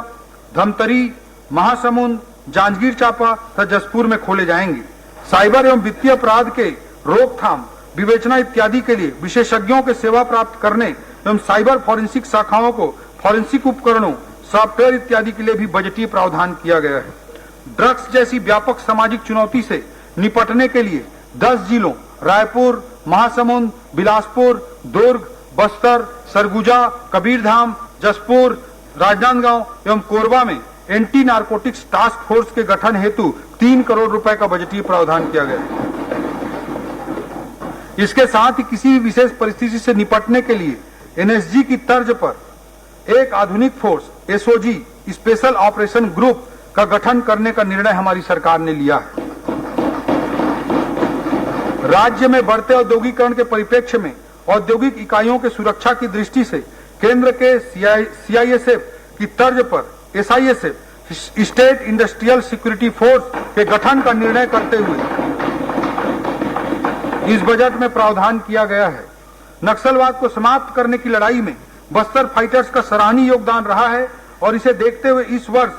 धमतरी, महासमुंद, जांजगीर चांपा तथा जसपुर में खोले जाएंगे। साइबर एवं वित्तीय अपराध के रोकथाम, विवेचना इत्यादि के लिए विशेषज्ञों के सेवा प्राप्त करने एवं साइबर फॉरेंसिक शाखाओं को फॉरेंसिक उपकरणों, सॉफ्टवेयर इत्यादि के लिए भी बजटीय प्रावधान किया गया है। ड्रग्स जैसी व्यापक सामाजिक चुनौती से निपटने के लिए 10 जिलों रायपुर, महासमुंद, बिलासपुर, दुर्ग, बस्तर, सरगुजा, कबीरधाम, जसपुर, राजनांदगांव एवं कोरबा में एंटी नारकोटिक्स टास्क फोर्स के गठन हेतु 3 करोड़ रुपए का बजटीय प्रावधान किया गया है। इसके साथ ही किसी भी विशेष परिस्थिति से निपटने के लिए एनएसजी की तर्ज पर एक आधुनिक force SOG special operation group का गठन करने का निर्णय हमारी सरकार ने लिया है। राज्य में बढ़ते औद्योगिकरण के परिप्रेक्ष्य में औद्योगिक इकाइयों के सुरक्षा की दृष्टि से केंद्र के सीआईएसएफ की तर्ज पर SISF state industrial security force के गठन का निर्णय करते हुए इस बजट में प्रावधान किया गया है। नक्सलवाद को समाप्त करने की लड़ाई में बस्तर फाइटर्स का सराहनीय योगदान रहा है और इसे देखते हुए इस वर्ष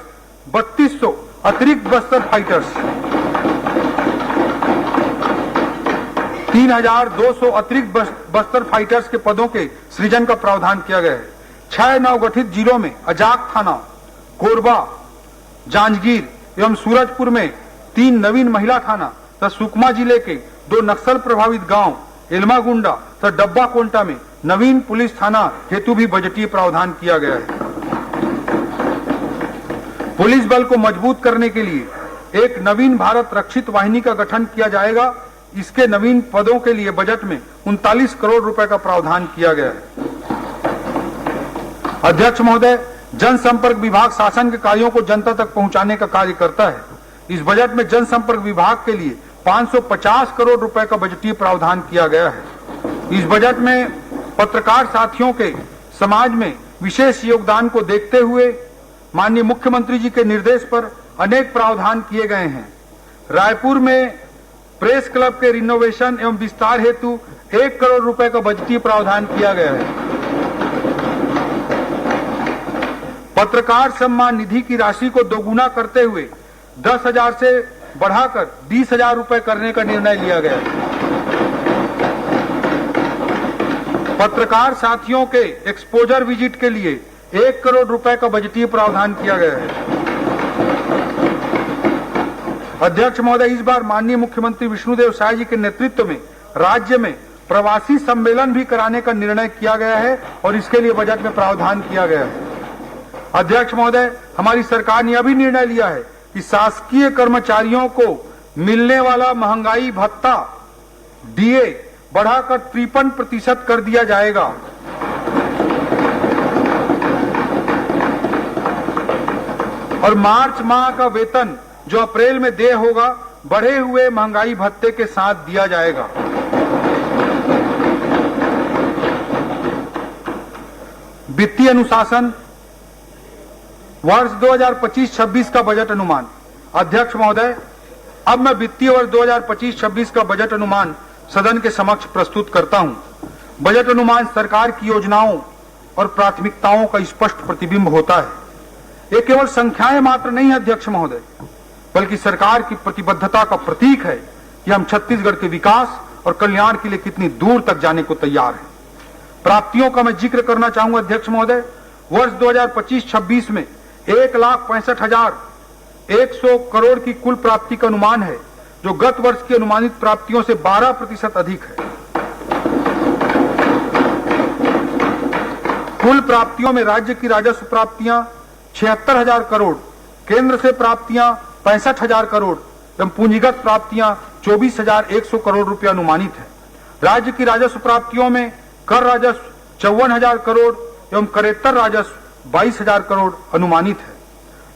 3200 अतिरिक्त बस्तर फाइटर्स, 3200 अतिरिक्त बस्तर फाइटर्स के पदों के सृजन का प्रावधान किया गया है। 6 नवगठित जिलों में अजाक थाना, कोरबा, जांजगीर एवं सूरजपुर में 3 नवीन महिला थाना तथा सुकमा जिले के 2 नक्सल प्रभावित गांव एलमागुंडा तथा डब्बा कोंटा में नवीन पुलिस थाना हेतु भी बजटीय प्रावधान किया गया है। पुलिस बल को मजबूत करने के लिए एक नवीन भारत रक्षित वाहिनी का गठन किया जाएगा। इसके नवीन पदों के लिए बजट में 39 करोड़ रुपए का प्रावधान किया गया है। अध्यक्ष महोदय, जनसंपर्क विभाग शासन के कार्यों को जनता तक पहुंचाने का कार्य करता है। इस बजट में जनसंपर्क विभाग के लिए 550 करोड़ रुपए का बजटीय प्रावधान किया गया है। इस बजट में पत्रकार साथियों के समाज में विशेष योगदान को देखते हुए माननीय मुख्यमंत्री जी के निर्देश पर अनेक प्रावधान किए गए हैं। रायपुर में प्रेस क्लब के रिनोवेशन एवं विस्तार हेतु 1 करोड़ रुपए का बजटीय प्रावधान किया गया है। पत्रकार सम्मान निधि की राशि को दोगुना करते हुए 10,000 से बढ़ाकर 20,000 रुपए करने का निर्णय लिया गया है। पत्रकार साथियों के एक्सपोजर विजिट के लिए 1 करोड़ रुपए का बजटीय प्रावधान किया गया है। अध्यक्ष महोदय, इस बार माननीय मुख्यमंत्री विष्णुदेव साय जी के नेतृत्व में राज्य में प्रवासी सम्मेलन भी कराने का निर्णय किया गया है और इसके लिए बजट में प्रावधान किया गया है। अध्यक्ष महोदय, हमारी सरकार ने यह भी निर्णय लिया है कि शासकीय कर्मचारियों को मिलने वाला महंगाई भत्ता डीए बढ़ाकर 53% कर दिया जाएगा। और मार्च माह का वेतन जो अप्रैल में देय होगा बढ़े हुए महंगाई भत्ते के साथ दिया जाएगा। वित्तीय अनुशासन वर्ष 2025-26 का बजट अनुमान। अध्यक्ष महोदय, अब मैं वित्तीय वर्ष 2025-26 का बजट अनुमान सदन के समक्ष प्रस्तुत करता हूं। बजट अनुमान सरकार की योजनाओं और प्राथमिकताओं का स्पष्ट प्रतिबिंब होता है। ये केवल संख्याएं मात्र नहीं है अध्यक्ष महोदय, बल्कि सरकार की प्रतिबद्धता का प्रतीक है कि हम छत्तीसगढ़ के विकास और कल्याण के लिए कितनी दूर तक जाने को तैयार हैं। प्राप्तियों का मैं जिक्र करना चाहूंगा अध्यक्ष महोदय। वर्ष 2025-26 में 1,65,100 करोड़ की कुल प्राप्ति का अनुमान है, जो गत वर्ष की अनुमानित प्राप्तियों से 12% अधिक है। कुल प्राप्तियों में राज्य की राजस्व प्राप्तियां 76,000 करोड़, केंद्र से प्राप्तियां 65,000 करोड़ एवं पूंजीगत प्राप्तियां 24,100 करोड़ रुपया अनुमानित है। राज्य की राजस्व प्राप्तियों में कर राजस्व 54,000 करोड़ एवं करेत्तर राजस्व 22,000 करोड़ अनुमानित है।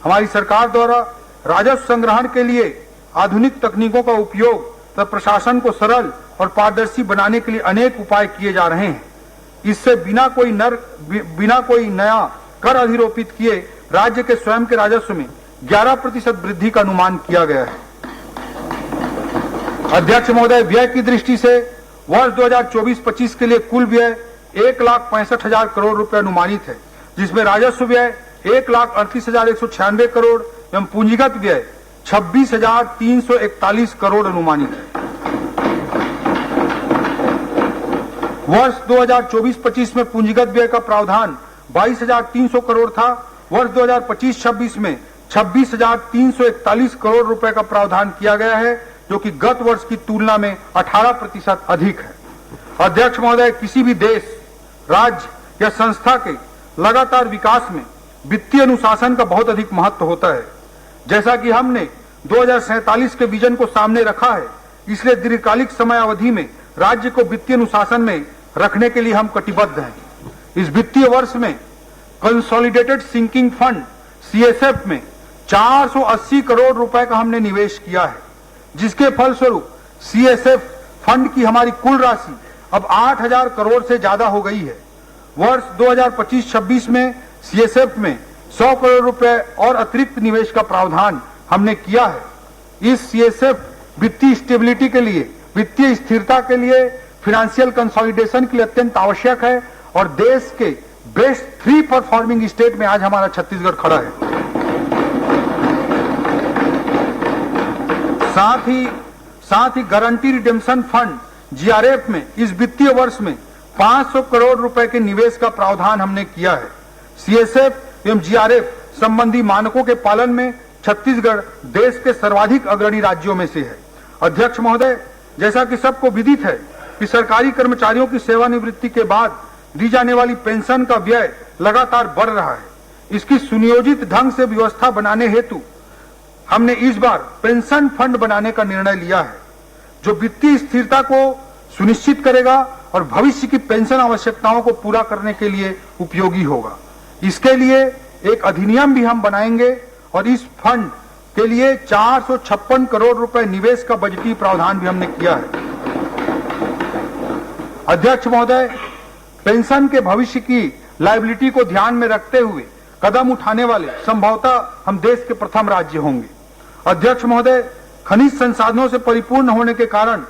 हमारी सरकार द्वारा राजस्व संग्रहण के लिए आधुनिक तकनीकों का उपयोग तथा प्रशासन को सरल और पारदर्शी बनाने के लिए अनेक उपाय किए जा रहे हैं। इससे बिना कोई नया कर अधिरोपित किए राज्य के स्वयं के राजस्व में 11% वृद्धि का अनुमान किया गया है। अध्यक्ष महोदय, व्यय की दृष्टि से वर्ष 2024-25 के लिए कुल व्यय 1,65,000 करोड़ रुपए अनुमानित है, जिसमें राजस्व व्यय 1,38,196 करोड़ एवं पूंजीगत व्यय 26,341 करोड़ अनुमानित है। वर्ष 2024-25 में पूंजीगत व्यय का प्रावधान 22,300 करोड़ था। वर्ष 2025-26 में 26,341 करोड़ रुपए का प्रावधान किया गया है, जो कि गत वर्ष की तुलना में 18% अधिक है। अध्यक्ष महोदय, किसी भी देश, राज्य या संस्था के लगातार विकास में वित्तीय अनुशासन का बहुत अधिक महत्व होता है। जैसा कि हमने 2047 के विजन को सामने रखा है, इसलिए दीर्घकालिक समय अवधि में राज्य को वित्तीय अनुशासन में रखने के लिए हम कटिबद्ध हैं। इस वित्तीय वर्ष में कंसोलिडेटेड सिंकिंग फंड CSF में 480 करोड़ रुपए का हमने निवेश किया है, जिसके फलस्वरूप CSF फंड की हमारी कुल राशि अब 8,000 करोड़ से ज्यादा हो गई है। वर्ष 2025-26 में CSF में 100 करोड़ रुपए और अतिरिक्त निवेश का प्रावधान हमने किया है। इस CSF वित्तीय स्टेबिलिटी के लिए, वित्तीय स्थिरता के लिए, फाइनेंशियल कंसोलिडेशन के लिए अत्यंत आवश्यक है और देश के बेस्ट 3 परफॉर्मिंग स्टेट में आज हमारा छत्तीसगढ़ खड़ा है। साथ ही गारंटी रिडेम्पशन फंड GRF में इस वित्तीय वर्ष में 500 करोड़ रुपए के निवेश का प्रावधान हमने किया है। CSF एवं GRF संबंधी मानकों के पालन में छत्तीसगढ़ देश के सर्वाधिक अग्रणी राज्यों में से है। अध्यक्ष महोदय, जैसा कि सबको विदित है कि सरकारी कर्मचारियों की सेवानिवृत्ति के बाद दी जाने वाली पेंशन का व्यय लगातार बढ़ रहा है। इसकी सुनियोजित ढंग से व्यवस्था बनाने हेतु हमने इस बार पेंशन फंड बनाने का निर्णय लिया है, जो वित्तीय स्थिरता को सुनिश्चित करेगा और भविष्य की पेंशन आवश्यकताओं को पूरा करने के लिए उपयोगी होगा। इसके लिए एक अधिनियम भी हम बनाएंगे और इस फंड के लिए 456 करोड़ रुपए निवेश का बजटीय प्रावधान भी हमने किया है। अध्यक्ष महोदय, पेंशन के भविष्य की लायबिलिटी को ध्यान में रखते हुए कदम उठाने वाले संभवतः हम देश के प्रथम राज्य होंगे। अध्यक्ष महोदय, खनिज संसाधनों से परिपूर्ण होने के कारण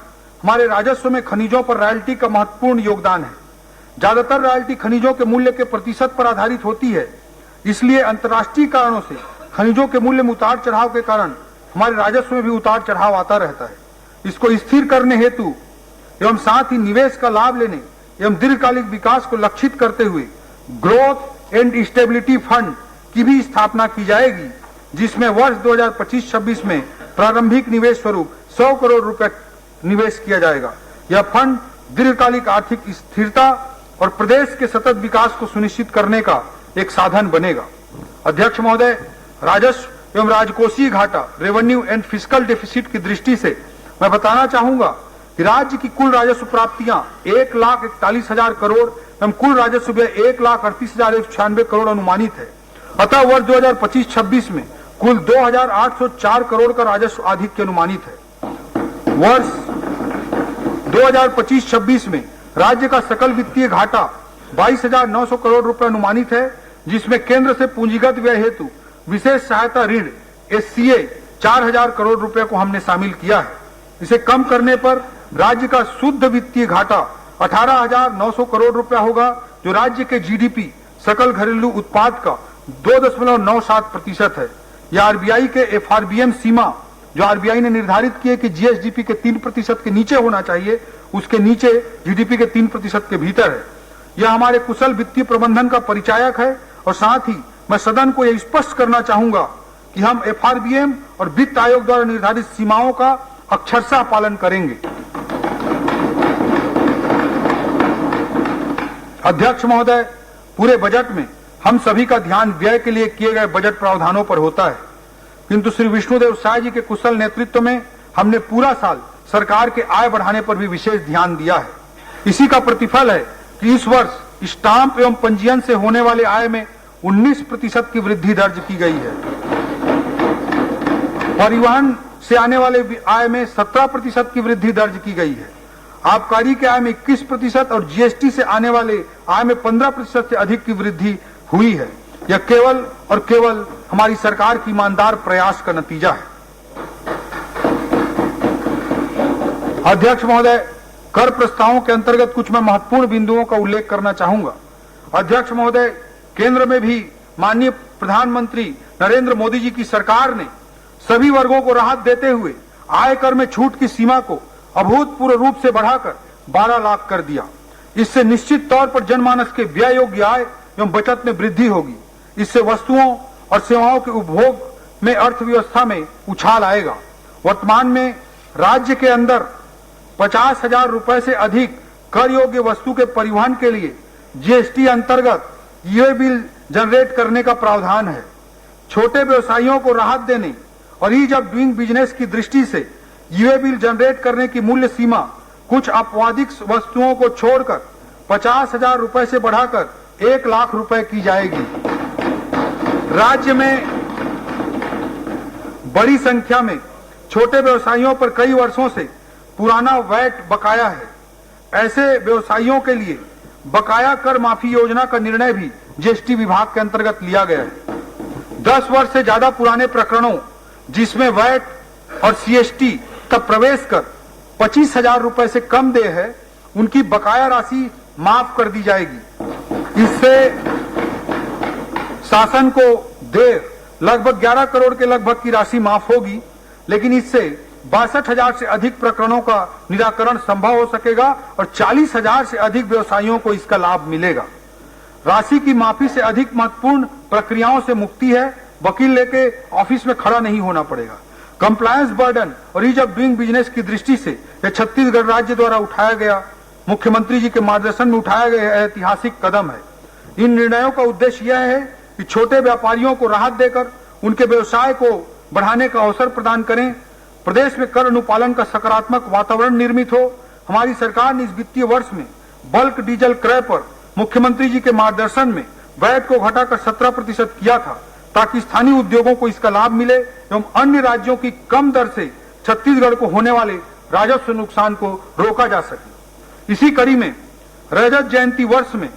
हमारे राजस्व में खनिजों पर रॉयल्टी का महत्वपूर्ण योगदान है। ज्यादातर रॉयल्टी खनिजों के मूल्य के प्रतिशत पर आधारित होती है, इसलिए अंतर्राष्ट्रीय कारणों से खनिजों के मूल्य में उतार चढ़ाव के कारण हमारे राजस्व में भी उतार चढ़ाव आता रहता है। इसको स्थिर करने हेतु एवं साथ ही निवेश का लाभ लेने एवं दीर्घकालिक विकास को लक्षित करते हुए ग्रोथ एंड स्टेबिलिटी फंड की भी स्थापना की जाएगी, जिसमें वर्ष 2025-26 में प्रारंभिक निवेश स्वरूप 100 करोड़ रुपए निवेश किया जाएगा। यह फंड दीर्घकालिक आर्थिक स्थिरता और प्रदेश के सतत विकास को सुनिश्चित करने का एक साधन बनेगा। अध्यक्ष महोदय, राजस्व एवं राजकोषीय घाटा रेवेन्यू एंड फिस्कल डेफिसिट की दृष्टि से मैं बताना चाहूंगा कि राज्य की कुल राजस्व प्राप्तियां 1,41,000 करोड़ एवं कुल राजस्व व्यय 1,38,196 करोड़ अनुमानित है। अतः वर्ष 2025-26 में कुल 2,804 करोड़ का राजस्व आधिक्य अनुमानित है। वर्ष 2025-26 में राज्य का सकल वित्तीय घाटा 22,900 करोड़ रुपए अनुमानित है, जिसमें केंद्र से पूंजीगत व्यय हेतु विशेष सहायता ऋण SCA 4,000 करोड़ रुपए को हमने शामिल किया है। इसे कम करने पर राज्य का शुद्ध वित्तीय घाटा 18,900 करोड़ रुपया होगा, जो राज्य के GDP सकल घरेलू उत्पाद का 2.97% है। यह RBI के FRBM सीमा जो RBI ने निर्धारित की है कि GSDP के 3% के नीचे होना चाहिए, उसके नीचे GDP के 3% के भीतर है। यह हमारे कुशल वित्तीय प्रबंधन का परिचायक है और साथ ही मैं सदन को यह स्पष्ट करना चाहूंगा कि हम FRBM और वित्त आयोग द्वारा निर्धारित सीमाओं का अक्षरशः पालन करेंगे। अध्यक्ष महोदय, पूरे बजट में हम सभी का ध्यान व्यय के लिए किए गए बजट प्रावधानों पर होता है, किंतु श्री विष्णुदेव साय जी के कुशल नेतृत्व में हमने पूरा साल सरकार के आय बढ़ाने पर भी विशेष ध्यान दिया है। इसी का प्रतिफल है कि इस वर्ष स्टाम्प एवं पंजीयन से होने वाले आय में 19% की वृद्धि दर्ज की गई है। परिवहन से आने वाले आय में 17% की वृद्धि दर्ज की गई है। आबकारी के आय में 21% और GST से आने वाले आय में 15% से अधिक की वृद्धि हुई है। यह केवल और केवल हमारी सरकार की ईमानदार प्रयास का नतीजा है। अध्यक्ष महोदय, कर प्रस्तावों के अंतर्गत कुछ मैं महत्वपूर्ण बिंदुओं का उल्लेख करना चाहूंगा। अध्यक्ष महोदय, केंद्र में भी माननीय प्रधानमंत्री नरेंद्र मोदी जी की सरकार ने सभी वर्गों को राहत देते हुए आयकर में छूट की सीमा को अभूतपूर्व रूप से बढ़ाकर 12 लाख कर दिया। इससे निश्चित तौर पर जनमानस के व्यय योग्य आय एवं बचत में वृद्धि होगी। इससे वस्तुओं और सेवाओं के उपभोग में अर्थव्यवस्था में उछाल आएगा। वर्तमान में राज्य के अंदर 50,000 रुपए से अधिक कर योग्य वस्तु के परिवहन के लिए GST अंतर्गत ये बिल जनरेट करने का प्रावधान है। छोटे व्यवसायियों को राहत देने और ईज ऑफ डूइंग बिजनेस की दृष्टि से ये बिल जनरेट करने की मूल्य सीमा कुछ आपवादिक वस्तुओं को छोड़कर 50,000 रुपए से बढ़ाकर 1 लाख रुपए की जाएगी। राज्य में बड़ी संख्या में छोटे व्यवसायियों पर कई वर्षों से पुराना वैट बकाया है। ऐसे व्यवसायियों के लिए बकाया कर माफी योजना का निर्णय भी GST विभाग के अंतर्गत लिया गया है। 10 वर्ष से ज्यादा पुराने प्रकरणों जिसमें वैट और CST का प्रवेश कर 25,000 रुपए से कम देय है, उनकी बकाया राशि माफ कर दी जाएगी। इससे शासन को देय लगभग 11 करोड़ के लगभग की राशि माफ होगी, लेकिन इससे 62,000 से अधिक प्रकरणों का निराकरण संभव हो सकेगा और 40,000 से अधिक व्यवसायियों को इसका लाभ मिलेगा। राशि की माफी से अधिक महत्वपूर्ण प्रक्रियाओं से मुक्ति है। वकील लेके ऑफिस में खड़ा नहीं होना पड़ेगा। कंप्लायंस बर्डन और ईज ऑफ डूइंग बिजनेस की दृष्टि से यह छत्तीसगढ़ राज्य द्वारा उठाया गया, मुख्यमंत्री जी के मार्गदर्शन में उठाया गया ऐतिहासिक कदम है। इन निर्णयों का उद्देश्य यह है कि छोटे व्यापारियों को राहत देकर उनके व्यवसाय को बढ़ाने का अवसर प्रदान करें। प्रदेश में कर अनुपालन का सकारात्मक वातावरण निर्मित हो। हमारी सरकार ने इस वित्तीय वर्ष में बल्क डीजल क्रय पर मुख्यमंत्री जी के मार्गदर्शन में वैट को घटाकर 17% किया था, ताकि स्थानीय उद्योगों को इसका लाभ मिले एवं अन्य राज्यों की कम दर से छत्तीसगढ़ को होने वाले राजस्व नुकसान को रोका जा सके। इसी कड़ी में रजत जयंती वर्ष में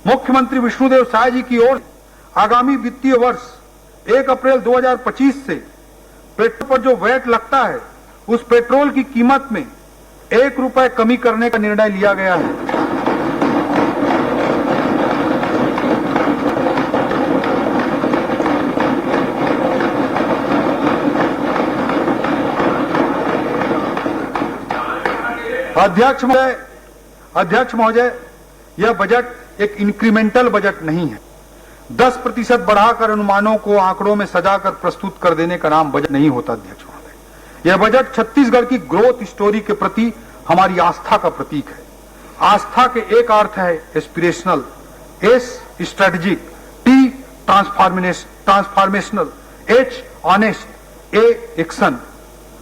मुख्यमंत्री विष्णुदेव साय जी की ओर आगामी वित्तीय वर्ष 1 अप्रैल 2025 से पेट्रोल पर जो वैट लगता है उस पेट्रोल की कीमत में 1 रुपए कमी करने का निर्णय लिया गया है। अध्यक्ष महोदय, यह बजट एक इंक्रीमेंटल बजट नहीं है। 10% बढ़ाकर अनुमानों को आंकड़ों में सजाकर प्रस्तुत कर देने का नाम बजट नहीं होता। अध्यक्ष महोदय, यह बजट छत्तीसगढ़ की ग्रोथ स्टोरी के प्रति हमारी आस्था का प्रतीक है। आस्था के एक अर्थ है aspirational, S strategic, T transformational, H honest, A action.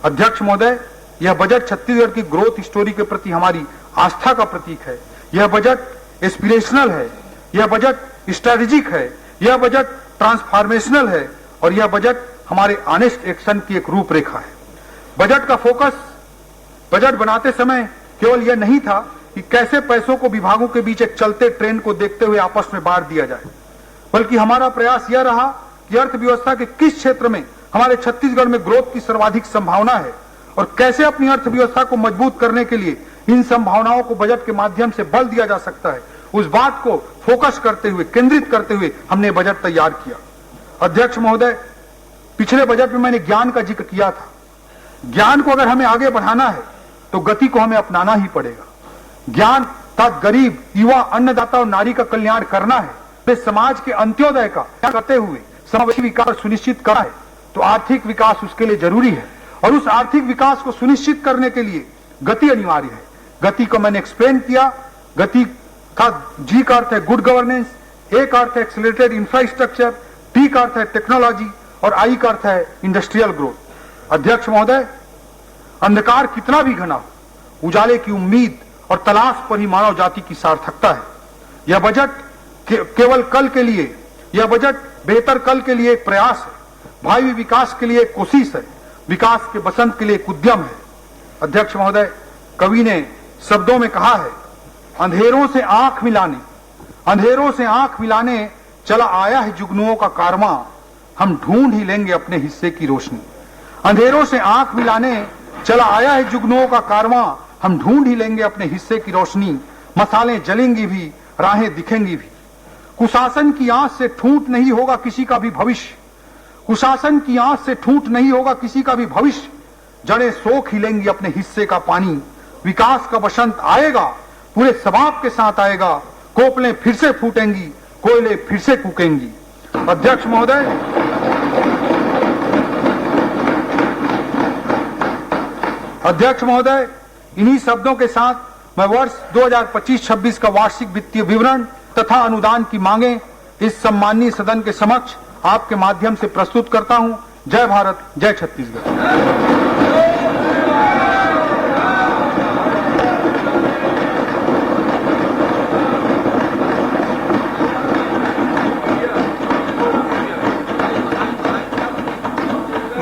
अध्यक्ष महोदय, यह बजट छत्तीसगढ़ की ग्रोथ स्टोरी के प्रति हमारी आस्था का प्रतीक है। यह बजट एस्पिरेशनल है, यह बजट स्ट्रेटेजिक है, यह बजट ट्रांसफॉर्मेशनल है और यह बजट हमारे ऑनेस्ट एक्शन की एक रूपरेखा है। बजट का फोकस बजट बनाते समय केवल यह नहीं था कि कैसे पैसों को विभागों के बीच एक चलते ट्रेन को देखते हुए आपस में बांट दिया जाए, बल्कि हमारा प्रयास यह रहा कि अर्थव्यवस्था के किस क्षेत्र में हमारे छत्तीसगढ़ में ग्रोथ की सर्वाधिक संभावना है और कैसे अपनी अर्थव्यवस्था को मजबूत करने के लिए इन संभावनाओं को बजट के माध्यम से बल दिया जा सकता है, उस बात को फोकस करते हुए, केंद्रित करते हुए हमने बजट तैयार किया। अध्यक्ष महोदय, पिछले बजट में मैंने ज्ञान का जिक्र किया था। ज्ञान को अगर हमें आगे बढ़ाना है तो गति को हमें अपनाना ही पड़ेगा। ज्ञान का गरीब, युवा, अन्नदाता और नारी का कल्याण करना है, तो समाज के अंत्योदय का करते हुए समावेशी विकास सुनिश्चित करना है, तो आर्थिक विकास उसके लिए जरूरी है और उस आर्थिक विकास को सुनिश्चित करने के लिए गति अनिवार्य है। गति को मैंने एक्सप्लेन किया। गति का जी का अर्थ है गुड गवर्नेंस, ए का अर्थ है एक्सेलरेटेड इंफ्रास्ट्रक्चर, टी का अर्थ है टेक्नोलॉजी और आई का अर्थ है इंडस्ट्रियल ग्रोथ। अध्यक्ष महोदय, अंधकार कितना भी घना हो, उजाले की उम्मीद और तलाश पर ही मानव जाति की सार्थकता है। यह बजट केवल कल के लिए, यह बजट बेहतर कल के लिए एक प्रयास है, भावी विकास के लिए एक कोशिश है, विकास के बसंत के लिए एक उद्यम है। अध्यक्ष महोदय, कवि ने शब्दों में कहा है, अंधेरों से आंख मिलाने चला आया है जुगनुओं का कारवां, हम ढूंढ ही लेंगे अपने हिस्से की रोशनी। अंधेरों से आंख मिलाने चला आया है जुगनुओं का कारवां, हम ढूंढ ही लेंगे अपने हिस्से की रोशनी। मसालें जलेंगी भी, राहें दिखेंगी भी। कुशासन की आंच से ठूंठ नहीं होगा किसी का भी भविष्य, कुशासन की आंच से ठूंठ नहीं होगा किसी का भी भविष्य। जड़ें सोख ही लेंगी अपने हिस्से का पानी। विकास का बसंत आएगा, पूरे सबाब के साथ आएगा। कोपलें फिर से फूटेंगी, कोयले फिर से कूकेंगी। अध्यक्ष महोदय, इन्हीं शब्दों के साथ मैं वर्ष 2025-26 का वार्षिक वित्तीय विवरण तथा अनुदान की मांगे इस सम्माननीय सदन के समक्ष आपके माध्यम से प्रस्तुत करता हूं। जय भारत, जय छत्तीसगढ़।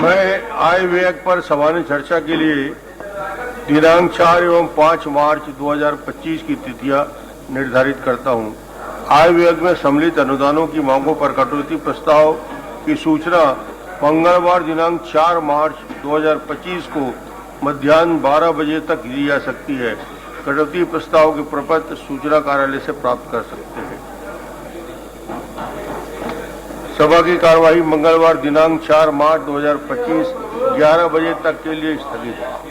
मैं आय व्यय पर सामान्य चर्चा के लिए दिनांक 4 एवं 5 मार्च 2025 की तिथियां निर्धारित करता हूं। आय व्यय में सम्मिलित अनुदानों की मांगों पर कटौती प्रस्ताव की सूचना मंगलवार दिनांक 4 मार्च 2025 को मध्याह्न 12 बजे तक दी जा सकती है। कटौती प्रस्ताव के प्रपत्र सूचना कार्यालय से प्राप्त कर सकते हैं। सभा की कार्यवाही मंगलवार दिनांक 4 मार्च 2025 11 बजे तक के लिए स्थगित है।